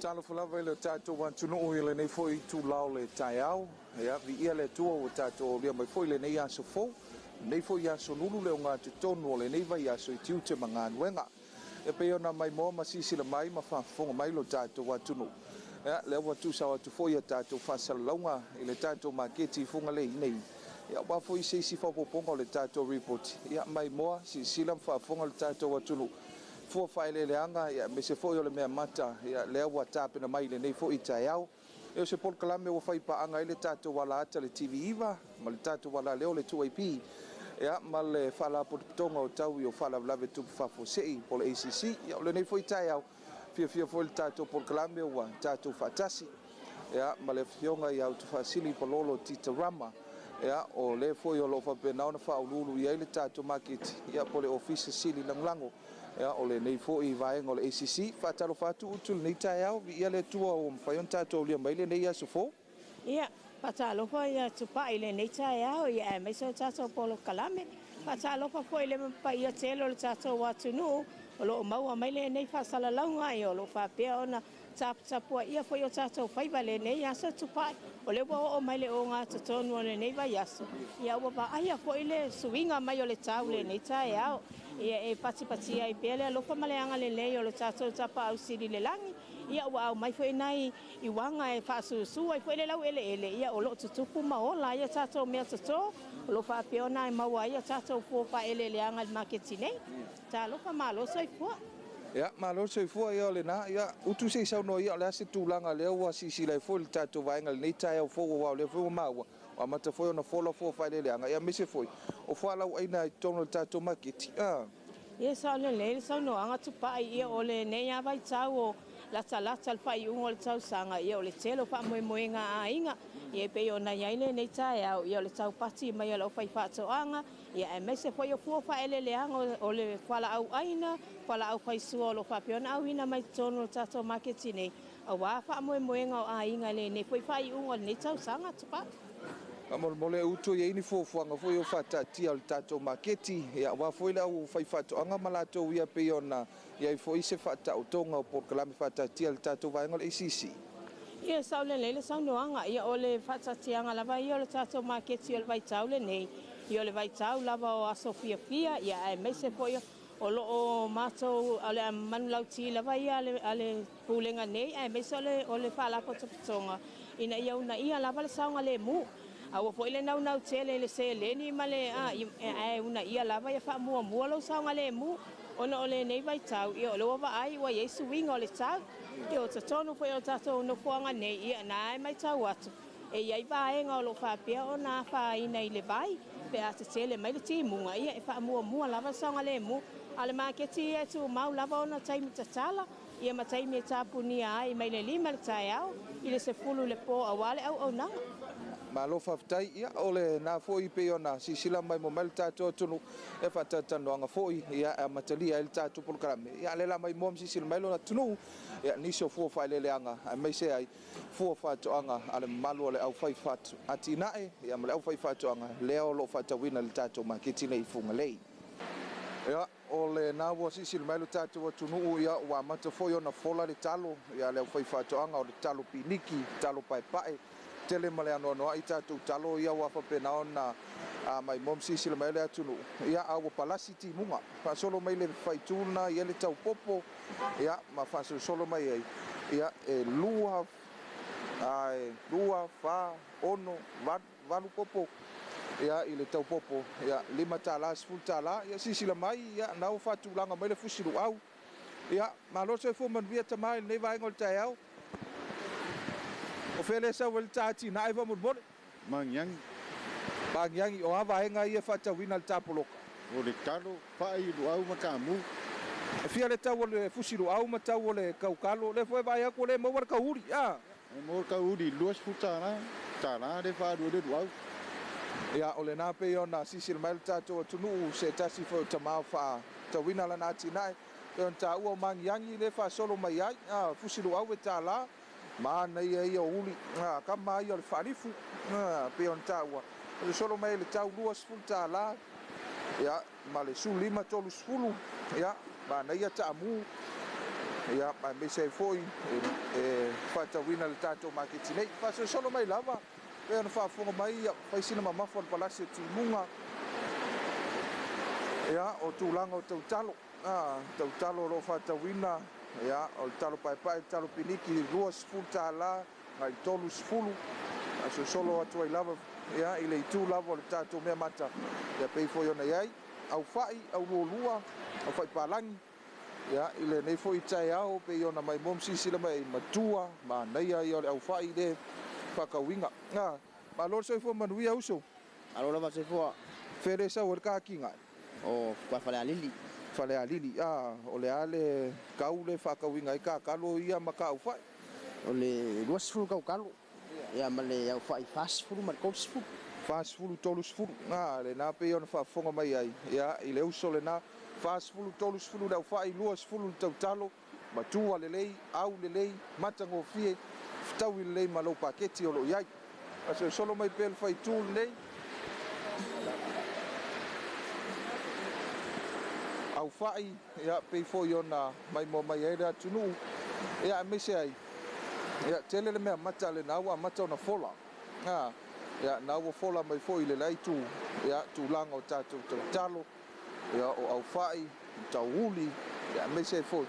Talofa lava i le tātou wantunuu i le nei foi tūlau le taiao. Ia, vi ia le tua o tātou lia mai foi le nei aso fou. Nei foi aso lulu le o ngā tutonu o le nei vai aso i tiu te mga nuenga. E pe ona mai moa masisi le mai ma whaafonga mai lo tātou wantunuu. Ia, le awa tūsa watu foi a tātou whasalaunga i le tātou maketi funga le nei. Ia, wa foi seisi whapoponga o le tātou report. Ia, mai moa si silam whaafonga le tātou wantunuu. Fua whaile leanga, ia, me se foi o le mea mata, ia, lea wa tāpena mai le nei foi tai au. Eo se pol kalame o whai paanga i le tātou wala ata le TV Iva, ma le tātou wala leo le 2AP. Ia, ma le whala potopitonga o tau i o whala vlave tupu whafosei po le ACC. Ia, o le nei foi tai au, fia foi le tātou pol kalame o wa tātou whatasi. Ia, ma le fionga i au tu whasili po lolo tita rama. Ia, o le foi o lo whapena ona whaululu i le tātou market. Ia, po le ofisa sili langlango. Ia, o le nei fo i vaenga o le ACC, whatalo whatu utul nei tai au, vi ia le tua o mwhaion tātou lia mai le nei aso fo? Ia, patalofa ia tupa i le nei tai au, ia e meiso tātou polo kalame, patalofa fo i le mpa ia telo le tātou watunu, o lo maua mai le nei whasalalaunga i o lo whapea ona tapua ia fo i o tātou whaiva le nei aso tupa, o le wa o mai le o ngā tatonu o le nei vai aso, ia ua ba aia fo i le suinga mai o le tau le nei tai au, ia e pati ai pele alofa maleanga le lei o le tātou tapa au siri le langi ia ua au mai foi nai i wanga e whaasusu ai foi le lau ele ia o lo tutupu maola ia tātou mea tato o lo whaapeona e maua ia tātou fuopa ele leanga le maketi nei tā lofa malo soi fua Ia, malo soi fua ia o le na ia utu se sau no ia o le ase tūlanga leo wa sisi lai foi le tātou vaenga le nei tai au fogo wa o le foi maua o mata foi ona fola fua whaile leanga ia mese foi o whalau aina i tono le tātou maketi Ia sa le sa no anga tupa ia o le nei avai tau o lata le fai ungo le tau sanga ia o le telo fa moenga a inga ia pe ona ia le nei tai au ia o le tau pati mai o fai fato anga ia e mese foi o fua fa ele anga o le fala au aina fala au fai suo lo fa piona au ina mai tono tato market nei a wa fa moenga a inga le nei foi fai ungo le nei tau sanga tupa Mole utu ye ini fuanga foi o fatati al tato maketi ya wa foi la u fai fato anga malato ia pe ona ia foi se fata o tonga o por kalame fatati al tato vai ngol ACC ia sa le sa no anga ia ole fatati anga lava ia le tato maketi o vai tau le nei ia le vai tau lava o Sofia ia e mese foi o lo o mato ale manlauti lava ia ale pulenga nei e mese ole fala potonga ina ia una ia lava le saunga le mu Awa foi le nau tele le se le ni male una ia lava ia fa mua lo saunga le mu ona ole nei vai tau ia ole wa ai wa Yesu winga ole tau ia o tatono foi o tato no fuanga nei ia na mai tau atu e ia va enga lo fa pia ona fa ina ile vai pe a te tele mai le timunga ia e fa mua lava saunga le mu ale maketi e tu mau lava ona taimi tatala ia mataimi tapuni ai mai le lima le taiao ile se fulu le po awale au na malo faftai ia ole na foi pe ona sisila mai mo mal tato tunu e fata tanoanga foi ia matalia el tato por krame ia le la mai mom sisil mai lo tunu ia ni so fo fa le leanga mai se ai fo fa to anga ale malo le au fai fat atinae ia mal au fai fat anga leo lo fata wina le tato maketi nei funga lei ia ole na wo sisil mai lo tato tunu ia wa mata foi ona fola le talo ia le au fai fat anga o le talo piniki talo pai pai tele male ano no ai tatu talo ia wa fa pena ona mai mom sisi le mele atunu ia au palasi ti munga fa solo mai le faituna ia le tau popo ia ma fa solo mai ai ia e lua fa ono valu popo ia i le tau popo ia lima tala sful tala ia sisi le mai ia nau fa tulanga mai le fusilu au ia ma lo se fo man via tamai nei vai ngol taiau O fele sa wel tati na iva mo mangyang o ava nga ia fa tawina al tapolo o le talo fa i lu au makamu fia le tawo le fusilu au matawo le kaukalo le foi vai ko le mo war kauri mo kauri luas futana tana de fa do de au ia ole na pe ona sisil mal tato tunu se tasi fo tama fa tawina la nati nai on ta u mangyang le fa solo mai ai fusilu au tala ma nei ia uli ka mai o le farifu pe on taua le solo mai le tau luas fulta la ya ma le sulima tolu sfulu ya ma nei ia tamu ia mai me se foi whatawina le tātou maketi nei whasosolo mai lava pe ana whaafonga mai ia whaisina mamafo le palasi o tūmunga ia o tūlanga o tautalo tautalo lo whatawina ia o le talo pai talo piniki lua sifuru tāla ngai tolu sifuru asosolo atu ai lava ia i le itu lava o le tātou mea mata ia pei foi ona iai au whai au luolua au whai palangi ia i le nei foi tai au pe ona mai mom sisila mai matua ma nei ai o le au whai le whakawinga ma lor soi fo manuia uso alo lava se fo fere sa o le kakinga o kwa fale alili o le ale kau le whakawinga i kakalo ia ma ka au whai o le luas fulu kau kalo ia ma le au whai fast fulu ma coach fulu fast fulu tolus fulu le nā pe ona whaafonga mai ai ia i le uso le nā fast fulu tolus fulu le au whai luas fulu le tautalo matua le lei au le lei matango fie tau i le lei ma lau paketi o lo iai aso solo mai pe le whai tūl nei au whai ia pe foi ona mai mo mai ai rea tunu ia me se ai ia tele le mea mata le nā ua mata ona fola ia nā ua fola mai foi le lai tū ia tūlanga o tātou tautalo ia o au whai tau uli ia me se foi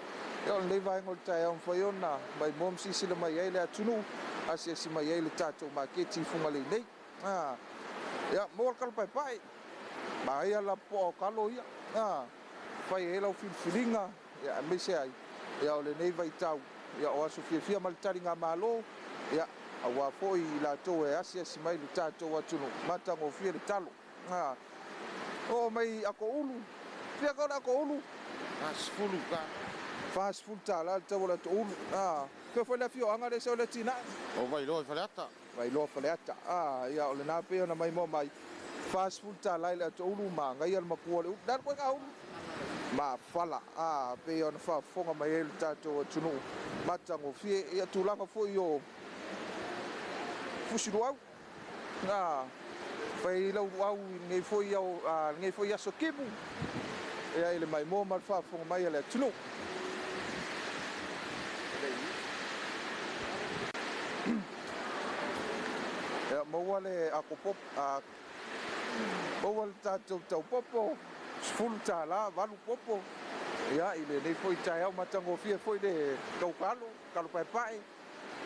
ia o le vaenga o le tai au whai ona mai mom sisila mai ai le atunu asi mai ai le tātou maketi funga le nei ia mo le kalo pai ma ia la po o kalo ia whai e lau filfilinga ia me se ai ia o le nei vai tau ia o aso fia ma le taringa malo ia aua foi i latou e asi mai le tātou atunu matango fia le talo o mai ako ulu fia kona ako ulu fasfulu tāla le tau la to ulu pe foi la fio anga le so le tina o vai lo faleata ia o le nā pe ona mai mo mai fasfulu tāla le to ulu ma ngai al makua le dar ko ka ulu ma fala pe ona fa fonga mai le tātou atunu matango fia ia tulanga foi o fusiruau fai lau au ngai foi aso kibu ia ile mai mo mal fa fonga mai le tunu ia mo wale akopop mo wale tau popo full tala valu popo ia ile nei foi tai au matango fia foi de kalo pai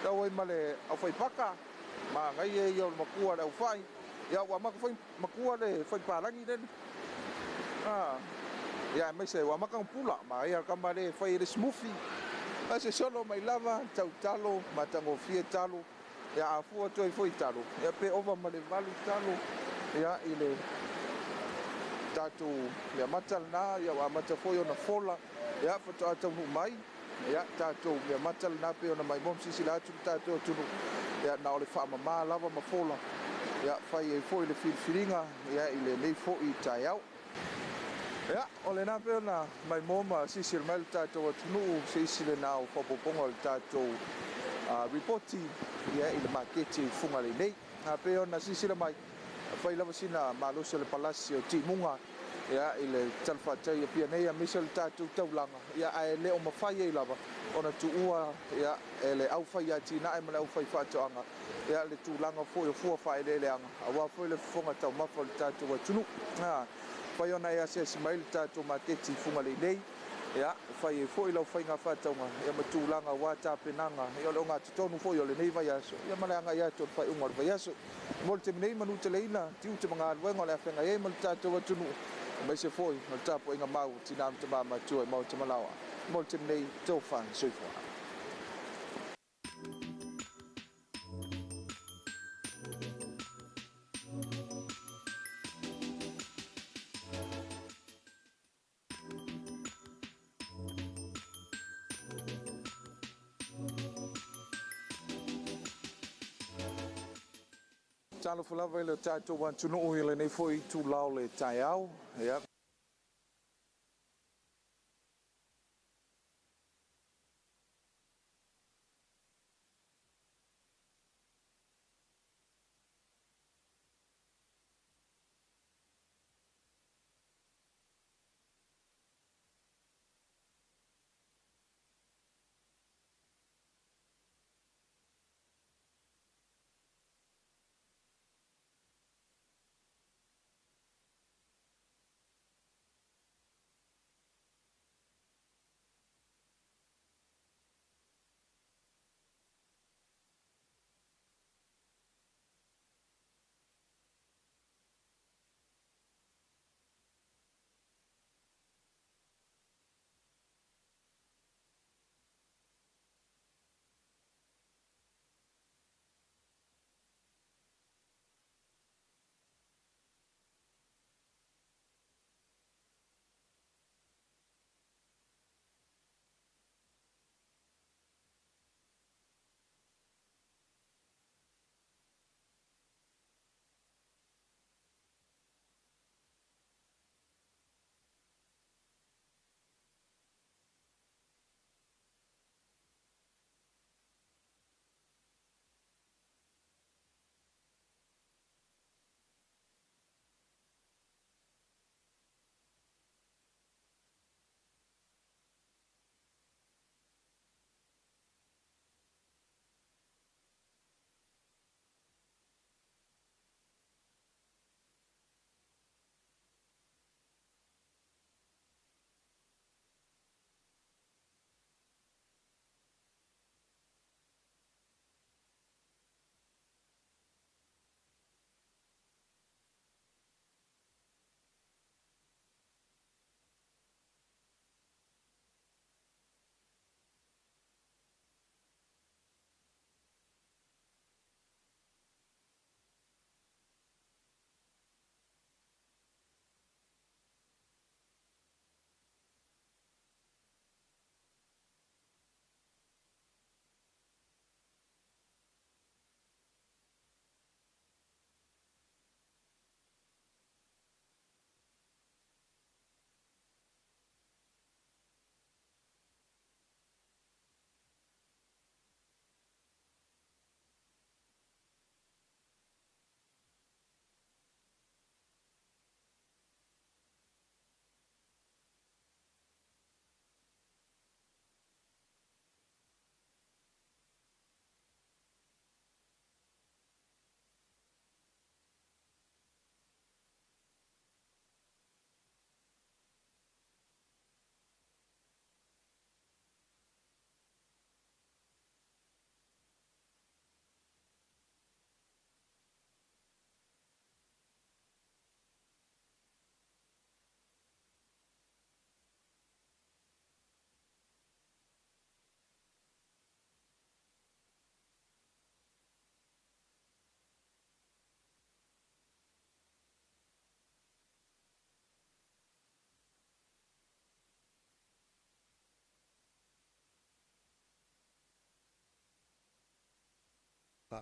tau ai male au fai paka ma ngai e yo makua le au fai ia wa maka fai makua le fai palangi le ia mai se wa maka pula ma ia kama le fai le smoothie ase solo mai lava tau talo matango fia talo ia afu to foi talo ia pe over male valu talo ia ile tatu ia matal na ia wa mata foi ona fola ia foto ata mai ia tatu ia matal na pe ona mai mom sisila tatu tunu ia na ole fa mama lava ma fola ia fai e foi le filfilinga ia ile nei foi tai au ia ole na pe ona mai mom sisil mal tatu tunu sisile na o poponga le tatu reporti ia ile maketi funga le nei pe ona sisile mai fai lava sina malusa le palasio timunga ia ile talfatai pia nei a misal tatu taulanga ia ai le o mafai ai lava ona tuua ia ele au fai ati na ai mala au fai fatoanga ia le tulanga foi o fua fai le anga awa foi le fonga tau mafo le tatu wa tunu fai ona ia se smail tatu maketi funga le nei ia fai foi lo fai nga fatoanga ia matulanga wa tapenanga ia lo nga tonu foi o le nei vai aso ia mala nga ia to fai unga vai aso molte nei manu te leina tiu te manga wenga le afenga ia mal tatu wa tunu mai se foi mal tapo inga mau tinam te mama tu mau te malawa molte nei tofan soifo Talofa lava le tātou wantunu o ile nei foi tu lao le tai au ia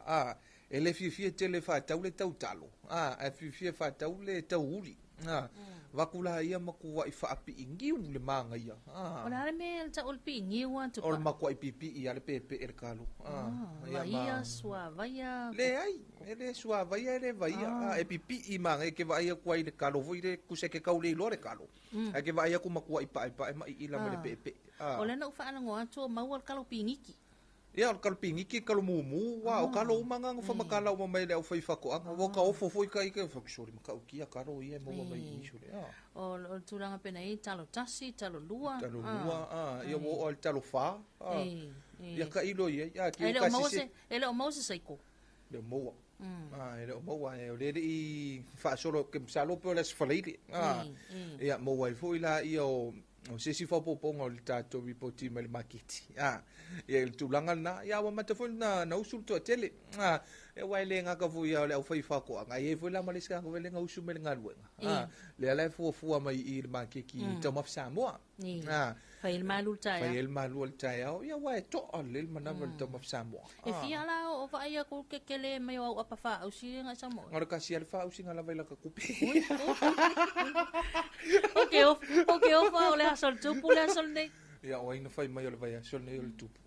a e le fifia tele whātau le tau talo e fifia whātau le tau uri wakula ia makua I whaapi ingiu le manga ia O le hale me ta ulpi ngiu atu o le makua I pipi I ale pepe e le kalu vaia sua vaia le ai ele sua vaia ele vaia e pipi I manga e ke vaia kua I le kalu voi le kuse ke kau le ilo le kalu e ke vaia ku makua I pa e ma I ila me le pepe o le na ufa ana ngoa atu o maua le kalu pingiki ia o kalu pingiki kalu mumu wa o kalu umanga ngo famakala o mai le au fai fako anga o ka ofo foi kai ke faksori maka o kia kalu ia mo mai isu le o tulanga pena I talo tasi talo lua ia o talofa ia ka ilo ia ia ki o kasi ele o mose saiko le mo ele o mo e o le I fa solo ke salo pe le sfaleile ia mo wa foi la ia o se si fa poponga o le tato ripoti mai le makiti ia le tulanga na ia wa matafo na usul to tele e wa le nga ka fu ia le au fai fa ko nga e fu la maliska ko le nga usul me nga luenga le ala fu mai I le makiki Talofa Samoa fa il malu tai ia wa to le manava le Talofa Samoa e fia la o va ia ko ke le mai o apa fa o si nga Samoa ora ka si al fa o si nga la vai la ka kupi okay o fa o le asol tupu le asol nei ia o ina fai mai o le vai asol nei o le tupu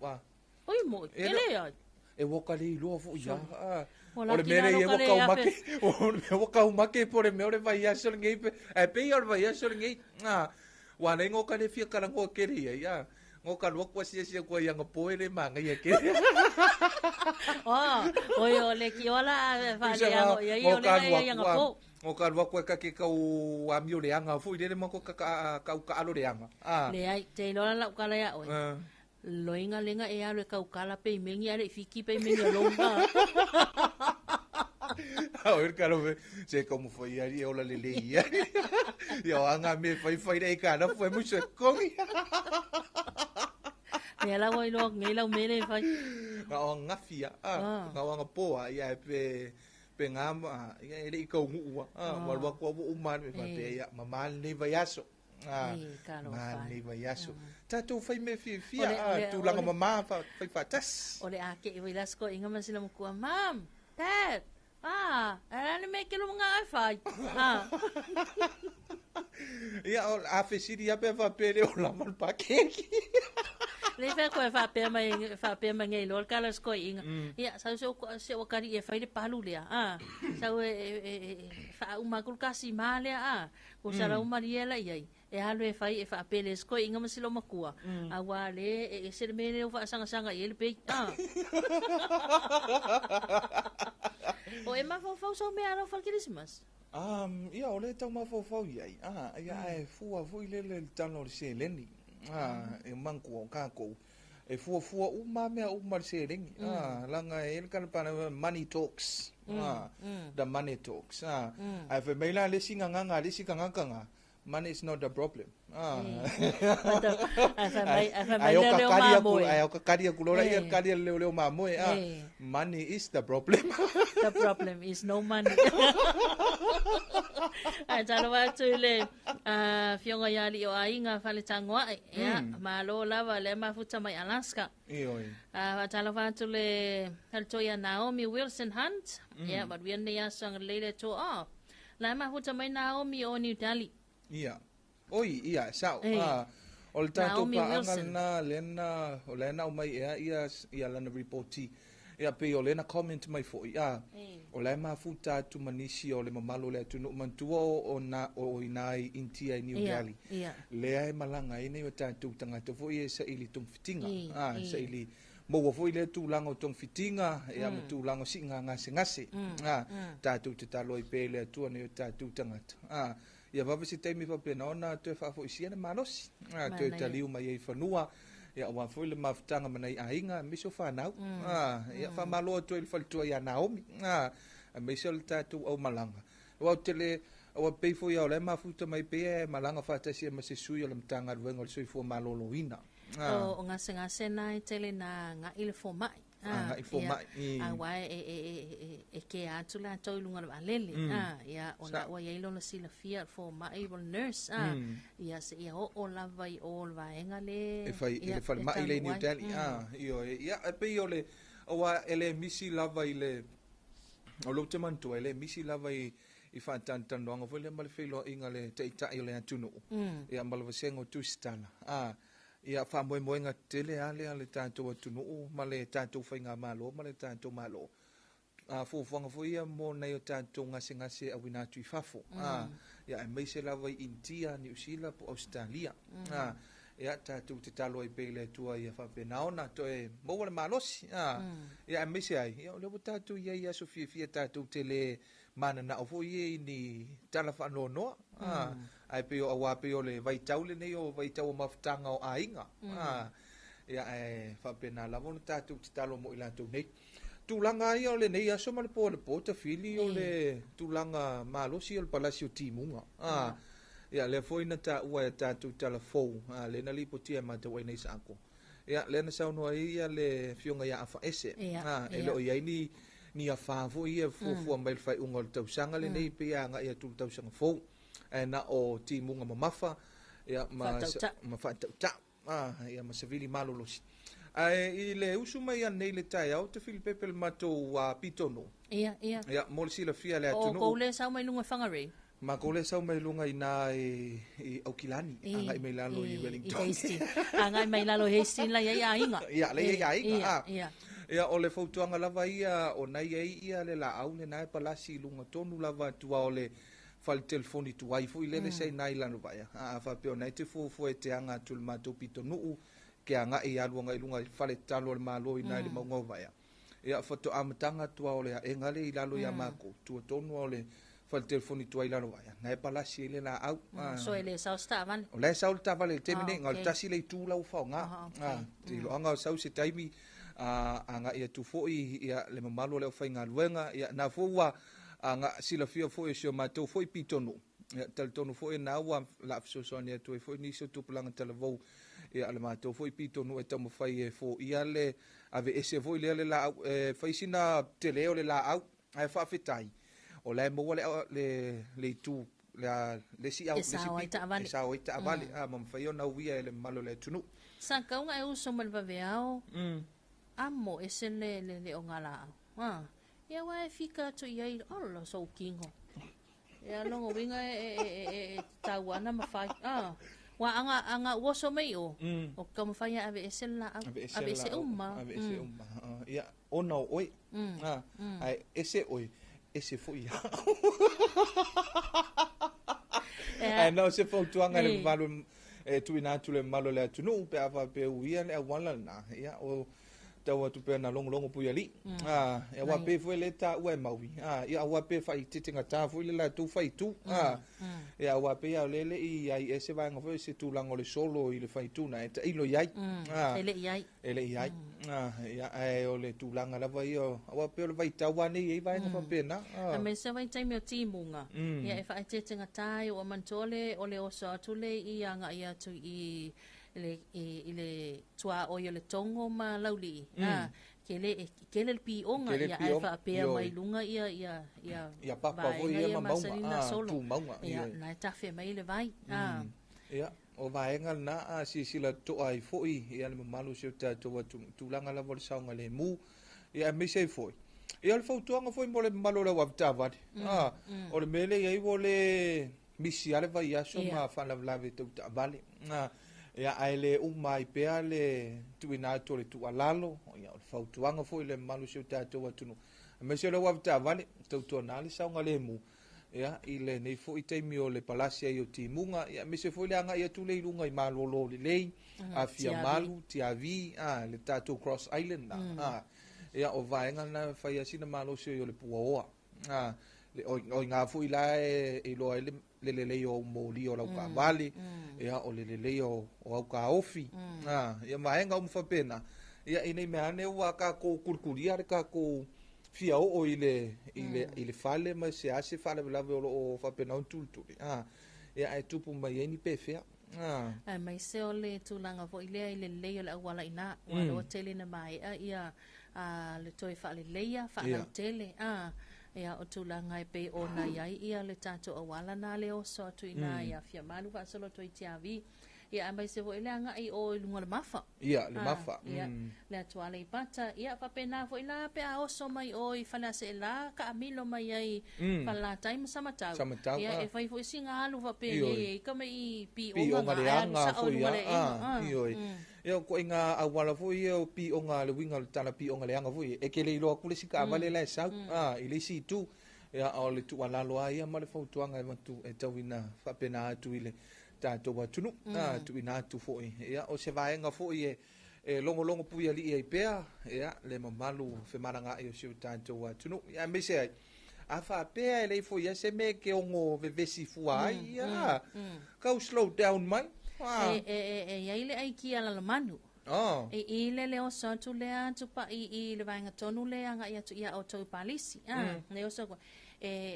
oi mo ele ai e woka le ilo fu ia o le mere e woka o make o le woka o make por e me vai asol ngei e pe o vai asol ngei wa nei ngoka le fia kala ngo kere ia ngoka lo kwa sia kwa ia ngapo ele manga ia ke oi o le ki ola fa le ia o le ia ngapo o ka wa kwa ke ka o amio le anga fu ile mo ka alo le anga le ai te no la ka la oi loinga lenga e alo ka ukala pe mengi ale fiki pe mengi longa o el caro se como foi ali ola le ia yo anga me fai dei kana foi mucho con ne la voi lo ngai la mele fai o ngafia nga wanga poa ia pe ngama ia ele ko ngua wa ko uma me fa pe ia mama ni vaiaso ni vaiaso tatu fai me fia tu langa mama fai fatas o le ake i vailasko inga masila mo kua mam dad ana me ke lo nga fai ia o a fesiri ia pe fa pere o la mal pakeki le fe ko fa pe mai ngai lo kala sko inga ia sa se o kari e fai de palu le sa fa uma kul kasi male ko sara uma riela ia e halo e fai e fa pele sko inga masilo makua awa le e se mele o fa sanga ele pe o e ma fa so me ara fa Christmas ia o le tau ma fa ia ia e fua foi le tano se leni e manku o kako e fua uma me uma se leni langa e kan pana money talks the money talks ai fe mela le singa nganga le singa nganga money is not the problem ai o kakaria kulora ia karia leo mamoe money is the problem the problem is no money ai talo wa tule fionga yali o ainga fale tangwa ya malo lava le mafuta mai Alaska talo wa tule halto ya Naomi Wilson Hunt ya but we ne sang later to la mafuta mai Naomi o New Delhi ia sao o le tatou paaga na lena o lena o mai ia lana reporti ia pe o lena comment mai foʻi o le mafuta atu manisi o le mamalo le atunuu mantua o ina ai intia i New Delhi lea e malaga ai nei o tatou tagata foʻi e saʻi li togafitiga saʻi li maua foʻi le tulaga o togafitiga ia ma tulaga o siʻiga gasegase tatou tatalo ai pe le atua nei o tatou tagata ia vava se taimi faapena ona toe faafoʻisia na malosi toe taliu mai ai fanua ia ua foi le mafutaga manai aiga mese o fanau ia faamaloa toe le faletua iā Naomi mese o le tatou aumalaga ua o tele ua pei foi ao le mafuta mai pea e malaga faatasia ma se sui o le matagaluega o le soifua malōlōina o gasegase na e tele na gaʻi le fomaʻi aua e ke atu la tau i lunga alele ia o la ua iai lona silafia fo mai o nurse ia se ia o lava i o le vaenga le e fai le mai le New Delhi ia e pei o Oa ele misi lava ile o lo te mantua ele misi lava i whaatantanoanga foi le male whilo inga le te ita i le atunu. Ia malawa sengo tu stana. Ia whamoe moenga tele ale tātou atunu ma le tātou whainga malo ma le tātou malo. Fuwanga fo ia mo nei o tātou ngase a winatu i whafo. Ia e meise lava i India, New Zealand po Australia. Ia tātou te talo i pele tua ia whapenaona to e maua le malosi. Ia e meise ai. Ia o lewa tātou ia Sofia tātou tele mana na ofo ia ni tala whanonoa. Ai peo awa peo le vaitau le nei o vaitau o mafutanga o ainga. Ia e whapena lava no tātou te talo mo i lātou nei. Tūlanga ia o le nei aso ma le po ta fili o le tūlanga malosi o le palasi o timunga. Ia le foi na ta ua e tātou tala fou. Le na lipo tia ma te wai nei sako. Ia le na saunua ia le fionga ia afa ese. E lo ia ni a whafo ia fufua mai le whai unga le tausanga le nei pe ia nga ia tūl tausanga fou. E na o timunga mamafa. Ia ma whaatauta. Ia ma savili malolosi. I le usu mai nei le tai au te Filipepe le matou pitono. Ia. Ia, mo le sila fia le atunu. O koule sau mai lunga whangarei. Ma koule sau mai lunga i nā i Aukilani. Anga i mai lalo i Wellington. I Hastings. Anga i mai lalo i Hastings la ia inga. Ia, le ia inga. Ia. Ia, o le fautuanga lava ia, o nai ia le la au ne nai palasi lunga tonu lava tua o le fal telefoni tuai fu i lele sei nai lano vaya. Whapeo nai te fufu e te anga tu le matou pitonu ke anga i aluanga i lunga i fale talo le malo i nai le maunga vaya. Ia foto amatanga tua o le engale i lalo ia mako. Tua tonu o le fale telefoni tua i lalo vaya. Nai palasi le la au. So ele sau stavale. O le sau stavale te mene ngal tasi le tu lau fau nga. Te lo anga sau se taimi anga ia tu foi ia le mamalo le fai nga luenga ia na foua anga sila fia foi sio matou foi pitonu. Ia tal tonu foi na wa la so so ni tu foi ni so tu planga televou. Ia le matou foi pitonu e tamo fai e fo ia le ave ese foi le la fai sina tele o le la au ai fa fitai o le mo le tu le si au le si sa o ita vale mam fai ona uia le malo le tunu sa kaunga e uso malva veao amo ese le ongala ia wa fika to ia o so kingo ia longo winga e tawana mafai wa anga woso mai o kama faya ave ese umma ia ona oi ai ese oi ese foi ai no se foi tuanga le valo tuina tu le malo le tunu pe ava pe uia le wala na ia o tawa tu pe na longo pu ali e wa pe foi le ta wa maui ia wa pe fai titinga ta foi le la tu fai tu ia wa pe ia le i ai ese va ngo foi se tu lango le solo i le fai tu na e lo iai ele iai ia e o le tu langa la vai o wa pe le vai ta wa ni i vai ngo pe na a me se vai tai me timunga ia e fai titinga tai o mantole o le oso tu le i anga ia tu i ile tua o le tongo ma lauli ke le pi onga ia ai fa pe mai lunga ia papa vo ia ma tu maunga ia na ta fe mai le vai ia o vai ngal na si sila to ai foi ia le malu se ta to tu langa la vol saunga le mu ia me se foi ia le fautuanga foi mo le malu la wapta va o le mele ia i vo le misi ale vai aso ma fa la lave to vale ia ai le umai pea le tuina to le tualalo ia o fautuanga foi le malu se tatou atunu me se le wavta vale tautu na le saunga le mu ia i le nei foi taimi o le palasia i o timunga ia me se foi le anga ia tu le ilunga i malolo le lei a fia malu tiavi le tatou cross island na ia o vaenga na fai asina malo se o le puaoa le o nga foi la e lo le o moli o la vale ia o le o au ka ofi ia maenga o mfapena ia ine me ane wa ka ko kurkuria ka ko fia o ile fale ma se ase fale la o fapena on tultuli ia ai tupu mai ni pefea mai se o le tulanga vo ile le o le wala ina wa lo tele na mai ia le toi fa le leia fa na tele ia o tulanga e pe ona iai ia le tato awala na le o so tu ina ia fia malu va solo toi tiavi ia mai se foi le anga I o lunga le mafa ia le mafa ia le atua le pata ia fa pena foi la pe a oso mai o I fala se la ka amilo mai ai fala time samatau ia e fai foi singa alu fa pe e ka mai pi onga le anga foi ia ia ko inga awala foi ia pi onga le winga le tala pi onga le anga foi e ke le ilo ku le sika vale la sa I le si tu ia o le tu ala loa ia ma le fautuanga e matu e tauina fa pena atu ile tato wa tunu tu ina tu foi ia o se vaenga foi e longo pui ali e pea ia le mamalu fe maranga e o se tato wa tunu ia me se a fa pea le foi ia se me ke ongo vevesi fua ia ka slow down mai ia ile ai ki ala la manu ile le o so tu le atu pa I le vaenga tonu le anga ia tu ia o tu palisi ne o so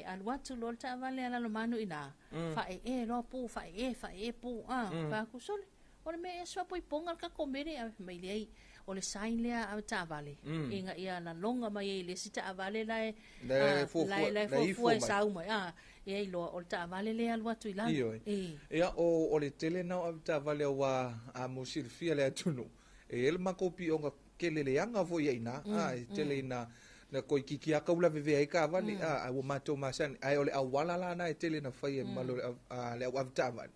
alua tu lo ta vale ala lo manu ina fa lo pu fa pu fa ku sole o me so poi ponga ka komere a mai le o le sain le a ta vale inga ia na longa mai le sita vale la fu sa mai e lo o ta vale le alua tu ila ia o le tele na o ta vale wa a musil fia le tunu el makopi onga kelele anga vo ina tele ina na koi kiki a kaula veve ai ka vani a o mato masan ai ole a wala la na tele na fai malo le au avtava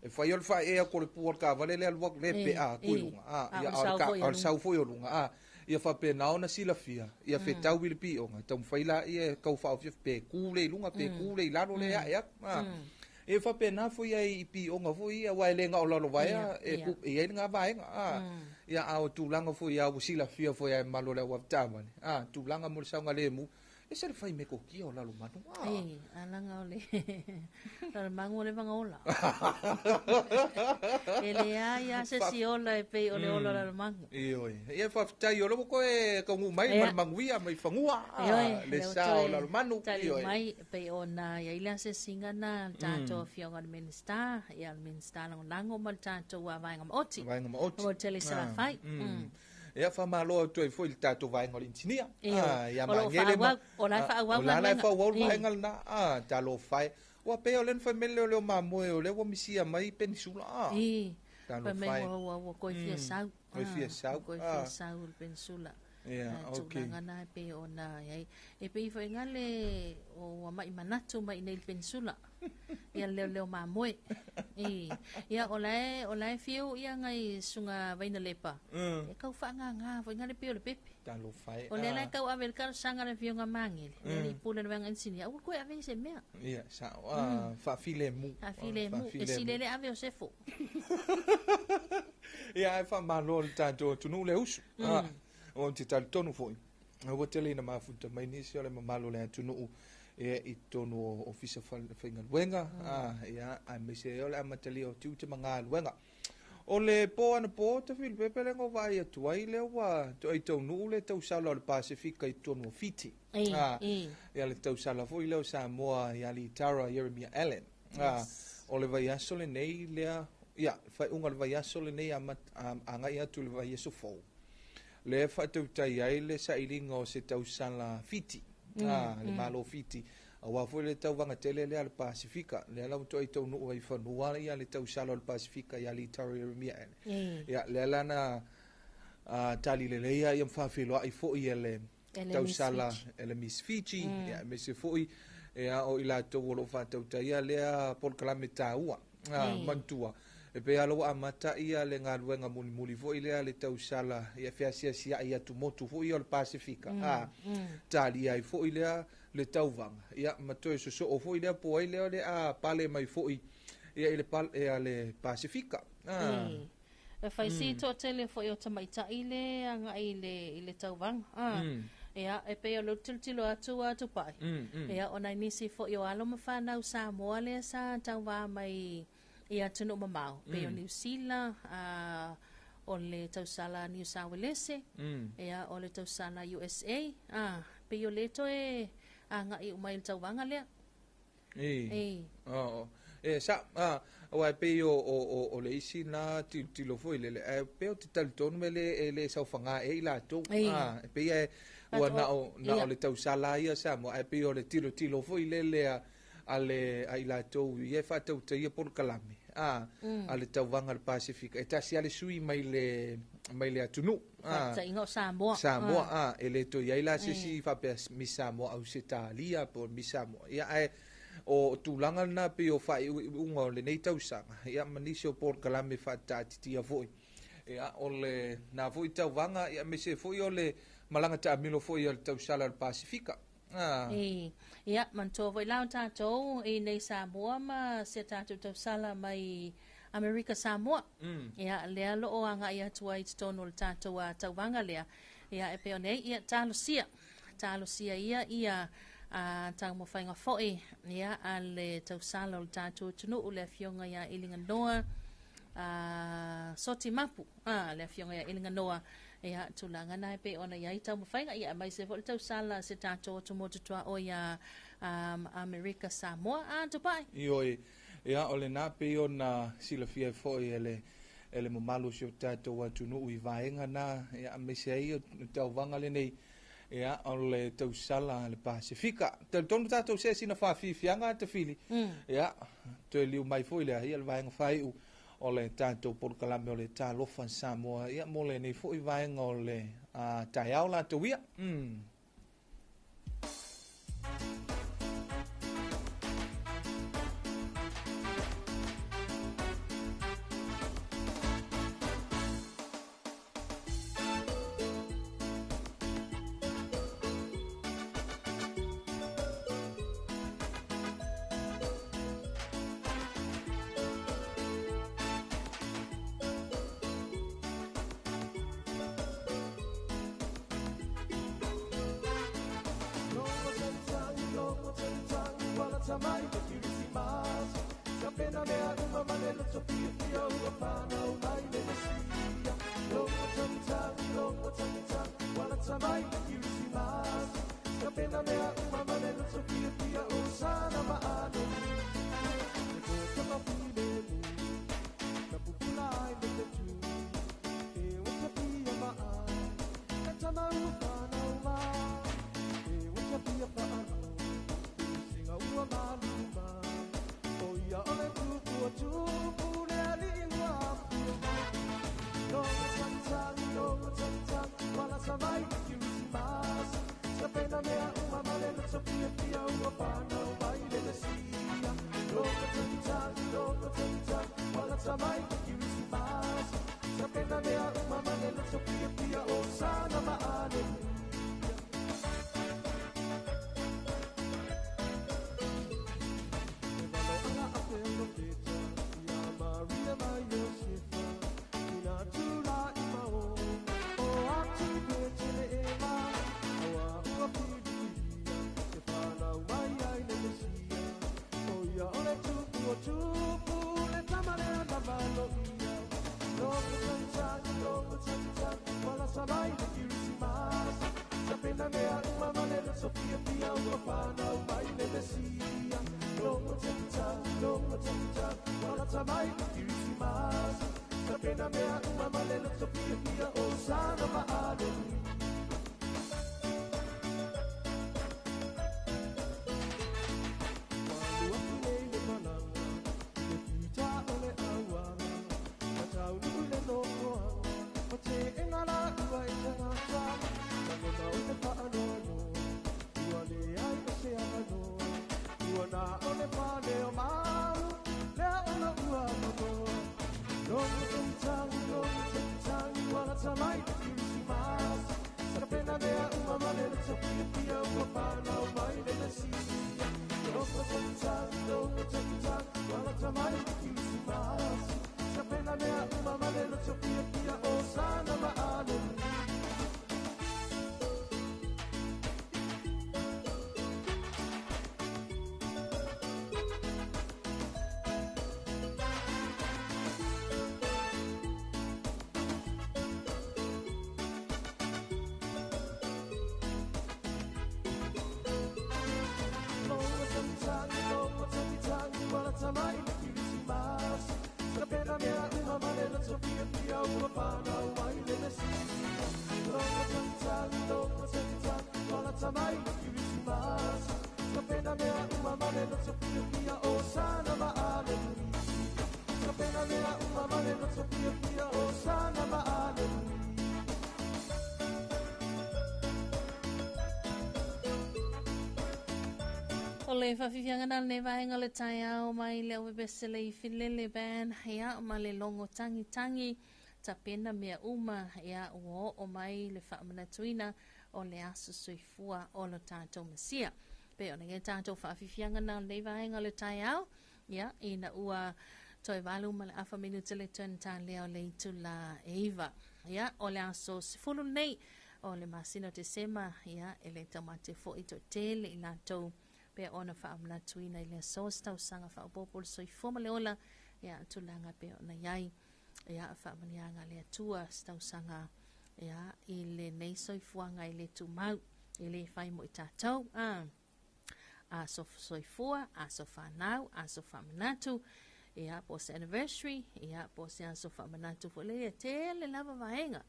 e fai ol fai e ko le puor ka vale le alwak le pe a kuilunga ia al sau foi olunga ia fa pe na ona sila fia ia fe tau wil pi onga tom fai la ia kau fa pe ku le lunga pe ku le la le ia e fa pe na foi ai pi onga foi ia wa le nga o lo vai e ku e nga vai ia au tulanga foi ia usila fia foi ai malo le waptama tulanga mo sanga le mu e se fai me ko ki o la lu manu alanga ole la mango le vangola ele ia se si ola e pe ole ola la mango ia fa tai o lo ko e ko mai manguia mai fangua le sa o la manu mai pe ona ia ila se singana tato fionga minister ia minister lango mal tato wa vainga oti o tele sala fai ia fa malo tu foi il tato vai ngol intinia ia mangele o la fa wa vai ngal na Talofa wa pe o len famele o le mamo o le wo misia mai pensula Talofa wa ko fia sau ko fia sau pensula okay ngana pe ona e pe foi ngale o mai manatu mai nei pensula ia leo mamoe ia olai fiu ia ngai sunga vaina lepa e kau fa nga foi ngale pe o le pepe Talofa o le lai kau avel kar sanga le fiu nga mangel le pula le ngan sinia o ko ave se mea ia sa fa file mu e silele ave o sefo ia fa malo tanto tunu le usu o te tal tonu foi o tele na mafuta mai nisi ole mamalo le tunu i tonu ofisa fainga wenga ia a mese ole amatali o tu te manga wenga o le po ana po te fil pepele ngo vai atu ai le wa to ai tonu le tau sala le Pacifica i tonu fiti ia le tau sala foi le Samoa ia li Tara Jeremiah Allen o le vai asole nei le ia fai unga le vai asole nei anga ia tu le vai so fo le fa tu tai ai le sa ilinga o se tau sala fiti le malo fiti wa foi le tau vanga tele le al Pacifica le ala to i tau no ai fa no ia le tau sala al Pacifica ia li Taria ia le ala na tali le ia ia fa filo ai fo ia le tau sala ele Miss Fiji ia me se foi ia o ila to lo fa tau tai le por kilometer ua mantua e pe alo amata ia le ngaluenga muli fo ile le tau sala ia feasia sia ia tu motu fo ia le Pacifica tali ai fo ile le tau vanga ia mato so o fo ile po ile le pale mai fo ia ile pal ia le Pacifica e fai si to tele fo yo tamaita ile anga ile tau vanga ia e pe lo tiltilo atu pai ia ona nisi fo yo alo mafana Samoa le sa tau va mai ia tunu mamau pe o New Zealand o le tausala New South Wales ia o le tausala USA pe o le to anga i umai le tauanga lea sa o pe o le isi na tilo foi le pe o talton mele le sa fanga e la to pe o na o le tausala ia sa mo pe o le tilo foi le ale ai la to ye fa to te por kalame a le tauvaga le Pasifika e tasi ale sui mai le atunu Whaatainga o Samoa. Samoa e le toi ai la sisi whapea mi Samoa au se talia po mi Samoa ia ai o tūlanga na pe o whai unga o le nei tausanga ia manisi o Port Kalame whaatatitia foi ia o le na foi tauvanga ia me se foi o le malanga ta amilo foi o le tausala le Pasifika ia manto voi lau tātou i nei Samoa ma se tātou tausala mai America Samoa. Ia lea loo anga ia tua i tono le tātou a tauvanga lea. Ia e peo nei ia talosia. Talosia ia tau mo whainga foi. Ia a le tausala o le tātou tunu o le fionga ia ilinga noa. Soti mapu. Le fionga ia ilinga noa. Ia tulanga nai pe ona ia i tau mo whainga ia mai se vo le tausala se tātou tumo tutua o ia America Samoa. Tupai. Ioi. Ia o le nā pe o na silafia foi ele mo malu si o tātou atunu ui vaenga nā ia me se ai o tauvanga le nei ia o le tausala le Pasifika tonu tātou se sina whawhiwhianga te whili ia te liu mai foi le ia le vaenga whai o le tātou Port Kalame o le Talofa Samoa ia mo le nei foi vaenga o le taiao la te wia o le whawhiwhianga na le vaenga le tai au mai le o besele I whilele ban ia ma le longo tangi ta pena mea uma ia o mai le whaamana tuina o le aso soifua o lo tātou masia. Pe o nge tātou whawhiwhianga na le vaenga le tai au ia ina ua toi walu ma le awha minuta le tuen tā leo le itu la eiva. Ia o le aso sifuru nei o le masino te sema ia e le tamate fo ito tele I lātou pe ona whaamana tuina I le sos tau sanga whaopopol soifua ma le ola ia tulanga pe ona iai ia whaamanianga le atua tau sanga ia I le nei soifuanga I le tumau I le whai mo I tātou a so soifua a so whanau a so whamanatu ia po se anniversary ia po se a so whamanatu fo le tele lava vaenga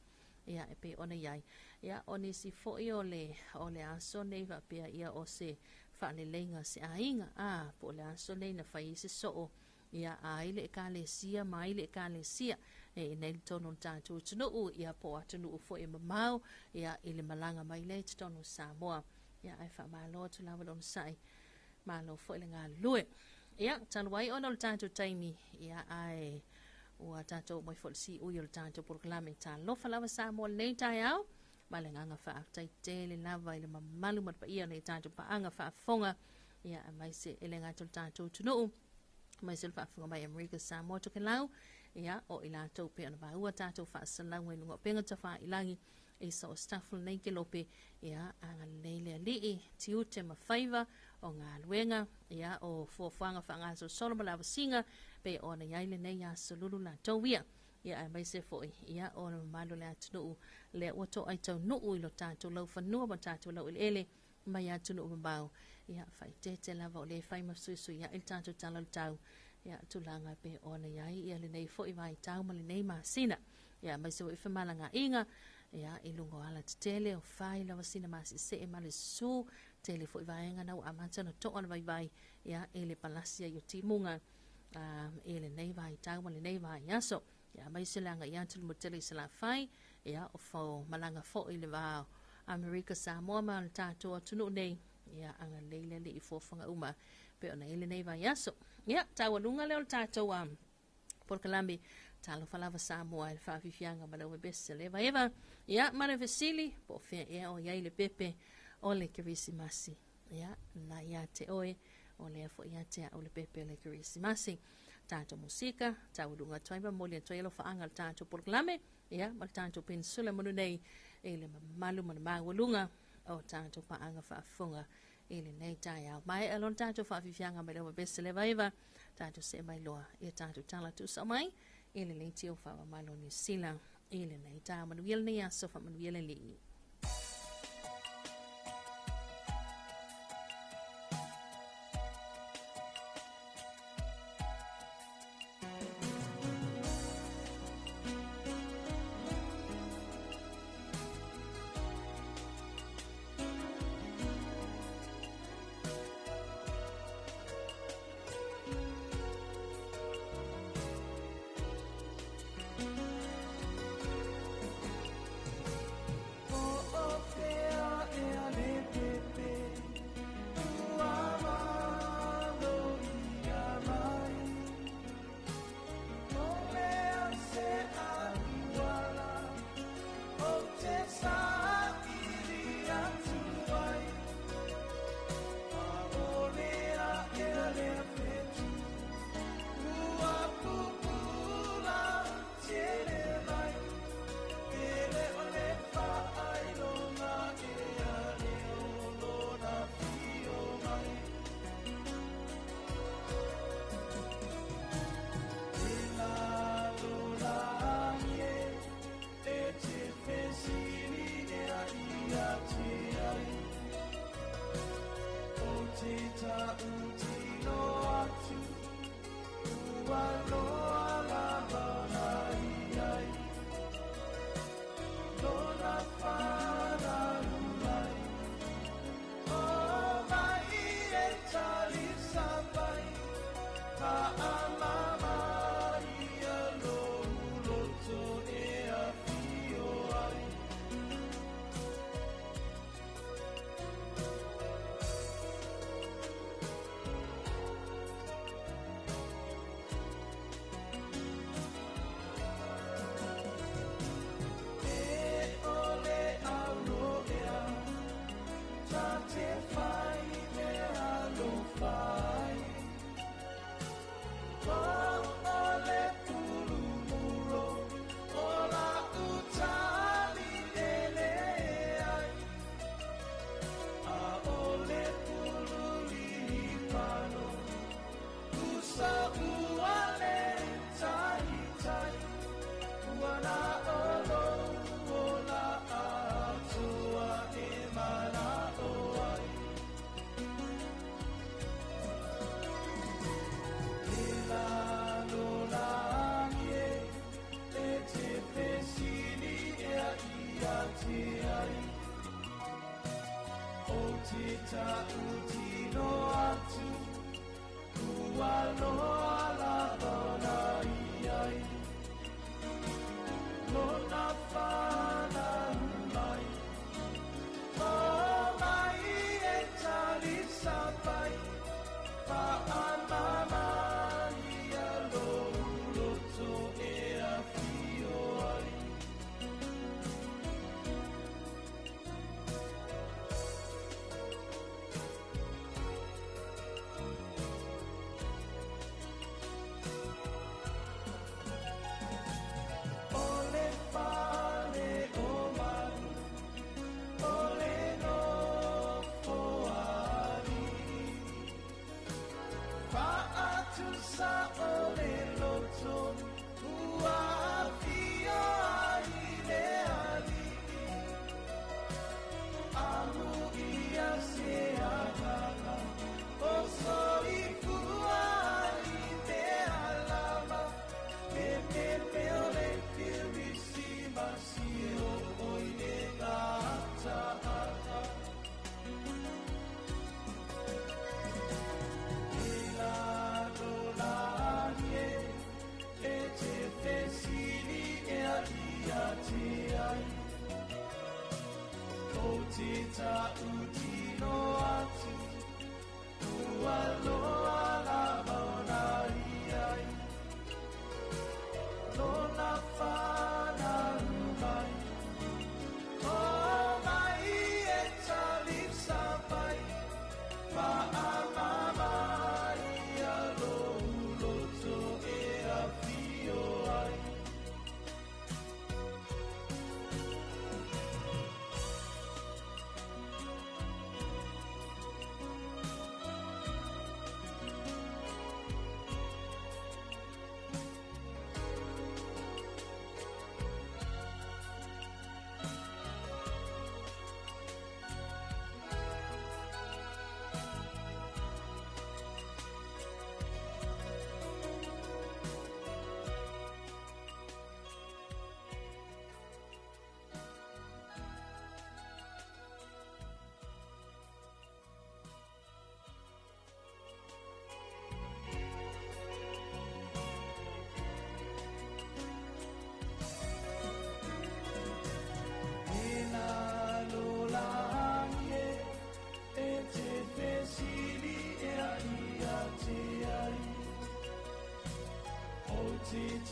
ia e pe ona iai ia oni si fo I o le aso nei va pe ia o se whaalelenga se ainga po le aso nei na whai se soo ia a ile ka le sia mai ile ka le sia e nei tono tātou tunu ia po atunu fo e mamau ia ile malanga mai le tono Samoa ia ai wha malo tu lawa lon sai malo fo ile ngā lue ia tanwai ono le tātou taimi ia ai ua tātou mai fo le si ui o le tātou proklame Talofa lava Samoa nei tai au ma le nganga wha tai tele lava ile mamalu mat pa ia nei tātou pa anga wha fonga ia mai se ile ngātou tātou tunu mai se whaafunga mai Amerika Samoa toke lau ia o I lātou pe ana wāua tātou whaasalau e nunga penga ta wha ilangi e sa o staffel nei ke lope ia anga leile alii ti ute ma whaiva o ngā luenga ia o fuafuanga wha so soloma lava singa pe o na iaile nei a salulu lātou ia ia ai mai se foi ia o na malo le atunu le oto ai tau nuu I lo tātou lau whanua ma tātou lau ele mai atunu mbao ia whai tete lava o le whai masuisu ia il tātou talal tau ia tulanga pe ona iai ia le nei fo I vai tau ma le nei masina ia mai se o ifa malanga inga ia I lungo ala te tele o whai lawa sina masi se e male su tele fo I vai inga nau amanta na to ona vai ia e le palasia i o timunga e le nei vai tau ma le nei vai yaso ia mai se langa ia tulu mo tele se la whai ia o fo malanga fo I le vao Amerika Samoa ma le tātou atunu nei ia anga leile le I fōwhanga uma pe ona ele nei vai yaso ia tawalunga leo le tātou porkalambi Talofa lava Samoa e whawhiwhianga ma lau bese le eva ia mare vesili po whea ea o iai le pepe o le kirisimasi ia na ia te oe o le afo ia te o le pepe le kirisimasi tātou musika tawalunga toiba mo le toilo whaanga le tātou porkalame ia ma le tātou pensula manu nei e le malu mana mawalunga o tātou paanga whaafunga ele nei tai au mai alon tātou whawhiwhianga mai lau bese le eva tātou se mai loa ia tātou tala tu sa mai ele nei tio whawa mai lo New Zealand ele nei tā manuiel nei aso wha manuiel li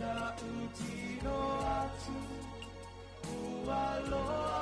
Sa utino atu Ualoa